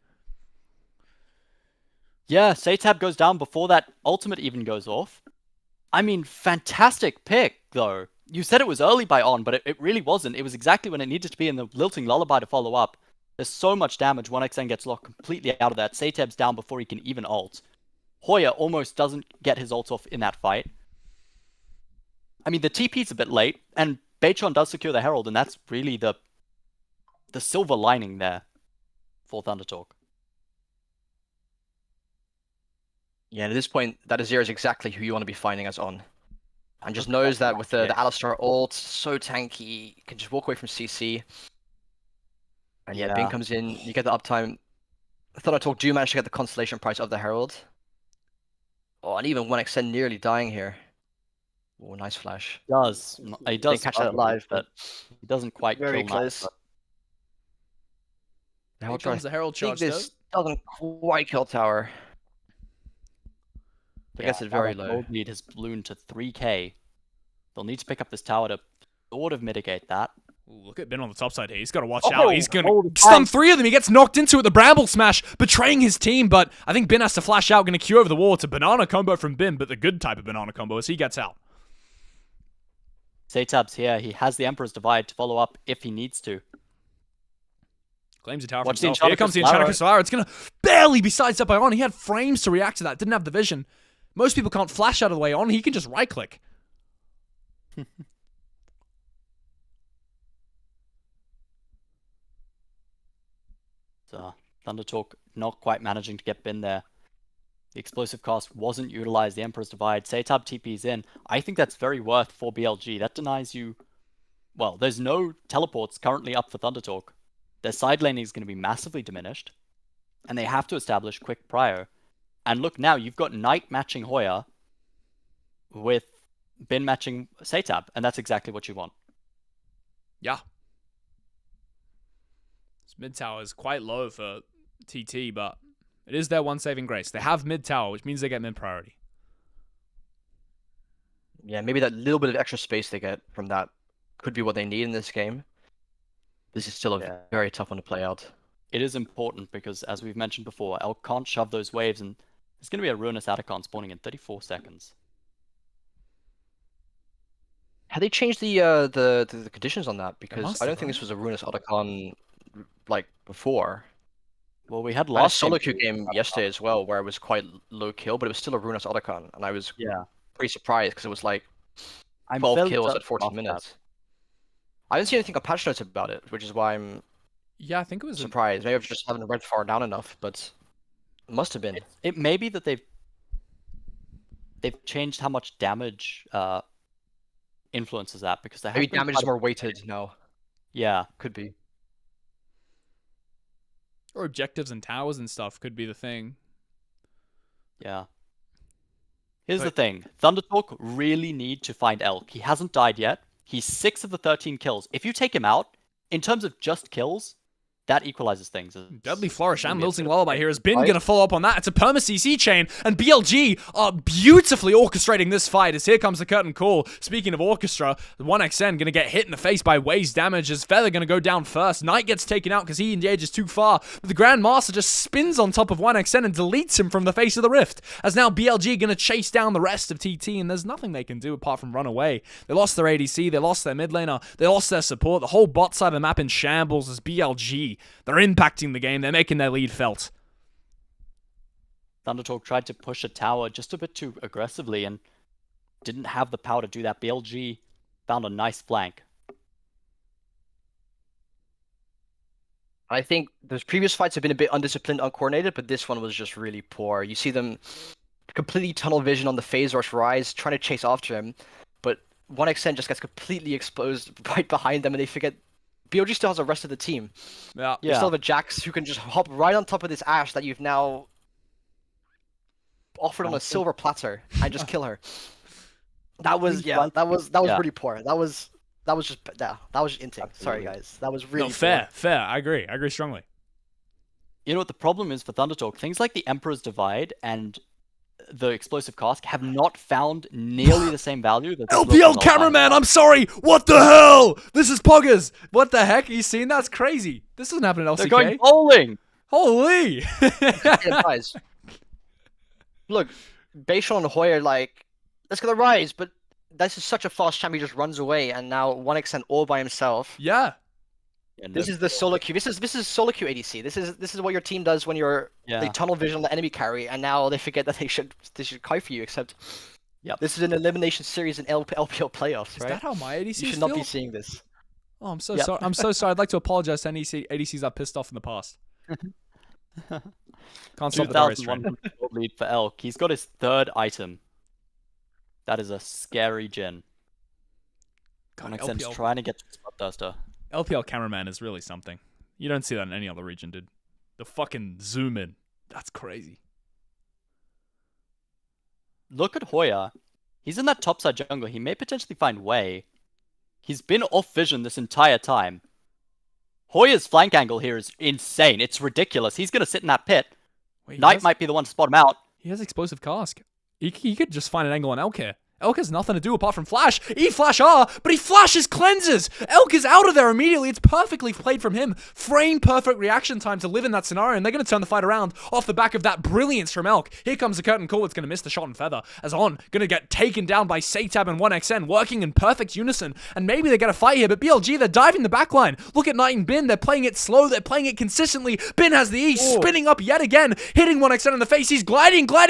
Yeah, Satab goes down before that ultimate even goes off. I mean, fantastic pick, though. You said it was early by On, but it really wasn't. It was exactly when it needed to be in the Lilting Lullaby to follow up. There's so much damage. 1xN gets locked completely out of that. Satab's down before he can even ult. Hoya almost doesn't get his ult off in that fight. I mean, the TP's a bit late, and Beitron does secure the Herald, and that's really the silver lining there for Thundertalk. Yeah, and at this point, that Azir is exactly who you want to be finding as On. And just knows that with the Alistar ult, so tanky, can just walk away from CC. And yeah, Bing comes in, you get the uptime. Thundertalk do manage to get the constellation price of the Herald. Oh, and even 1xN nearly dying here. Oh, nice flash. He does Didn't catch that live, but he doesn't quite very kill close. Knight, The Here Herald comes the Herald I think charge, though. this doesn't quite kill tower. I guess it's very now low. the gold lead has ballooned to 3k. They'll need to pick up this tower to sort of mitigate that. Ooh, look at Ben on the top side here. He's got to watch Oh, out. He's going oh, to the stun bang. 3 of them. He gets knocked into it. The Bramble Smash, betraying his team. But I think Bin has to flash out. Going to queue over the wall. It's a banana combo from Bin, but the good type of banana combo as he gets out. Satab's here. He has the Emperor's Divide to follow up if he needs to. Claims a tower for Watch the himself. Here comes the Enchanted Crystal. It's going to barely be sidestepped by On. He had frames to react to that. Didn't have the vision. Most people can't flash out of the way On. He can just right-click. So, Thundertalk not quite managing to get Bin there. The explosive cast wasn't utilized. The Emperor's Divide. Satab TP's in. I think that's very worth for BLG. That denies you... Well, there's no teleports currently up for Thundertalk. Their side laning is going to be massively diminished. And they have to establish quick prio. And look now, you've got Knight matching Hoya with Bin matching Satab. And that's exactly what you want. Yeah. This mid tower is quite low for TT, but it is their one saving grace. They have mid tower, which means they get mid priority. Yeah, maybe that little bit of extra space they get from that could be what they need in this game. This is still a Yeah. very tough one to play out. It is important because, as we've mentioned before, Elk can't shove those waves, and it's going to be a Ruinous Atacon spawning in 34 seconds. Had they changed the conditions on that? Because must I have, don't think this right? was a Ruinous Otacon like before. Well, we had I had a last solo queue game yesterday as well where it was quite low kill, but it was still a Ruinous Otacon, and I was Yeah, pretty surprised because it was like I'm 12 fairly kills certain at 14 after that. minutes. I didn't see anything on patch notes about it, which is why I'm Yeah, I think it was. surprised. Maybe I just haven't read far down enough, but it must have been. It may be that they've changed how much damage influences that, because they have Maybe been damage quite is more weighted now. Yeah, Could be. Or objectives and towers and stuff could be the thing. yeah. Here's the But- thing. Thundertalk really need to find Elk. He hasn't died yet. He's 6 of the 13 kills. If you take him out, in terms of just kills, that equalizes things. Deadly Flourish and Maybe a Lilting bit of Lullaby a here has been fight. going to follow up on that. It's a perma CC chain, and BLG are beautifully orchestrating this fight as here comes the curtain call. Speaking of orchestra, the 1XN going to get hit in the face by Waze damage as Feather going to go down first. Knight gets taken out because he engages too far, but the Grandmaster just spins on top of 1XN and deletes him from the face of the rift, as now BLG going to chase down the rest of TT, and there's nothing they can do apart from run away. They lost their ADC, they lost their mid laner, they lost their support, the whole bot side of the map in shambles as BLG. They're impacting the game. They're making their lead felt. Thundertalk tried to push a tower just a bit too aggressively and didn't have the power to do that. BLG found a nice flank. I think those previous fights have been a bit undisciplined, uncoordinated, but this one was just really poor. You see them completely tunnel vision on the phase rush Rise, trying to chase after him, but 1XN just gets completely exposed right behind them, and they forget BLG still has the rest of the team. Yeah. You still have a Jax who can just hop right on top of this Ashe that you've now offered on a silver platter and just kill her. That was that was really poor. That was just inting. Sorry guys, that was really No, fair. I agree strongly. You know what the problem is for Thundertalk? Things like the Emperor's Divide and the Explosive Cask have not found nearly the same value that LPL cameraman, I'm sorry. What the hell? This is Poggers. What the heck? Are you seeing? That's crazy. This doesn't happen in LCK. They're going bowling. Holy. Yeah, guys. Look, Bayshon and Hoyer like, let's get the Rise, but this is such a fast champ. He just runs away, and now 1XN all by himself. Yeah. This is the solo queue. This is solo queue ADC. This is what your team does when they tunnel vision on the enemy carry, and now they forget that they should kite for you. Except, this is an elimination series in LPL playoffs, Is right? that how my ADCs You should not be seeing this. Oh, I'm so sorry. I'm so sorry. I'd like to apologize to any ADCs I've pissed off in the past. Can't stop the Darius train. 2,100 lead for Elk. He's got his 3rd item. That is a scary Jhin. LPL trying to get to Bloodthirster. LPL cameraman is really something. You don't see that in any other region, dude. The fucking zoom in. That's crazy. Look at Hoya. He's in that topside jungle. He may potentially find Wei. He's been off vision this entire time. Hoya's flank angle here is insane. It's ridiculous. He's going to sit in that pit. Wait, Knight might be the one to spot him out. He has explosive cask. He could just find an angle on Elk here. Elk has nothing to do apart from flash. E-flash R, but he flashes cleanses. Elk is out of there immediately. It's perfectly played from him. Frame perfect reaction time to live in that scenario, and they're going to turn the fight around off the back of that brilliance from Elk. Here comes the curtain call. It's going to miss the shot and Feather. As On, going to get taken down by Satab and 1XN, working in perfect unison. And maybe they get a fight here, but BLG, they're diving the backline. Look at Knight and Bin. They're playing it slow. They're playing it consistently. Bin has the E, spinning up yet again, hitting 1XN in the face. He's gliding, but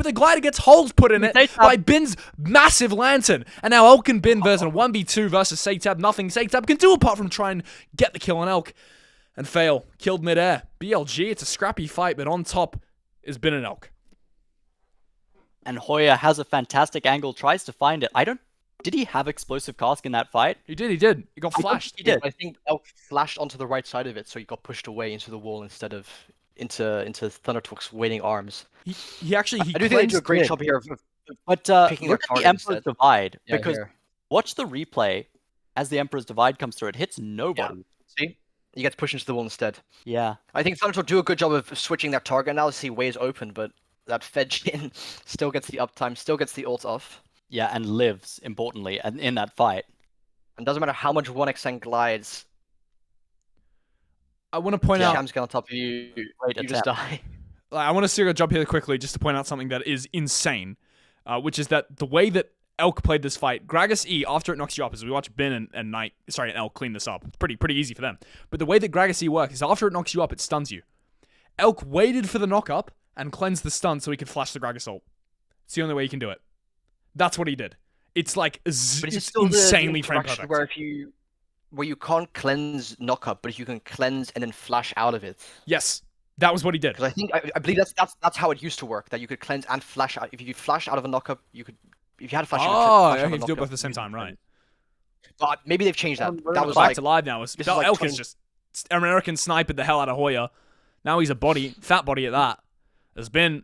the glider gets holes put in it by Bin's massive lantern. And now Elk and Bin versus a 1v2 versus Satab. Nothing Satab can do apart from try and get the kill on Elk and fail. Killed midair. BLG, it's a scrappy fight, but on top is Bin and Elk. And Hoya has a fantastic angle, tries to find it. Did he have explosive cask in that fight? He did. He got flashed. He did. I think Elk flashed onto the right side of it, so he got pushed away into the wall instead of into Thundertalk's waiting arms. He actually I do think they do a great job here of But picking look their at the target Emperor's instead. Divide, Yeah, because here. watch the replay as the Emperor's Divide comes through. It hits nobody. See? He gets pushed into the wall instead. Yeah. I think Thundertalk do a good job of switching their target now to see ways open, but that Fed Jhin still gets the uptime, still gets the ult off. Yeah, and lives, importantly, and in that fight. And doesn't matter how much 1xn glides, I want to point out. Champs get on top of you, Great you just attempt. die. I want to see a jump here quickly just to point out something that is insane, which is that the way that Elk played this fight, Gragas E, after it knocks you up, as we watch Bin and Knight, and Elk clean this up. It's pretty easy for them. But the way that Gragas E works is after it knocks you up, it stuns you. Elk waited for the knock up and cleansed the stun so he could flash the Gragas ult. It's the only way he can do it. That's what he did. It's like But it's it's still insanely the frame interaction perfect. where you can't cleanse knock up, but you can cleanse and then flash out of it. Yes, that was what he did. Because I believe that's how it used to work. That you could cleanse and flash out. If you could flash out of a knock up, you could. If you had a flash, you could Oh, flash you out have of to a do it knock both up at the same using time, right? But maybe they've changed that. That was Back like to live now. this is like Elk 20 is just American sniped the hell out of Hoya. Now he's a fat body at that. There's been,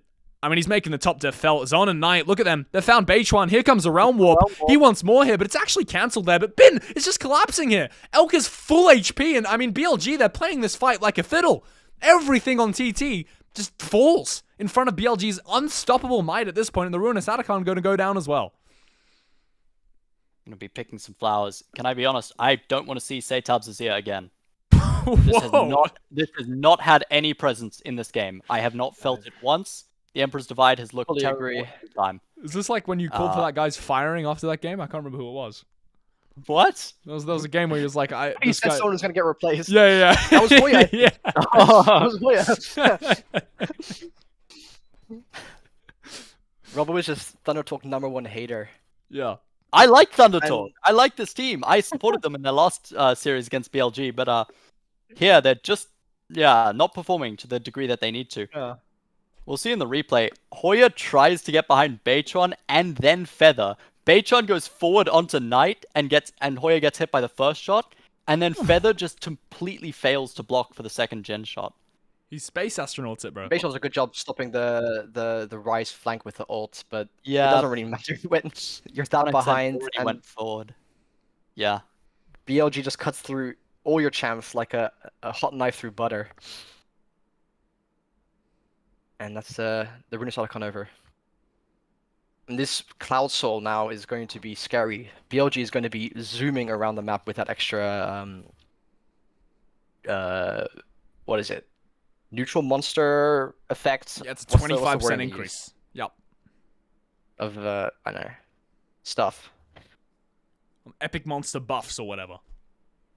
he's making the top diff felt. Zon and Knight, look at them. They found Beichuan. Here comes a Realm Warp. He wants more here, but it's actually cancelled there. But Bin is just collapsing here. Elk is full HP, and BLG, they're playing this fight like a fiddle. Everything on TT just falls in front of BLG's unstoppable might at this point, and the Ruinous Atacon going to go down as well. Gonna be picking some flowers. Can I be honest? I don't want to see Saytab's Azir again. Whoa. This has not had any presence in this game. I have not felt it once. The Emperor's Divide has looked Fully terrible agree. every time. Is this like when you called for that guy's firing after that game? I can't remember who it was. What? There was a game where he was like, he this said guy... someone was gonna get replaced. Yeah. That was Hoya. Yeah. That was Hoya. Robbo is just Thunder Talk #1 hater. Yeah. I like Thundertalk. I like this team. I supported them in their last series against BLG, but here they're just not performing to the degree that they need to. Yeah. We'll see in the replay. Hoya tries to get behind Beitron and then Feather. Beitron goes forward onto Knight and Hoya gets hit by the first shot, and then Feather just completely fails to block for the second gen shot. He's space astronauts it, bro. Basel does a good job stopping the Ryze flank with the ult, but it Yeah, doesn't really matter when you're that 100% behind already and went forward. Yeah. BLG just cuts through all your champs like a hot knife through butter. And that's the Ruinous Archon over. And this Cloud Soul now is going to be scary. BLG is going to be zooming around the map with that extra what is it? Neutral monster effect. Yeah, it's a What's the 25% word they increase. Yep. use? Of I don't know, stuff. Epic monster buffs or whatever.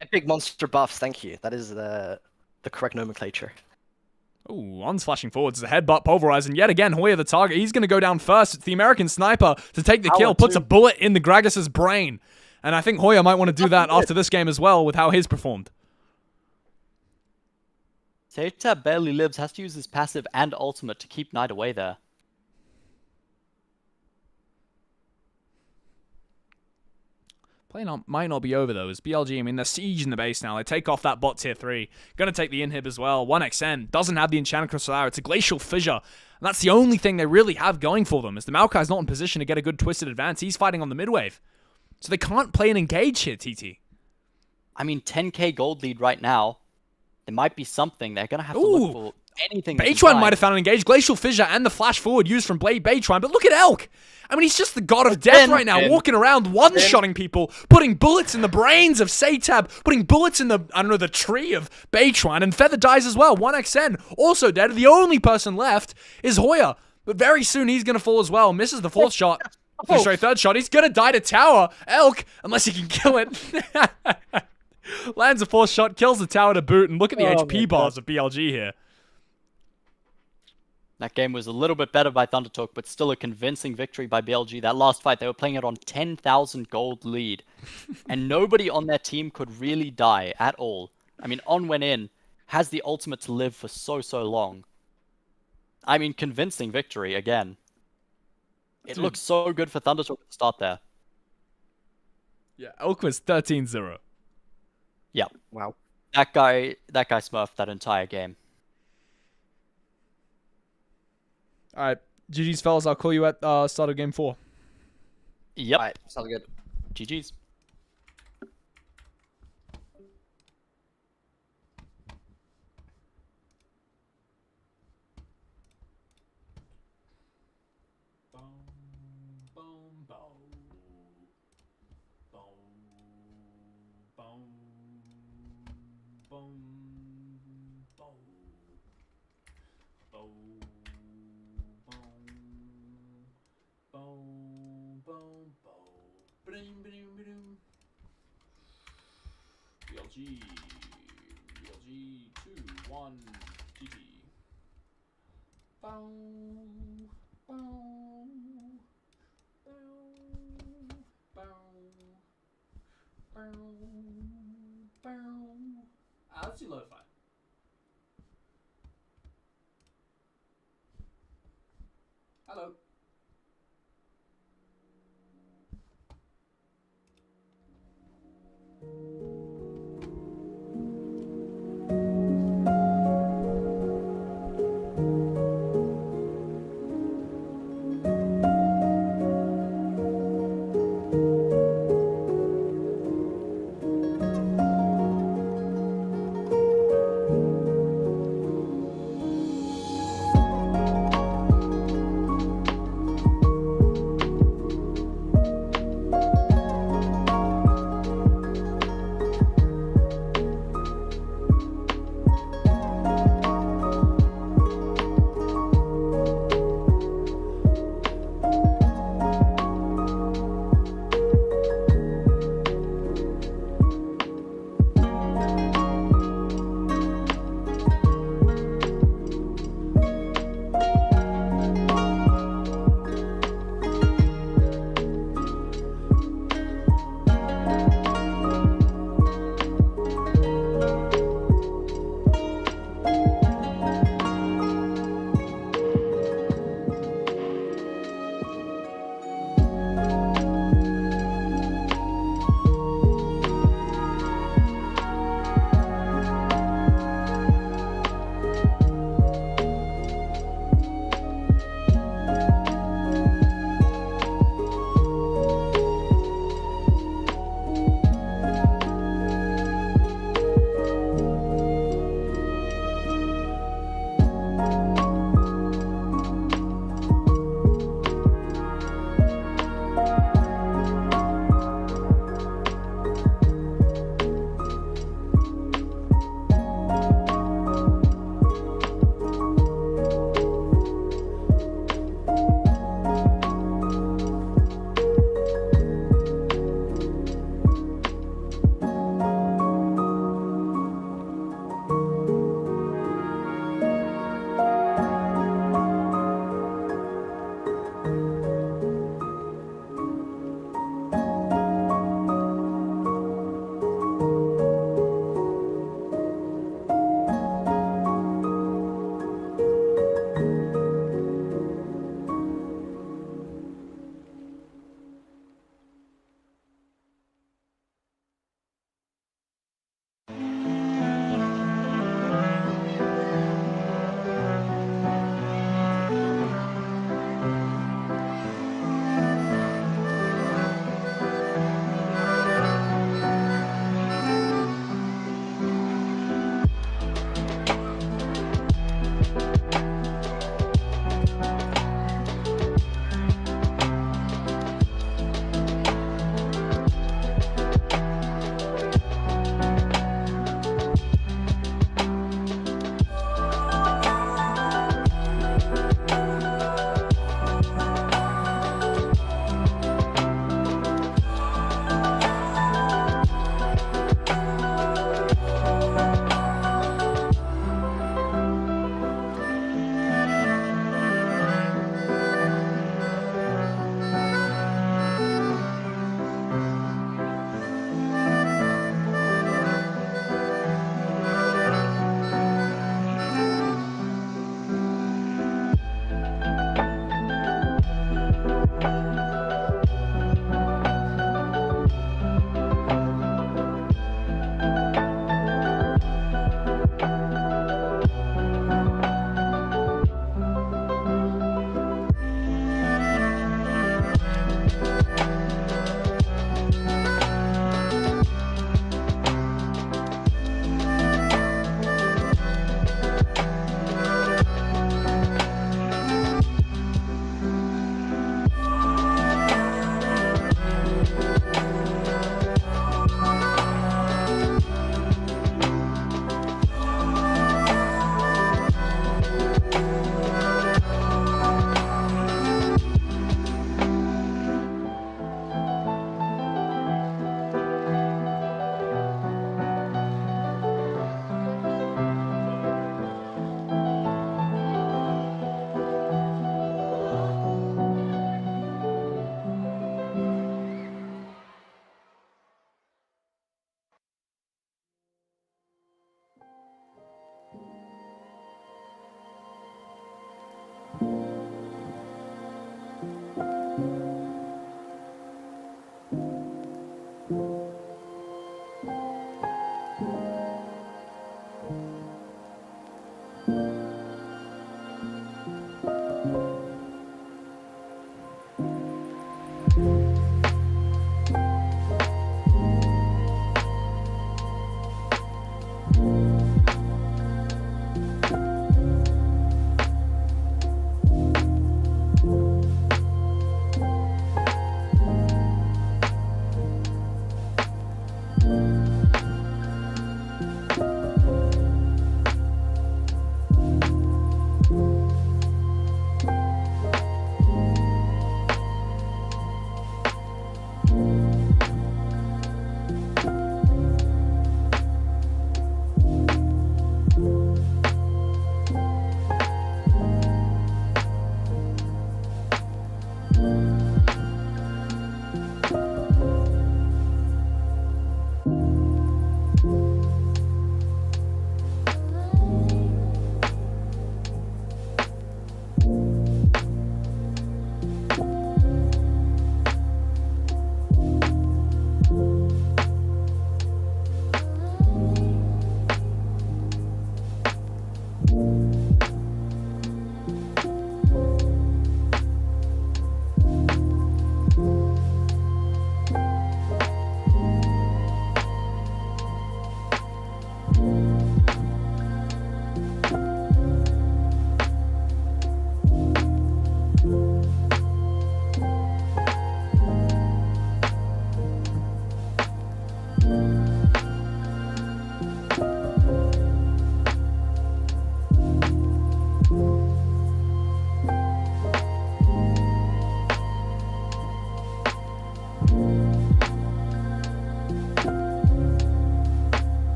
Epic monster buffs, thank you. That is the correct nomenclature. Ooh, On's flashing forwards. The headbutt pulverize, and yet again, Hoya the target. He's going to go down first. It's the American sniper to take the kill. Puts a bullet in the Gragas' brain. And I think Hoya might want to do that after this game as well with how his performed. Saytab barely lives, has to use his passive and ultimate to keep Knight away there. Play might not be over though, as BLG, they're sieging the base now. They take off that bot tier 3. Gonna take the inhib as well. 1xn doesn't have the enchanted crystal hour. It's a glacial fissure. And that's the only thing they really have going for them, is the Maokai's not in position to get a good twisted advance. He's fighting on the mid-wave. So they can't play an engage here, TT. 10k gold lead right now. There might be something. They're gonna have to look for anything. Beitron might have found an engage. Glacial Fissure and the flash forward used from Blade Beitron. But look at Elk. He's just the god of death right now, walking around one-shotting people, putting bullets in the brains of Saytab, putting bullets in the tree of Beitron, and Feather dies as well. 1xn also dead. The only person left is Hoya. But very soon he's going to fall as well. Misses the fourth shot. Straight third shot. He's going to die to tower. Elk, unless he can kill it. Lands a fourth shot, kills the tower to boot, and look at the HP bars of BLG here. That game was a little bit better by Thundertalk, but still a convincing victory by BLG. That last fight, they were playing it on 10,000 gold lead. And nobody on their team could really die at all. On went in, has the ultimate to live for so long. Convincing victory again. It looks so good for Thundertalk to start there. Yeah, Elk was 13-0. Yeah. Wow. That guy smurfed that entire game. All right, GG's fellas. I'll call you at start of game 4. Yep. Alright, sounds good. GG's. Boom, boom, boom. boom, boom, boom, boom, boom, boom, boom, boom, boom. BLG, BLG 2-1, GG. Boom, boom, boom, boom, boom. Let's do lo-fi. Hello.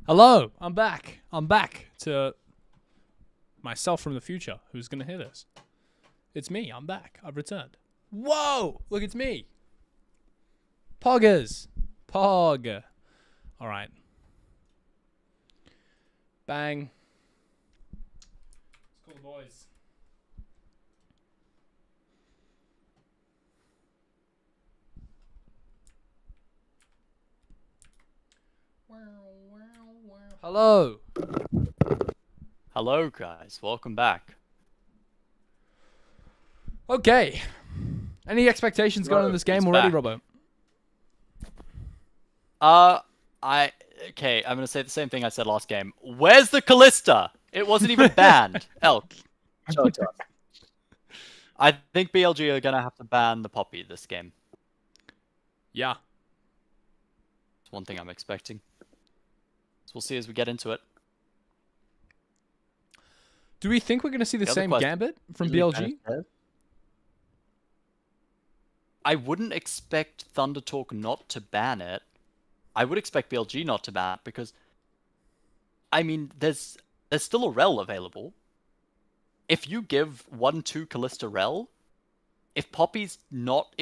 Hello, I'm back. I'm back to myself from the future. Who's gonna hear this? It's me. I'm back. I've returned. Whoa! Look, it's me. Poggers. Pog. All right. Bang. Let's call the boys. Hello. Hello, guys. Welcome back. Okay. Any expectations going in this game He's already, back. Robbo? Okay, I'm gonna say the same thing I said last game. Where's the Callista? It wasn't even banned. Elk, show it to us. I think BLG are gonna have to ban the Poppy this game. Yeah. It's one thing I'm expecting. So we'll see as we get into it. Do we think we're going to see the The other same question- Gambit from Usually BLG? kind of says- I wouldn't expect Thunder Talk not to ban it. I would expect BLG not to ban it because, I mean, there's still a rel available. If you give 1-2 Callista rel, if Poppy's not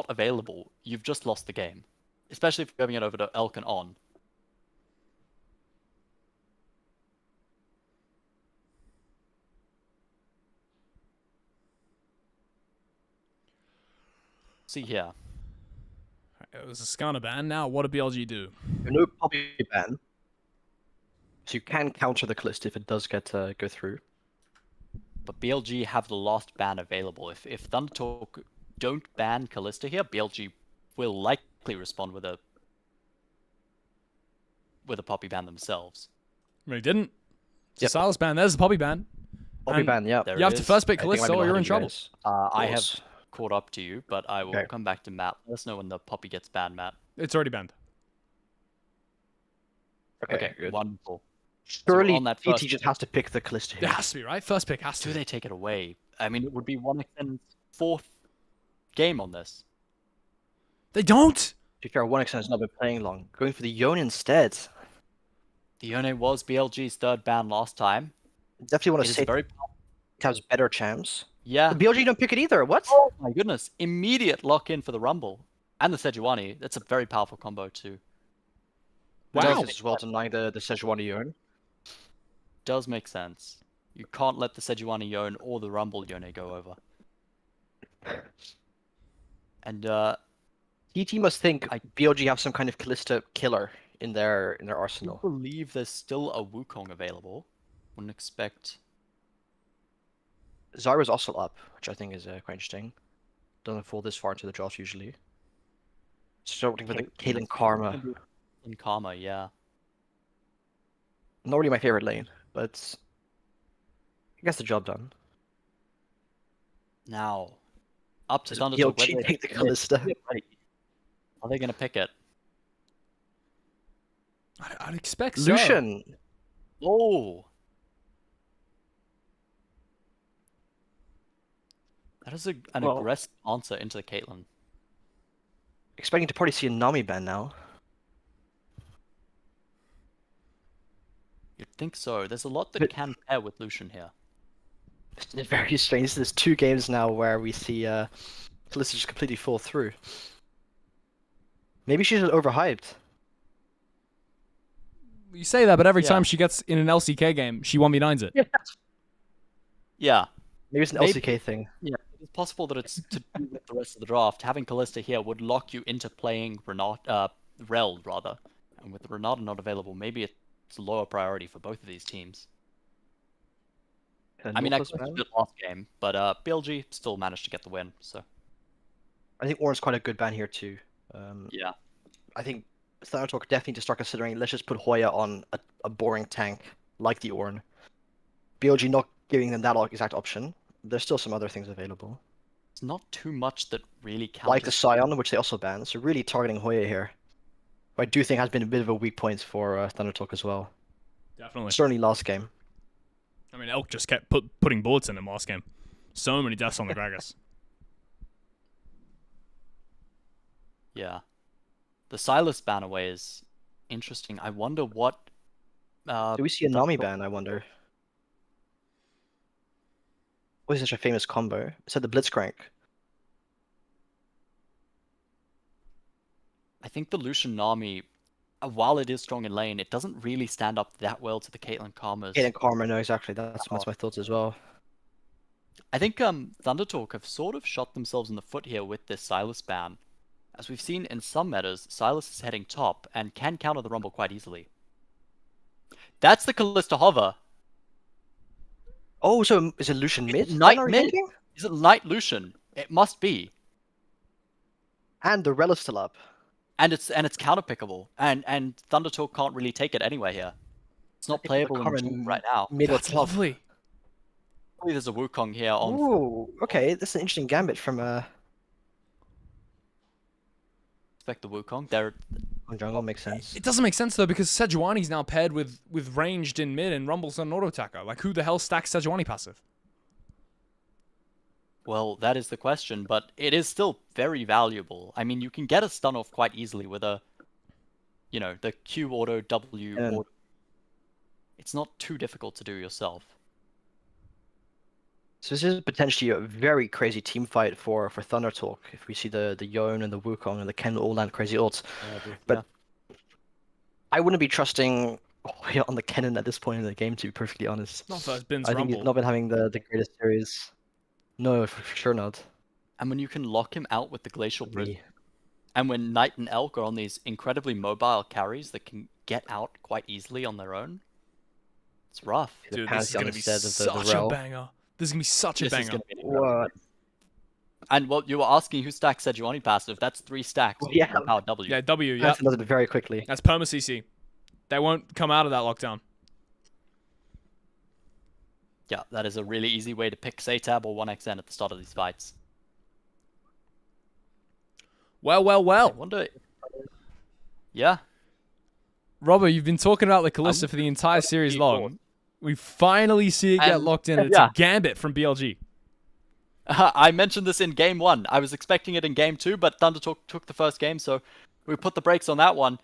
available, you've just lost the game. Especially if you're giving it over to Elk and On. See here. It was a Skana ban. Now, what did BLG do? No Poppy ban, so you can counter the Callista if it does get go through. But BLG have the last ban available. If Thunder Talk don't ban Callista here, BLG will likely respond with a Poppy ban themselves. They didn't. It's a Yep. Silas ban. There's the Poppy ban. Poppy And ban, yeah. there You have it to is. first pick I think I might Callisto be or you're ahead in of you trouble. guys. I have course. caught up to you, but I will Okay. come back to Matt. Let us know when the Poppy gets banned, Matt. It's already banned. Okay, good. wonderful. Surely on that TT first- just has to pick the Callista It here. has to be, right? First pick has to Do be. they take it away? I mean, it would be 1xn's fourth game on this. They don't! To be fair, 1xn has not been playing long. Going for the Yone instead. The Yone was BLG's third ban last time. Definitely want It to is say very... it has better champs. Yeah. But BLG don't pick it either, what? Oh my goodness. Immediate lock-in for the Rumble. And the Sejuani. That's a very powerful combo too. Wow. Does this as well denying the Sejuani Yone. Does make sense. You can't let the Sejuani Yone or the Rumble Yone go over. And TT must think I- BLG have some kind of Callista killer in their I arsenal. believe there's still a Wukong available. Wouldn't expect... Zyra's also up, which I think is quite interesting. Doesn't fall this far into the draft usually. Starting with the Kaylin Karma. In Karma, yeah. Not really my favorite lane, but it gets the job done. Now, up to Does Thunder BLG Talk. pick the Callista? Are they going to pick it? I'd expect so. Lucian! Oh! That is an Well- aggressive answer into the Caitlyn. Expecting to probably see a Nami ban now. You'd think so. There's a lot that But- can pair with Lucian here. It's very strange. There's 2 games now where we see Callista just completely fall through. Maybe she's overhyped. You say that, but every Yeah. time she gets in an LCK game, she 1v9s it. Yeah. Maybe it's an Maybe- LCK thing. Yeah. It's possible that it's to do with the rest of the draft. Having Callista here would lock you into playing Rel, rather. And with Renata not available, maybe it's a lower priority for both of these teams. I mean, I Nautilus ban? questioned it last game, but BLG still managed to get the win, so... I think Ornn's quite a good ban here too. Yeah. I think Thunder Talk definitely to start considering, let's just put Hoya on a boring tank like the Ornn. BLG not giving them that exact option. There's still some other things available. It's not too much that really counts. Like the Scion, which they also banned. So really targeting Hoya here. Who I do think has been a bit of a weak point for Thunder Talk as well. Definitely. Certainly last game. I mean, Elk just kept putting bullets in him last game. So many deaths on the Gragas. Yeah. The Silas ban away is interesting. I wonder what... Do we see a Nami ban, I wonder? What is such a famous combo? It said the Blitzcrank. I think the Lucian Nami, while it is strong in lane, it doesn't really stand up that well to the Caitlyn Karmas. Kaden Karma, no, exactly. That's my thoughts as well. I think Thunder Talk have sort of shot themselves in the foot here with this Silas ban. As we've seen in some metas, Silas is heading top and can counter the Rumble quite easily. That's the Callista Hover. Oh, so is it Lucian mid? Knight Are we mid? thinking? Is it Light Lucian? It must be. And the Rel is still up. And it's counterpickable. And Thunder Talk can't really take it anyway here. It's not think the playable in current June right now. Mid or That's top. lovely. Probably there's a Wukong here on Ooh, okay. That's an interesting gambit from expect the Wukong. They're on jungle. Makes sense. It doesn't make sense though because Sejuani's now paired with ranged in mid and Rumble's an auto attacker. Like who the hell stacks Sejuani passive? Well, that is the question, but it is still very valuable. I mean, you can get a stun off quite easily with a, the Q auto, W And- auto. It's not too difficult to do yourself. So this is potentially a very crazy team fight for Thunder Talk. If we see the Yone and the Wukong and the Ken all land crazy ults, But- I wouldn't be trusting Hoya on the Kennen at this point in the game, to be perfectly honest. Not first Bin's I think he's Rumble. not been having the greatest series. No, for sure not. And when you can lock him out with the Glacial Prism, Me. and when Knight and Elk are on these incredibly mobile carries that can get out quite easily on their own, it's rough. The Dude, this is Pantheon gonna be instead of the such a Rel. banger. This is gonna be such a This is banger. gonna be an incredible What? game. And well, you were asking who stacks Sejuani passive. That's 3 stacks. Well, yeah. on Power W. Yeah, W. Yeah, Pantheon does it very quickly. that's perma CC. They won't come out of that lockdown. Yeah, that is a really easy way to pick Satab or 1xN at the start of these fights. Well, well, I well. wonder. Yeah. Robbo, you've been talking about the Callista for the entire series long. We finally see it get And- locked in. It's yeah. a gambit from BLG. I mentioned this in game 1. I was expecting it in game 2, but Thunder took the first game, so we put the brakes on that one.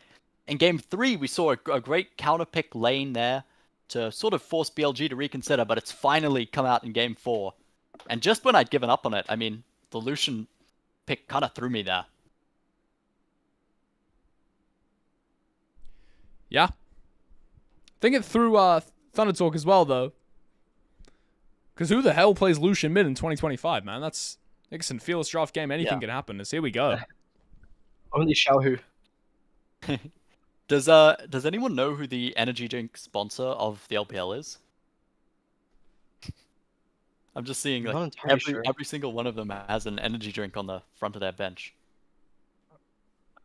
In game 3, we saw a great counter pick lane there to sort of force BLG to reconsider, but it's finally come out in game 4. And just when I'd given up on it, I mean, the Lucian pick kind of threw me there. Yeah. I think it threw Thunder Talk as well, though. Because who the hell plays Lucian mid in 2025, man? That's Nixon fearless draft game. Anything Yeah. can happen. Here we go. Only Xiaohu. Does anyone know who the energy drink sponsor of the LPL is? I'm just seeing Not like entirely sure. every single one of them has an energy drink on the front of their bench.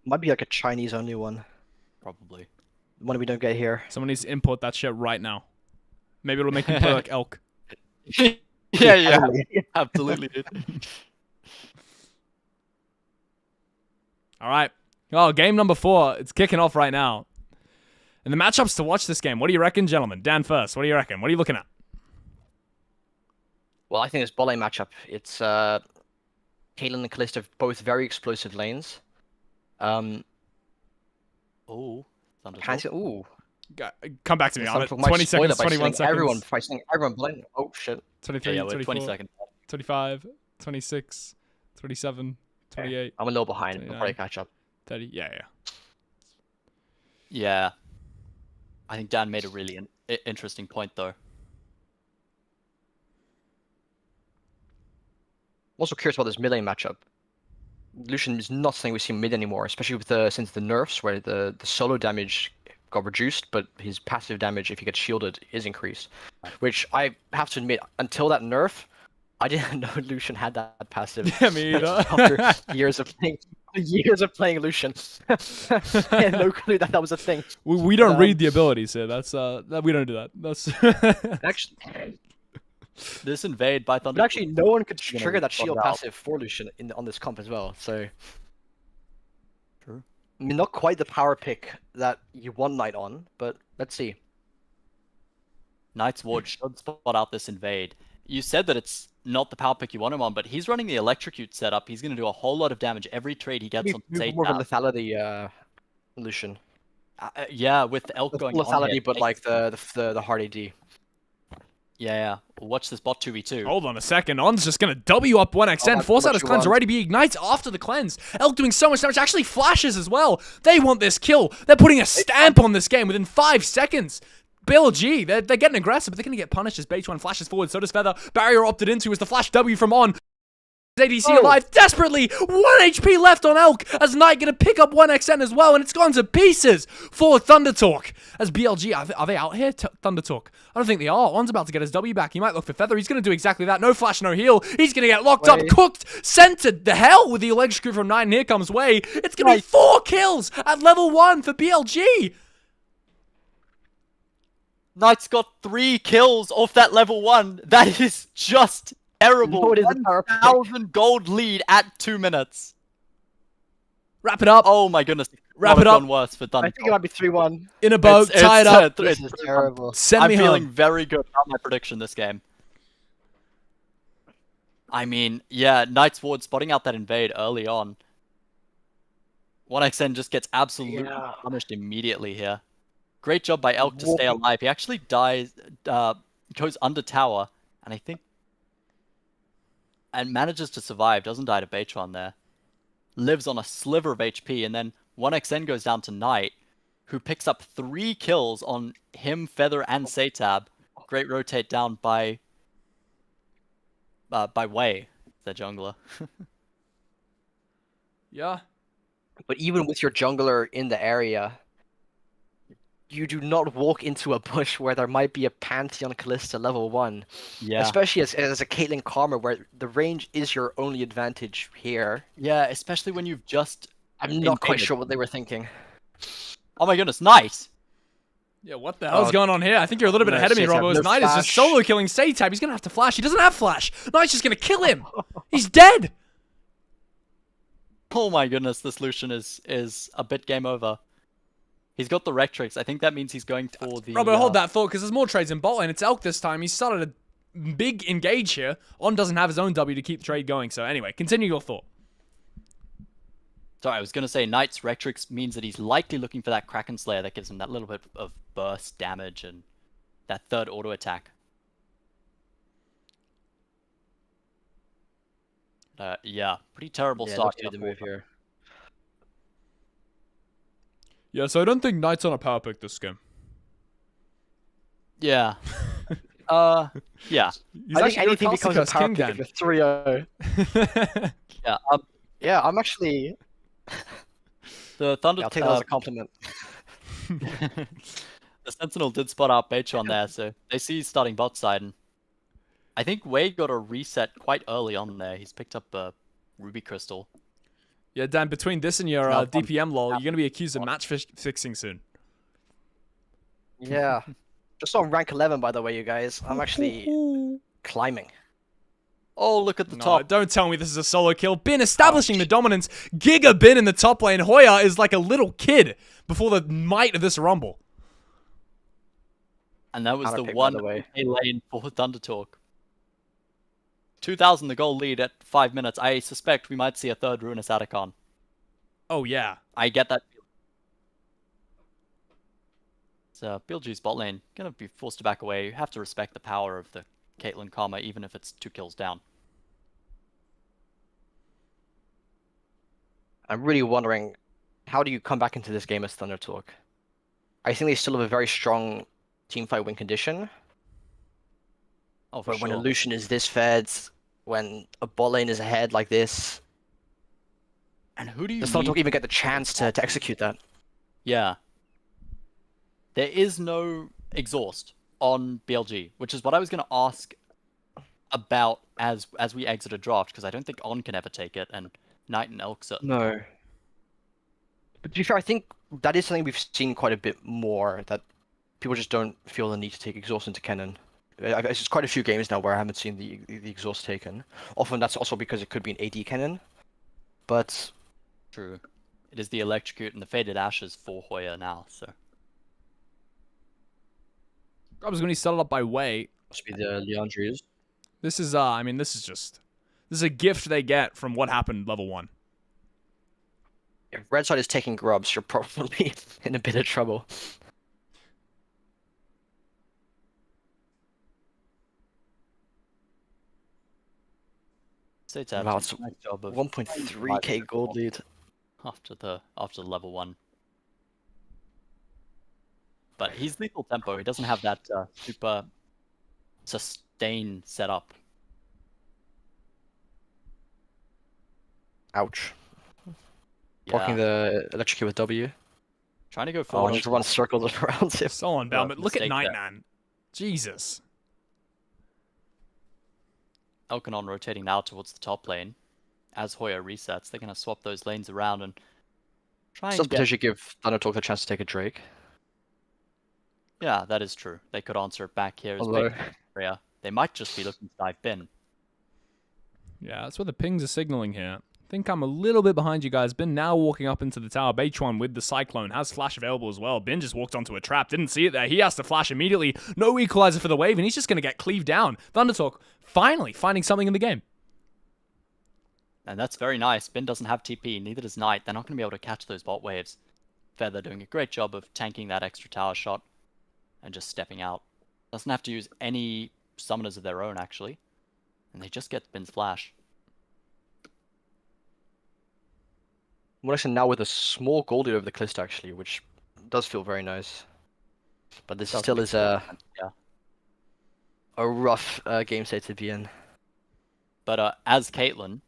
Might be like a Chinese only one. Probably. One we don't get here. Someone needs to import that shit right now. Maybe it'll make you play like Elk. yeah, absolutely. Dude. All right. Oh, game number 4. It's kicking off right now. And the matchups to watch this game. What do you reckon, gentlemen? Dan first. What do you reckon? What are you looking at? Well, I think this bot lane matchup, it's Caitlyn and Callista, both very explosive lanes. Oh, Pantheon, ooh. Come back to me on it. Thundertalk might 20 spoil seconds, it by 21 stealing seconds. everyone blind. Oh shit. 23, yeah, we're 24, 20 seconds. 25, 26, 27, 28, I'm a little behind. I'll 29. probably catch up. 30. Yeah. Yeah, I think Dan made a really interesting point though. I'm also curious about this mid lane matchup. Lucian is not something we see mid anymore, especially with since the nerfs where the solo damage got reduced, but his passive damage, if he gets shielded, is increased. Which I have to admit, until that nerf, I didn't know Lucian had that passive. Yeah, me either. After years of playing Lucian, I had no clue that was a thing. We don't read the abilities here. That's that we don't do that. That's Actually, This invade by Thunder. but actually, no one could You're gonna trigger that respond shield out. passive for Lucian on this comp as well. So, True. I mean, not quite the power pick that you want Knight on, but let's see. Knight's Ward should spot out this invade. You said that it's not the power pick you want him on, but he's running the electrocute setup. He's going to do a whole lot of damage every trade he gets Maybe on maybe say more of a lethality Lucian. yeah, with Elk The going full on lethality, here, but like the hard AD. yeah. Watch this bot 2v2. Hold on a second. On's just going to W up 1xN. Oh, Force out what his you cleanse. want. Already be ignites after the cleanse. Elk doing so much damage. Actually flashes as well. They want this kill. They're putting a stamp on this game within 5 seconds. BLG, they're getting aggressive, but they're going to get punished as Base 1 flashes forward. So does Feather. Barrier opted into as the flash W from On. ADC alive desperately. 1 HP left on Elk as Knight going to pick up 1xN as well, and it's gone to pieces for Thunder Talk. As BLG, are they out here, Thunder Talk? I don't think they are. On's about to get his W back. He might look for Feather. He's going to do exactly that. No flash, no heal. He's going to get locked up, cooked, centered. The hell with the electric from 9. And here comes Way. It's going to be 4 kills at level 1 for BLG. Knight's got 3 kills off that level 1. That is just terrible. No, it is a power pick. 1,000 gold lead at 2 minutes. Wrap it up. Oh my goodness. Wrap Could it have up. gone worse for Thunder. I think it might be 3-1. In a boat, tied up. This is terrible. Send I'm me feeling home. very good about my prediction this game. I mean, yeah, Knight's Ward spotting out that invade early on. 1xN just gets absolutely Yeah. punished immediately here. Great job by Elk to stay Walking- alive. He actually dies, goes under tower, and I think, and manages to survive. Doesn't die to Baytron there. Lives on a sliver of HP, and then 1xN goes down to Knight, who picks up 3 kills on him, Feather, and Satab. Great rotate down by Wei, the jungler. Yeah. But even with your jungler in the area, you do not walk into a bush where there might be a Pantheon Kalista level 1. Yeah. Especially as a Caitlyn Karma, where the range is your only advantage here. Yeah, especially when you've just... I'm not quite invaded. sure what they were thinking. Oh my goodness, Knight! Yeah, what the hell's going on here? I think you're a little bit no, ahead of me, Satab, Robbo. no Knight is just flash. solo killing Satab. He's going to have to flash. He doesn't have flash. Knight's just going to kill him. He's dead. Oh my goodness, this Lucian is a bit game over. He's got the Rectrix. I think that means he's going for the... Robbo, hold that thought, because there's more trades in bot lane. It's Elk this time. He's started a big engage here. On doesn't have his own W to keep the trade going. So anyway, continue your thought. Sorry, I was going to say Knight's Rectrix means that he's likely looking for that Kraken Slayer that gives him that little bit of burst damage and that third auto attack. Yeah, pretty terrible Yeah, start. let's do the move here. Yeah, so I don't think Knight's on a power pick this game. Yeah. Yeah. He's I actually think anything gonna becomes a Costigas power King pick then. with 3-0. Yeah. Yeah, I'm actually... The Thunder... Yeah, I'll take that as a compliment. The Sentinel did spot out Baytron there, so they see he's starting bot side, and I think Wade got a reset quite early on there. He's picked up a Ruby Crystal. Yeah, Dan, between this and your Now, DPM lol, you're going to be accused of match fixing soon. Yeah. Just on rank 11, by the way, you guys. I'm actually climbing. Oh, look at the No, top. don't tell me this is a solo kill. Bin establishing the dominance. Giga Bin in the top lane. Hoya is like a little kid before the might of this rumble. And that was Counter the pick, by one the way. lane for Thunder Talk. 2,000 the goal lead at 5 minutes. I suspect we might see a third Ruinous Atacon. Oh, yeah. I get that. So, BLG's bot lane gonna be forced to back away. You have to respect the power of the Caitlyn Karma, even if it's 2 kills down. I'm really wondering, how do you come back into this game as Thunder Talk? I think they still have a very strong teamfight win condition. Oh, for But when sure. a Lucian is this fed, when a bot lane is ahead like this, And who do you does Thunder need? Talk even get the chance to execute that? Yeah. There is no exhaust on BLG, which is what I was going to ask about as we exit a draft, because I don't think On can ever take it, and Knight and Elk certainly. No. But to be fair, I think that is something we've seen quite a bit more, that people just don't feel the need to take exhaust into Kennen. It's just quite a few games now where I haven't seen the exhaust taken. Often that's also because it could be an AD Kennen. But True. It is the Electrocute and the Faded Ashes for Hoya now, so. I was going to set it up by Wei. must be the Leandri's. This is, I mean, this is a gift they get from what happened level 1. If red side is taking grubs, you're probably in a bit of trouble. Satab Wow, did a nice job of 1.3k gold lead. after the level 1. But he's lethal tempo. He doesn't have that super sustain setup. Ouch. Yeah. Blocking the electrocute with W. Trying to go Oh, forward. and just run circles around him. So unbound, but look at mistake Night there. Man. Jesus. Elkanon rotating now towards the top lane. As Hoya resets, they're going to swap those lanes around and try Does and get... potentially give Thundertalk the chance to take a Drake. Yeah, that is true. They could answer it back here as Although, big area. They might just be looking to dive bin. Yeah, that's what the pings are signaling here. I think I'm a little bit behind you guys. Bin now walking up into the tower. Beichuan with the Cyclone has flash available as well. Bin just walked onto a trap. Didn't see it there. He has to flash immediately. No equalizer for the wave, and he's just going to get cleaved down. Thundertalk finally finding something in the game. And that's very nice. Bin doesn't have TP, neither does Knight. They're not going to be able to catch those bot waves. Feather doing a great job of tanking that extra tower shot and just stepping out. Doesn't have to use any summoners of their own, actually. And they just get Bin's flash. Morrison now with a small gold lead over the Calista, actually, which does feel very nice. But this Does still make is sense, yeah. a rough game state to be in. But as Caitlyn,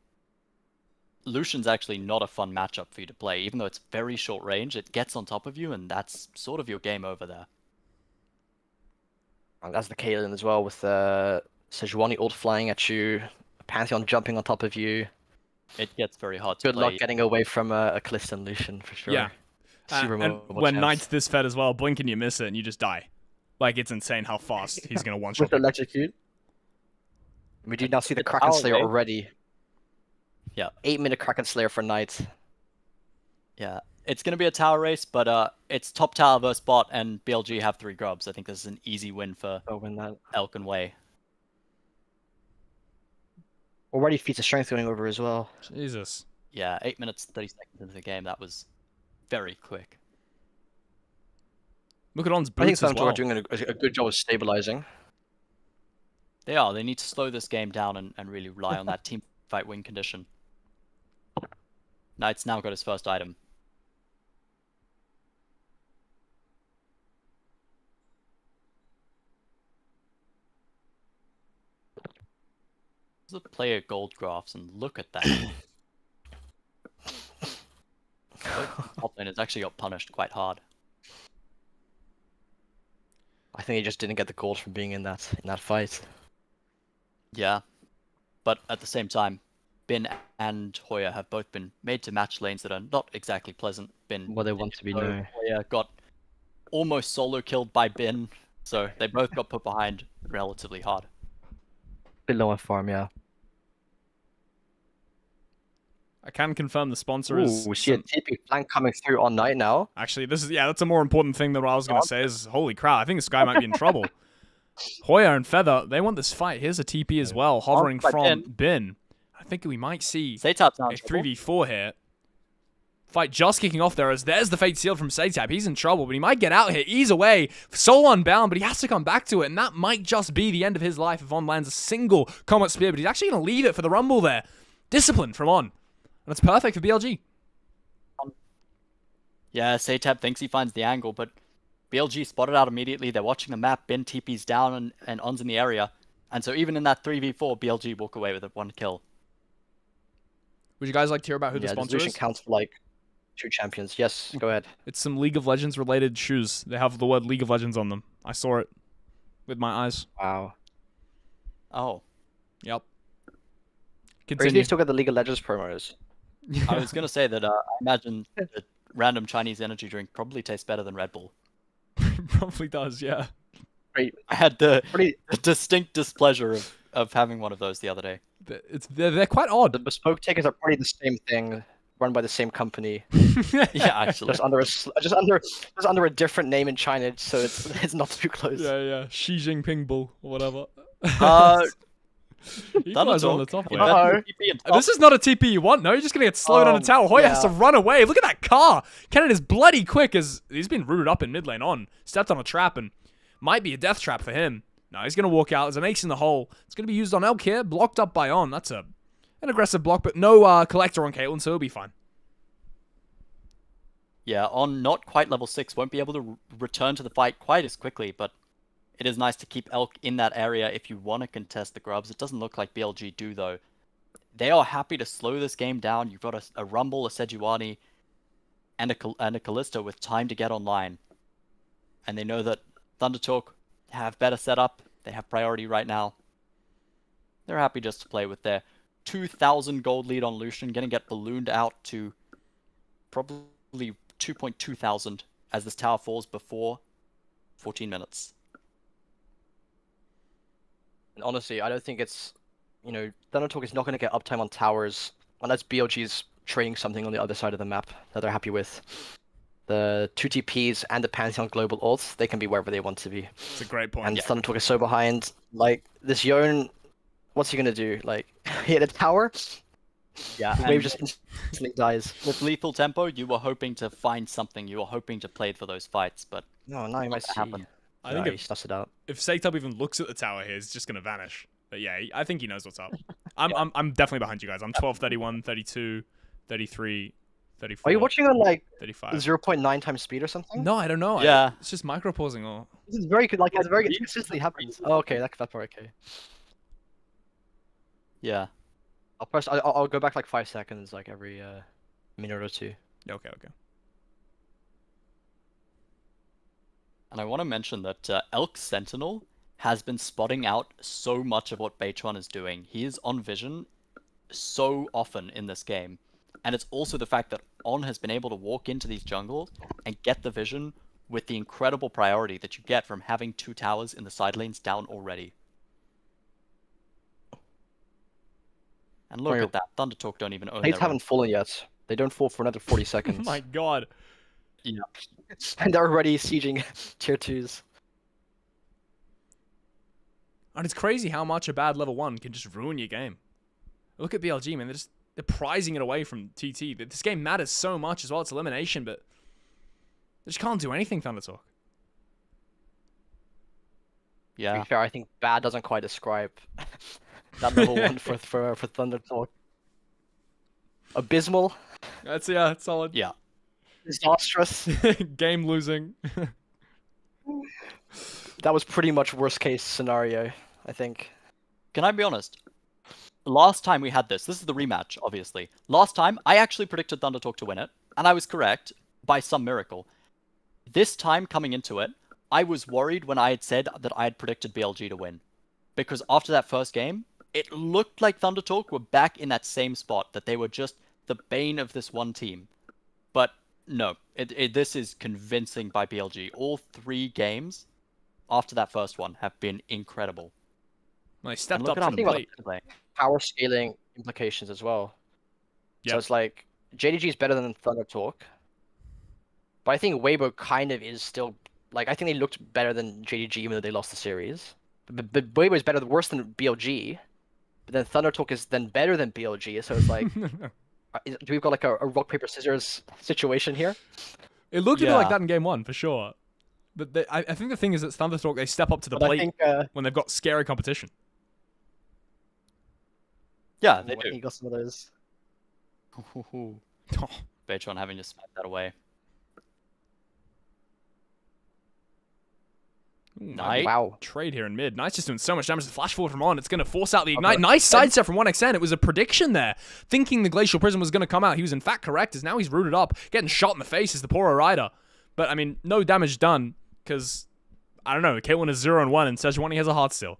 Lucian's actually not a fun matchup for you to play. Even though it's very short range, it gets on top of you, and that's sort of your game over there. And that's the Caitlyn as well, with Sejuani ult flying at you, Pantheon jumping on top of you. It gets very hard to Good play. luck getting away from a Calista and Lucian, for sure. Yeah. Super And mobile when chance. Knight's this fed as well, blink and you miss it and you just die. Like, it's insane how fast he's going to one-shot. With electrocute. We do now see the Kraken Our Slayer way. already. Yeah. 8-minute Kraken Slayer for Knight. Yeah, it's going to be a tower race, but it's top tower versus bot, and BLG have 3 grubs. I think this is an easy win for Oh, win that. Elk and Wei. Already feats of strength going over as well. Jesus. Yeah, 8 minutes, 30 seconds into the game. That was very quick. Look at On's I think boots as Thundertalk well. are doing a good job of stabilizing. They are. They need to slow this game down and really rely on that team fight win condition. Knight's now got his first item. Let's play a gold graphs and look at that. Top lane has actually got punished quite hard. I think he just didn't get the gold from being in that fight. Yeah, but at the same time, Bin and Hoya have both been made to match lanes that are not exactly pleasant. Bin, What they want to be, no. Hoya got almost solo killed by Bin, so they both got put behind relatively hard. Bit low on farm, yeah. I can confirm the sponsor is... Ooh, we see a TP flank coming through on Knight now. Actually, this is... Yeah, that's a more important thing than what I was going to say is... Holy crap, I think this guy might be in trouble. Hoya and Feather, they want this fight. Here's a TP as well, hovering by from Bin. I think we might see Saytap's a not in trouble. 3v4 here. Fight just kicking off there as there's the Fate Sealed from Saytap. He's in trouble, but he might get out here. Ease away. Soul unbound, but he has to come back to it, and that might just be the end of his life if On lands a single Comet Spear, but he's actually going to leave it for the Rumble there. Discipline from On. And it's perfect for BLG. Yeah, Saytap thinks he finds the angle, but BLG spotted out immediately. They're watching the map. Bin TP's down and On's in the area. And so even in that 3v4, BLG walk away with a 1 kill. Would you guys like to hear about who the Yeah, sponsor Lucian is? counts for like 2 champions. Yes, go ahead. It's some League of Legends related shoes. They have the word League of Legends on them. I saw it with my eyes. Wow. Oh, Yep. Crazy Continue. they still get the League of Legends promos. I was going to say that I imagine the random Chinese energy drink probably tastes better than Red Bull. Probably does, yeah. Great. I had the Pretty, distinct displeasure of having one of those the other day. They're quite the odd. bespoke tickets are probably the same thing, run by the same company, Yeah, actually. just under a different name in China, so it's not too close. Yeah. Xi Jinping Bull or whatever. Uh, Equalizer on the top lane. Uh-oh. This is not a TP you want, no? You're just going to get slowed on a tower. Hoya has to yeah. run away. Look at that car. Kennen is bloody quick as he's been rooted up in mid lane On. Stepped on a trap and might be a death trap for him. No, he's going to walk out. There's an ace in the hole. It's going to be used on Elk here. Blocked up by On. That's an aggressive block, but no collector on Caitlyn, so he'll be fine. Yeah, On not quite level 6, won't be able to return to the fight quite as quickly, but it is nice to keep Elk in that area if you want to contest the grubs. It doesn't look like BLG do, though. They are happy to slow this game down. You've got a Rumble, a Sejuani, and a Kalista with time to get online. And they know that Thundertalk have better setup. They have priority right now. They're happy just to play with their 2,000 gold lead on Lucian, gonna get ballooned out to probably 2.2 thousand as this tower falls before 14 minutes. And honestly, I don't think it's, Thundertalk is not going to get uptime on towers unless BLG's trading something on the other side of the map that they're happy with. The 2 TPs and the Pantheon global ults, they can be wherever they want to be. It's a great point. And Thundertalk is so behind. Like, this Yone, what's he going to do? Like, hit a tower? Yeah, The wave and just instantly dies. with lethal tempo, you were hoping to find something. You were hoping to play for those fights, but No, now you might that see. happen. I think he if stuffs it out. Sektub even looks at the tower here, it's just gonna vanish. But yeah, I think he knows what's up. I'm definitely behind you guys. I'm 12, 31, 32, 33, 34. Are you watching on like 35? 0.9 times speed or something? No, I don't know. Yeah. It's just micro pausing or. This is very good. Like it's very good. It consistently happens. Oh, okay, that part okay. Yeah. I'll go back like 5 seconds, like every minute or two. Okay. And I want to mention that Elk Sentinel has been spotting out so much of what Beitron is doing. He is on vision so often in this game. And it's also the fact that On has been able to walk into these jungles and get the vision with the incredible priority that you get from having 2 towers in the side lanes down already. And look Right. at that. Thundertalk don't even own Blades their own. haven't fallen yet. They don't fall for another 40 Oh seconds. my god. Yeah. And they're already sieging tier 2s. And it's crazy how much a bad level 1 can just ruin your game. Look at BLG, man. They're prizing it away from TT. This game matters so much as well. It's elimination, but they just can't do anything, Thundertalk. To Yeah. be fair, I think bad doesn't quite describe that level 1 for Thunder Talk. Abysmal, That's it's solid. Yeah. disastrous. Game losing. That was pretty much worst case scenario, I think. Can I be honest? Last time we had this is the rematch, obviously. Last time, I actually predicted Thundertalk to win it, and I was correct by some miracle. This time, coming into it, I was worried when I had said that I had predicted BLG to win. Because after that first game, it looked like Thundertalk were back in that same spot, that they were just the bane of this one team. But no, this is convincing by BLG. All 3 games after that first one have been incredible. Well, they And stepped look up at how to they the plate. play. Power scaling implications as well. So Yep. it's like JDG is better than Thunder Talk, but I think Weibo kind of is still like I think they looked better than JDG even though they lost the series. But Weibo is worse than BLG, but then Thunder Talk is then better than BLG. So it's like, do we've got like a rock paper scissors situation here? It looked a bit like Yeah. that in game 1, for sure. But I think the thing is that Thundertalk, they step up to the But I plate think when they've got scary competition. Yeah, they do. he got some of those. Beitron having to smack that away. Ooh, Nice. Wow. Trade here in mid. Knight's just doing so much damage. The flash forward from On. It's going to force out the ignite. Nice sidestep from 1xN. It was a prediction there. Thinking the Glacial Prison was going to come out. He was in fact correct, as now he's rooted up. Getting shot in the face as the Poro Rider. But, I mean, no damage done, because, I don't know, Caitlyn is 0-1 and Sejuani has a heart still.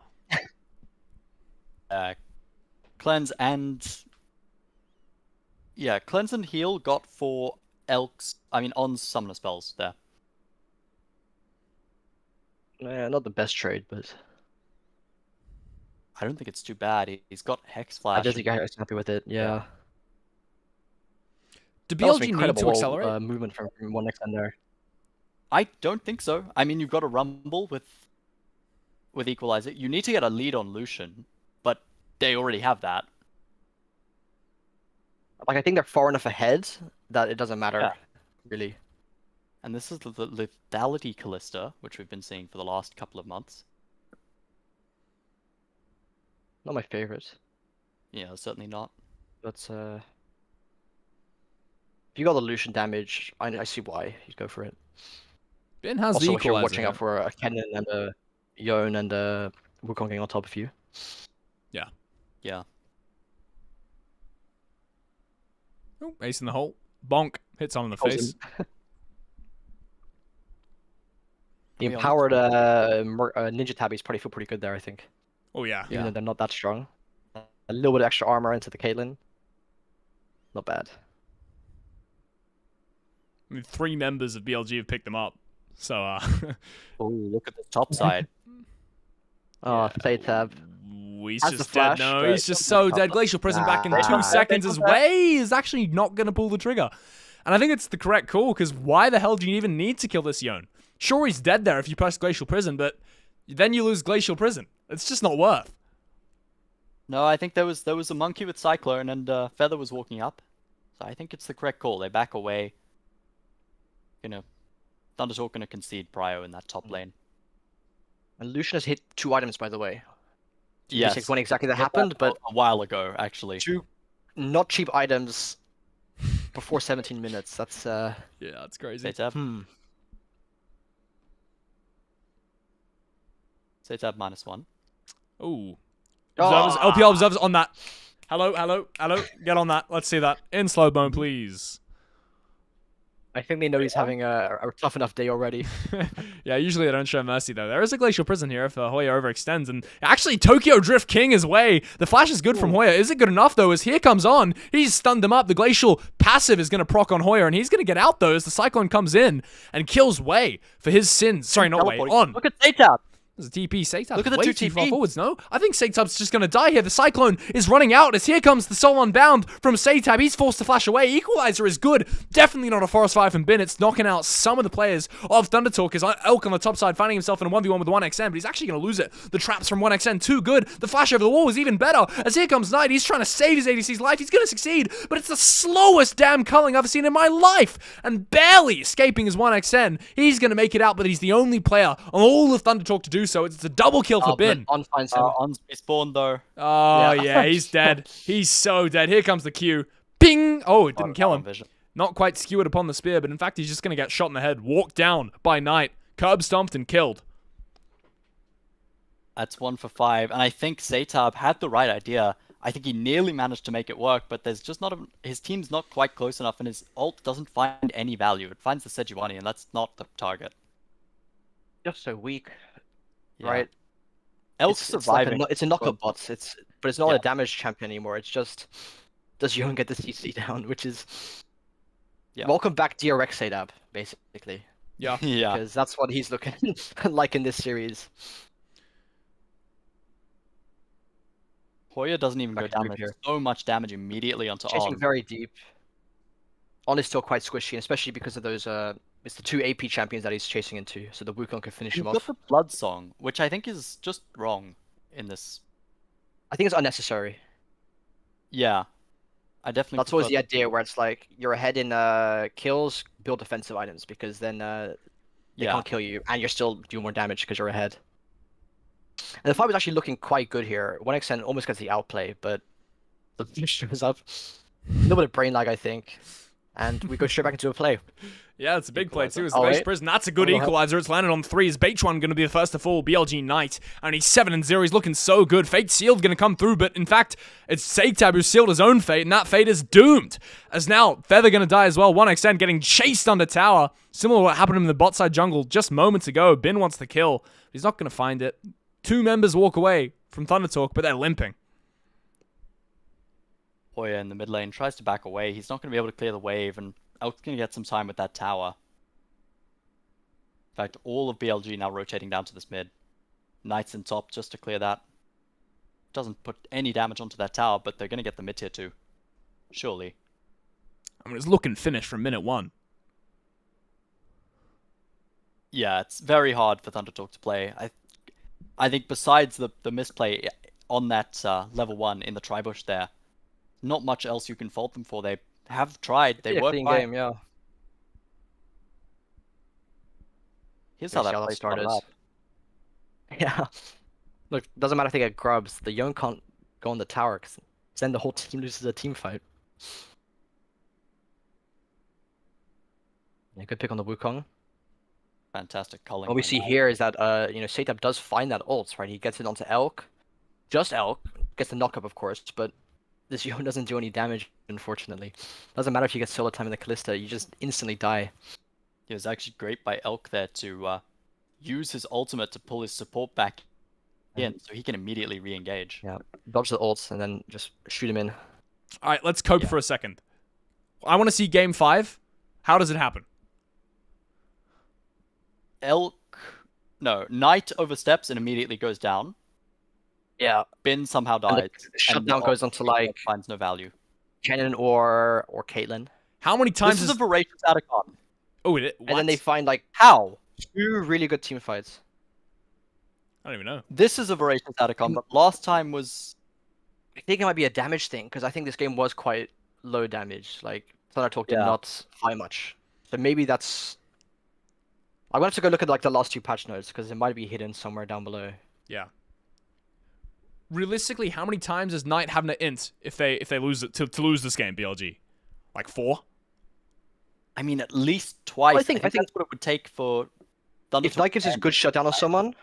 Cleanse and... Yeah, Cleanse and Heal got for On's summoner spells there. Yeah, not the best trade, but I don't think it's too bad. He's got Hex I Flash. don't think I was happy with it. Yeah. Do That was BLG need incredible to accelerate? movement from 1xN there. I don't think so. I mean, you've got a Rumble with Equalizer. You need to get a lead on Lucian, but they already have that. Like I think they're far enough ahead that it doesn't matter, Yeah. really. And this is the Lethality Callista, which we've been seeing for the last couple of months. Not my favorite, Yeah, certainly not. but if you got the Lucian damage, I see why you'd go for it. Ben has Also, the if you're equalizer. watching out for a Kennen and a Yone and a Wukong getting on top of you. Yeah. Oh, ace in the hole. Bonk. Hits on in the Calls face. him. The Yeah. empowered ninja tabbies probably feel pretty good there, I think. Oh, yeah. Even though they're not that strong. A little bit of extra armor into the Caitlyn. Not bad. I mean, 3 members of BLG have picked them up. So, Oh, look at the top side. Oh, play tab. he's Has the just flash, dead. No, but- he's just so dead. Glacial Prison back in Nah. 2 seconds is way is actually not going to pull the trigger. And I think it's the correct call, because why the hell do you even need to kill this Yone? Sure, he's dead there if you press Glacial Prison, but then you lose Glacial Prison. It's just not worth. No, I think there was a monkey with Cyclone and Feather was walking up. So I think it's the correct call. They back away. Thundertalk gonna concede Prio in that top lane. And Lucian has hit 2 items, by the way. Yes. When exactly that Hit happened, but a while ago, actually. 2 not cheap items before 17 minutes. That's Yeah, that's crazy. Setab. hmm. Setab -1. Ooh. Observers, Ah! LPL observers on that. Hello, hello, hello. Get on that. Let's see that. In slow mo, please. I think they know he's having a tough enough day already. Yeah, usually they don't show mercy, though. There is a Glacial Prison here if Hoya overextends. And actually, Tokyo Drift King his way. The flash is good from Hoya. Is it good enough, though? As here comes on, he's stunned him up. The Glacial passive is going to proc on Hoya, and he's going to get out, though, as the Cyclone comes in and kills Wei for his sins. Sorry, not Wei. On. Look at Setab. There's a TP. Seitab's Look at the way 2 too far TP. forwards, no? I think Seitab's just going to die here. The Cyclone is running out as here comes the Soul Unbound from Seitab. He's forced to flash away. Equalizer is good. Definitely not a Forest Fire from Bin. It's knocking out some of the players of Thundertalk as Elk on the top side finding himself in a 1v1 with 1xN, but he's actually going to lose it. The traps from 1xN too good. The flash over the wall was even better as here comes Knight. He's trying to save his ADC's life. He's going to succeed, but it's the slowest damn culling I've seen in my life and barely escaping his 1xN. He's going to make it out, but he's the only player on all of Thundertalk to do so. It's a double kill for Bin. On finds him. On spawned though. Oh, Yeah. yeah, he's dead. He's so dead. Here comes the Q. Bing! Oh, it didn't kill him. Vision. Not quite skewered upon the spear, but in fact, he's just going to get shot in the head, walked down by Knight, curb stomped and killed. That's 1 for 5, and I think Setab had the right idea. I think he nearly managed to make it work, but there's just not his team's not quite close enough, and his ult doesn't find any value. It finds the Sejuani, and that's not the target. Just so weak, Yeah. right? Elk's It's like surviving. it's a knockup bot. But it's not Yeah. a damage champion anymore. It's just does Young get the CC down, which is Yeah. welcome back DRX Setup, basically, Yeah. Yeah. because that's what he's looking like in this series. Hoya doesn't even go Back to down. group There's here. so much damage immediately onto Chasing On. very deep. On is still quite squishy, especially because of those it's the 2 AP champions that he's chasing into, so the Wukong can finish He's him got off. the Blood Song, which I think is just wrong in this. I think it's unnecessary. Yeah. I definitely That's always the prefer- idea where it's like you're ahead in kills, build defensive items because then they Yeah. can't kill you and you're still doing more damage because you're ahead. And the fight was actually looking quite good here. 1xN almost gets the outplay, but the finish shows up. A little bit of brain lag, I think. And we go straight back into a play. Yeah, it's a big play too. It's the Oh, Glacial wait. Prison. That's a good Oh, wow. equalizer. It's landed on 3. Is Baitron going to be the first to fall? BLG Knight. And he's 7-0. He's looking so good. Fate Sealed going to come through, but in fact, it's Seitab who sealed his own fate, and that fate is doomed. As now, Feather going to die as well. 1xN getting chased under tower. Similar to what happened in the bot side jungle just moments ago. Bin wants the kill. He's not going to find it. 2 members walk away from Thundertalk, but they're limping. Hoya in the mid lane tries to back away. He's not going to be able to clear the wave, and Elk's going to get some time with that tower. In fact, all of BLG now rotating down to this mid. Knight's in top just to clear that. Doesn't put any damage onto that tower, but they're going to get the mid tier too. Surely. I mean, it's looking finished from minute 1. Yeah, it's very hard for Thundertalk to play. I think besides the misplay on that level 1 in the Tribush there, not much else you can fault them for. They have tried. They Yeah, work clean fine. game, yeah. Here's how Let's that see how play that started. started up. Yeah. Look, doesn't matter if they get grubs. The Young can't go on the tower because then the whole team loses a team fight. Yeah, good pick on the Wukong. Fantastic culling. What we by see Knight. here is that Setup does find that ult, right? He gets it onto Elk. Just Elk. Gets the knockup, of course, but this Young doesn't do any damage, unfortunately. Doesn't matter if you get solo time in the Callista, you just instantly die. It was actually great by Elk there to use his ultimate to pull his support back in, so he can immediately re-engage. Yeah. Dodge the ults and then just shoot him in. All right, let's cope Yeah. for a second. I want to see game 5. How does it happen? Knight oversteps and immediately goes down. Yeah. Bin somehow And dies. the shutdown goes onto like finds no value. Kennen or Caitlyn. How many times This is a voracious Atacon. Oh, And then they find like How? 2 really good team fights. I don't even know. This is a voracious Atacon, but last time was I think it might be a damage thing because I think this game was quite low damage. Like Thundertalk did Yeah. not fly much, so maybe that's. I'm gonna have to go look at like the last 2 patch notes because it might be hidden somewhere down below. Yeah. Realistically, how many times is Knight having to int if they lose it to lose this game, BLG? Like 4? I mean, at least twice. I think that's what it would take for Thunder If Knight gives his good shutdown on someone,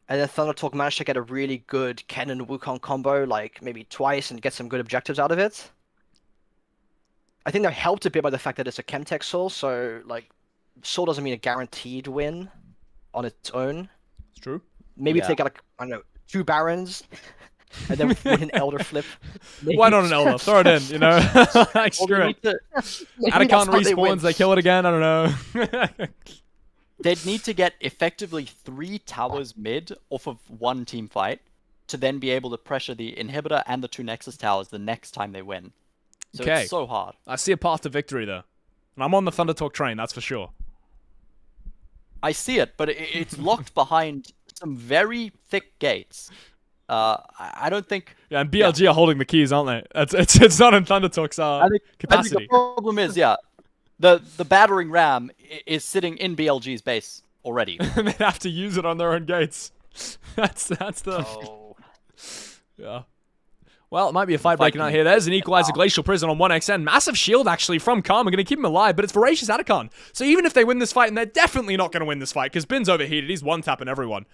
and then Thundertalk managed to get a really good Ken and Wukong combo, like maybe twice, and get some good objectives out of it. I think they're helped a bit by the fact that it's a Chemtech Soul, so like Soul doesn't mean a guaranteed win on its own. It's true. Maybe if Yeah. they got like, I don't know, 2 Barons, and then win an Elder flip. Why not an Elder? Throw it in, you know? Like, Well, screw they it. need to, Atacon that's how they win. respawns, they kill it again, I don't know. they'd need to get effectively 3 towers mid off of 1 team fight to then be able to pressure the inhibitor and the 2 Nexus towers the next time they win. So Okay. it's so hard. I see a path to victory there. And I'm on the Thundertalk train, that's for sure. I see it, but it's locked behind some very thick gates. I don't think. Yeah, and BLG are holding the keys, aren't they? It's not in Thundertalk's I think capacity. the problem is, yeah, the battering ram is sitting in BLG's base already. And they'd have to use it on their own gates. That's the Oh. yeah. Well, it might be a fight breaking out here. There's an equalizer Glacial Prison on 1xn. Massive shield, actually, from Karma. Going to keep him alive, but it's Voracious Atacon. So even if they win this fight, and they're definitely not going to win this fight, because Bin's overheated. He's one-tapping everyone.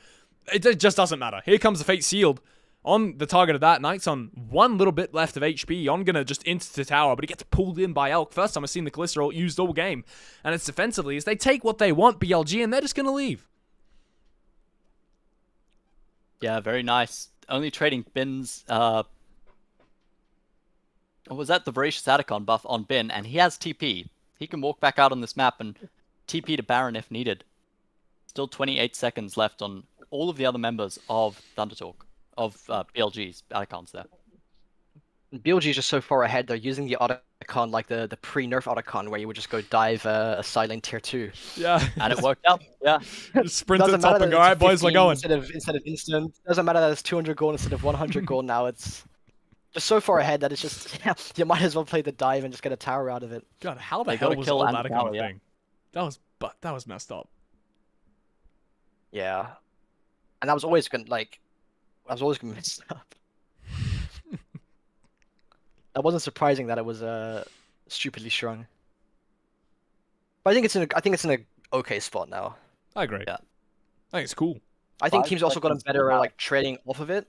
It just doesn't matter. Here comes the Fate Sealed on the target of that. Knight's on 1 little bit left of HP. Yon going to just into the tower, but he gets pulled in by Elk. First time I've seen the Callista ult used all game. And it's defensively, as they take what they want, BLG, and they're just going to leave. Yeah, very nice. Only trading Bin's. Was that the Voracious Atacon buff on Bin, and he has TP. He can walk back out on this map and TP to Baron if needed. Still 28 seconds left on all of the other members of Thundertalk, of BLG's Atacons there. BLG is just so far ahead. They're using the Otacon like the pre-nerf Otacon, where you would just go dive a side lane tier 2. Yeah. And it worked out, yeah. Just sprint to the Doesn't matter top and that go, it's alright, boys, we're 15 going. instead of instant. Doesn't matter that it's 200 gold instead of 100 gold now. It's just so far ahead that it's just you might as well play the dive and just get a tower out of it. God, how the They hell gotta was kill all and that a power, kind of yeah. thing? That was messed up. Yeah, and that was always gonna mess up. That wasn't surprising that it was stupidly strong. But I think it's in a okay spot now. I agree. Yeah. I think it's cool. I think 5 teams also gotten seconds better for at that. like trading off of it.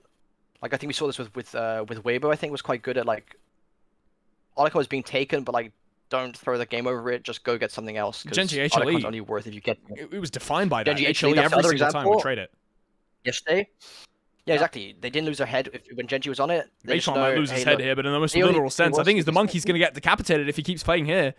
Like I think we saw this with Weibo. I think was quite good at like Otacon was being taken, but like don't throw the game over it. Just go get something else. 'Cause Genji Otacon's HLE. only worth if you get It was defined by that. Genji Actually, that's the every other single time we example. trade it. yesterday. Yeah, exactly. They didn't lose their head when Genji was on it. They just Matron might know, lose his hey, head look, here, but in the most he only- literal he sense, I was think he's the this monkey's going to get decapitated if he keeps playing here.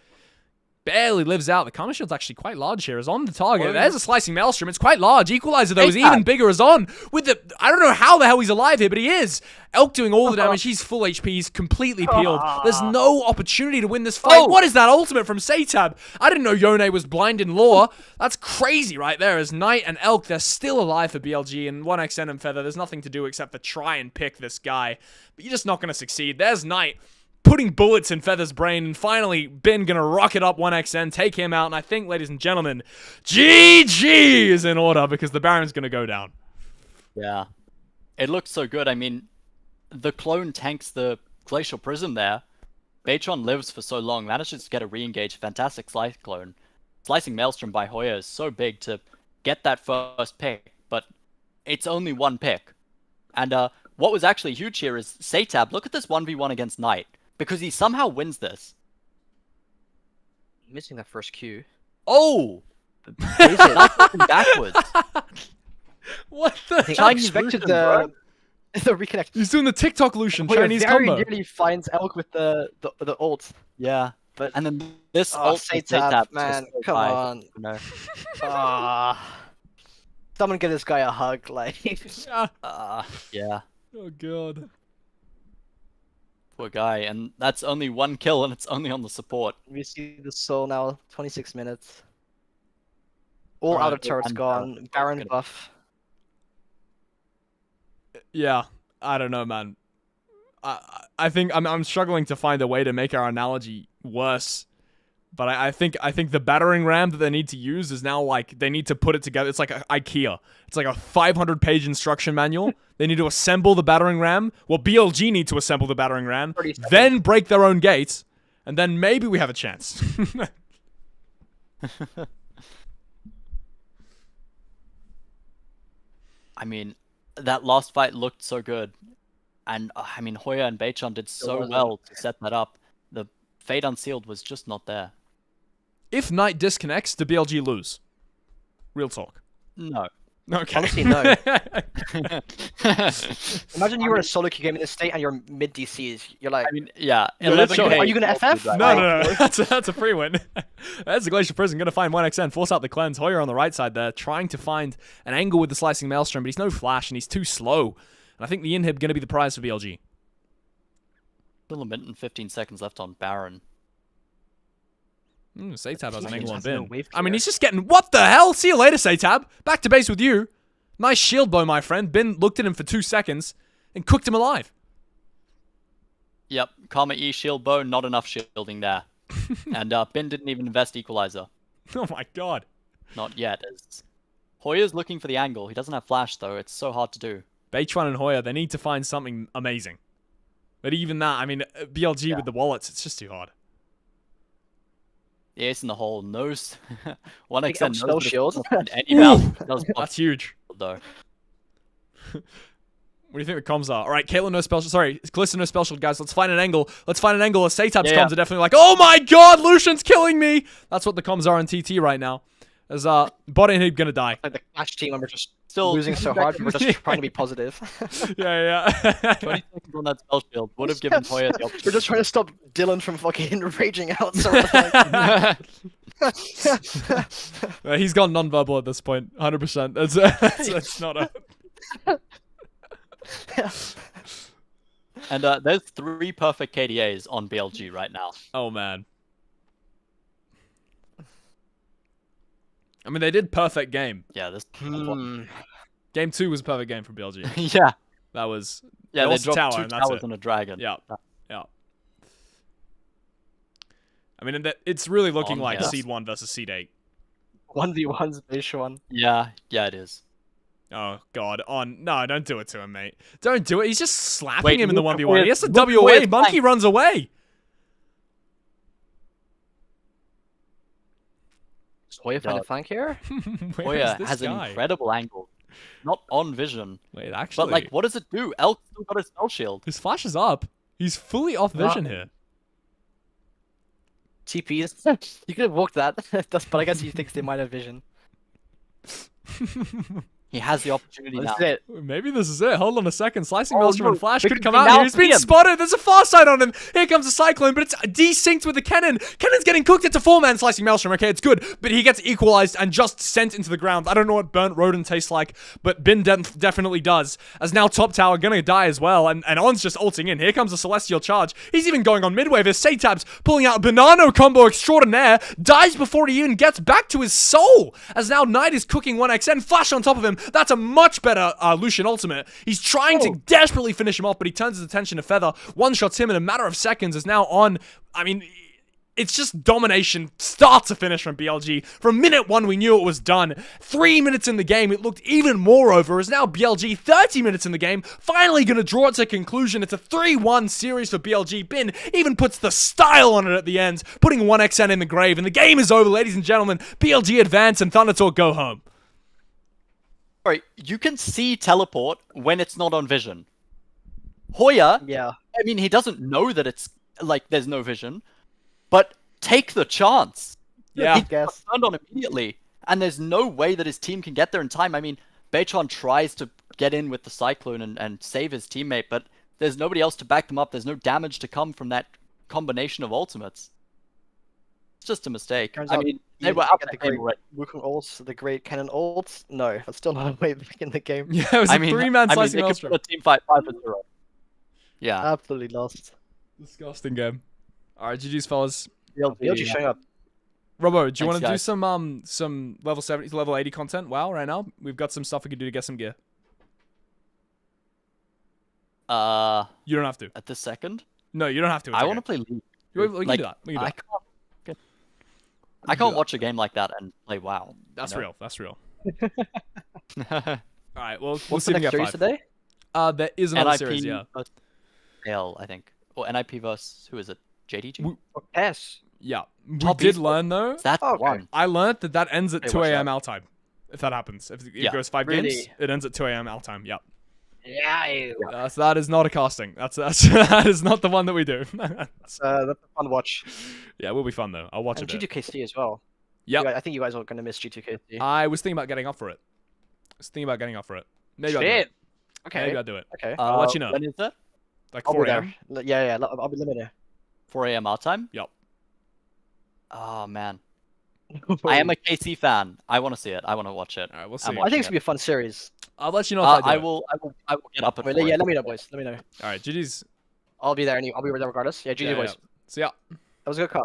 Barely lives out. The Karma Shield's actually quite large here. Is on the target. Oh, There's a slicing maelstrom. It's quite large. Equalizer, though, is Take that. even bigger as on. With the... I don't know how the hell he's alive here, but he is. Elk doing all the damage. He's full HP. He's completely peeled. There's no opportunity to win this fight. Oh. What is that ultimate from Satab? I didn't know Yone was blind in lore. That's crazy right there. As Knight and Elk, they're still alive for BLG. And 1xn and Feather, there's nothing to do except for try and pick this guy. But you're just not going to succeed. There's Knight putting bullets in Feather's brain, and finally, Ben gonna rocket up 1xn, take him out, and I think, ladies and gentlemen, GG is in order, because the Baron's gonna go down. Yeah. It looks so good. I mean, the clone tanks the Glacial Prism there. Batron lives for so long, manages to get a re-engage. Fantastic slice clone. Slicing Maelstrom by Hoya is so big to get that first pick, but it's only one pick. And what was actually huge here is Satab, look at this 1v1 against Knight, because he somehow wins this. Missing that first Q. Oh! Knight's looking backwards. What I the? think I Chinese expected Lucian, the reconnect. He's doing the TikTok Lucian Hoya Chinese very combo. nearly finds Elk with the ult. Yeah. But And then this oh, ult from Satab, Satab man, just so come high. on. No. Someone give this guy a hug, like. Yeah. Oh god. Poor guy. And that's only one kill, and it's only on the support. We see the soul now, 26 minutes. All Alright, outer turrets and, gone. Baron good. buff. Yeah, I don't know, man. I think I'm struggling to find a way to make our analogy worse. But I think the battering ram that they need to use is now like they need to put it together. It's like IKEA. It's like a 500-page instruction manual. They need to assemble the battering ram. Well, BLG need to assemble the battering ram, then break their own gates, and then maybe we have a chance. I mean, that last fight looked so good. And, I mean, Hoya and Beichon did so well to set that up. The Fate Unsealed was just not there. If Knight disconnects, do BLG lose? Real talk. No. Okay. Honestly, no. Imagine you were in a solo queue game in this state and you're mid DCs. You're like, I mean, yeah. No, that's 11K. are you gonna FF? No. That's a free win. That's the Glacier Prison going to find 1xn, force out the cleanse. Hoyer on the right side there, trying to find an angle with the Slicing Maelstrom, but he's no flash and he's too slow. And I think the inhib going to be the prize for BLG. Still a minute and 15 seconds left on Baron. Satab has an He angle on has no Bin. wave I mean, clear. he's just getting... What the hell? See you later, Satab. Back to base with you. Nice shield bow, my friend. Bin looked at him for 2 seconds and cooked him alive. Yep, Karma E shield bow, not enough shielding there. And Bin didn't even invest Equalizer. Oh my god. Not yet. Hoya's looking for the angle. He doesn't have flash, though. It's so hard to do. Beichuan and Hoyer, they need to find something amazing. But even that, I mean, BLG with the wallets, it's just too hard. The ace in the hole knows. One Big XN spell knows shield. any balance does block That's huge. though. What do you think the comms are? All right, Caitlyn no spell shield. Sorry, Calista no spell shield, guys. Let's find an angle. Let's find an angle. Satab's comms are definitely like, oh my god, Lucian's killing me. That's what the comms are on TT right now. As bot inhib gonna die. Like the Clash team, and we're just Still losing so hard, but we're just trying to be positive. Yeah. 20 seconds on that spell shield would have given Hoya the option. We're just trying to stop Dylan from fucking raging out. So we're like, He's gone non-verbal at this point. 100%. That's not a... And there's 3 perfect KDAs on BLG right now. Oh, man. I mean, they did perfect game. Yeah, this. Game 2 was a perfect game for BLG. Yeah. That was... Yeah, they lost the dropped tower, 2 and that's towers it. on a dragon. Yeah. I mean, it's really looking like yeah. Seed 1 versus Seed 8. 1v1's base one. Yeah, it is. Oh, God. No, don't do it to him, mate. Don't do it. He's just slapping Wait, him in the look 1v1. He has to look W where away. it's Monkey flying. runs away. Is Hoya find a flank here? Where Hoya is this has guy? an incredible angle. Not on vision. Wait, actually... But, like, what does it do? Elk still got his spell shield. His flash is up. He's fully off vision here. TPs. You could have walked that, but I guess he thinks they might have vision. He has the opportunity now. That's it. Maybe this is it. Hold on a second. Slicing Oh, Maelstrom and no. Flash We could can come see out now here. He's been PM. spotted. There's a far side on him. Here comes the Cyclone, but it's desynced with the Cannon. Cannon's getting cooked. It's a 4-man Slicing Maelstrom. Okay, it's good, but he gets equalized and just sent into the ground. I don't know what burnt rodent tastes like, but Bin definitely does. As now top tower gonna die as well, and On's just ulting in. Here comes a Celestial Charge. He's even going on midwave as Satab's pulling out a Banano combo extraordinaire. Dies before he even gets back to his soul. As now Knight is cooking 1xn. Flash on top of him. That's a much better Lucian ultimate. He's trying to desperately finish him off, but he turns his attention to Feather. One-shots him in a matter of seconds. Is now on. I mean, it's just domination start to finish from BLG. From minute 1, we knew it was done. 3 minutes in the game, it looked even more over. As now BLG, 30 minutes in the game, finally going to draw it to conclusion. It's a 3-1 series for BLG. Bin even puts the style on it at the end, putting 1xn in the grave. And the game is over, ladies and gentlemen. BLG advance and Thundertalk go home. Sorry, you can see teleport when it's not on vision. Hoya, Yeah. I mean, he doesn't know that it's, like, there's no vision, but take the chance. Yeah. He gets turned on immediately, and there's no way that his team can get there in time. I mean, Beichon tries to get in with the Cyclone and save his teammate, but there's nobody else to back them up. There's no damage to come from that combination of ultimates. It's just a mistake. Turns I out mean, you they were get up the the great game already. Wukong ults, the great cannon ults. No, that's still not a way back in the game. Yeah, it was a 3-man Slicing they could Maelstrom. put a team fight 5-0. Yeah. Absolutely lost. Disgusting game. Alright, GG's fellas. BLG showing up. Robbo, do you want to do guys. some level 70 to level 80 content? Wow, right now we've got some stuff we can do to get some gear. You don't have to. At this second, No, you don't have to. It's I okay. want to play League. We can Like, do that. We can do I that. can't. We I can do can't that. watch a game like that and play WoW. That's you real. That's real. know? All right. Well, we'll What's see the if we next get series 5. today? There is another NIP series. Yeah. versus LPL, I think. Or NIP versus who is it? JDG. Yes. Yeah. We Top did esports. learn though. That's Oh, okay. one. I learned that ends at Hey, 2 watch a.m. that. our time. If that happens, if it Yeah. goes 5 Really? games, it ends at 2 a.m. our time. Yep. Yeah. So that is not a casting. That's that is not the one that we do. That's a fun watch. Yeah, it will be fun though. I'll watch And it. G2KC as well. Yep. I think you guys are gonna miss G2KC. I was thinking about getting up for it. Maybe I'll do Shit. it. Okay. Maybe I'll do it. Okay. I'll let you know. When is that? Like I'll 4 be a.m. there. Yeah, I'll be limited. 4 a.m. our time? Yep. Oh, man. I am a KC fan. I want to see it. I want to watch it. All right, we'll I'm see. I think it's gonna be a fun series. I'll let you know if I do. I will get up at Wait, 4 yeah, let me know, boys. Let me know. All right, GG's. I'll be there. I'll be there regardless. Yeah, GG Yeah, boys. yeah. See ya. That was a good call.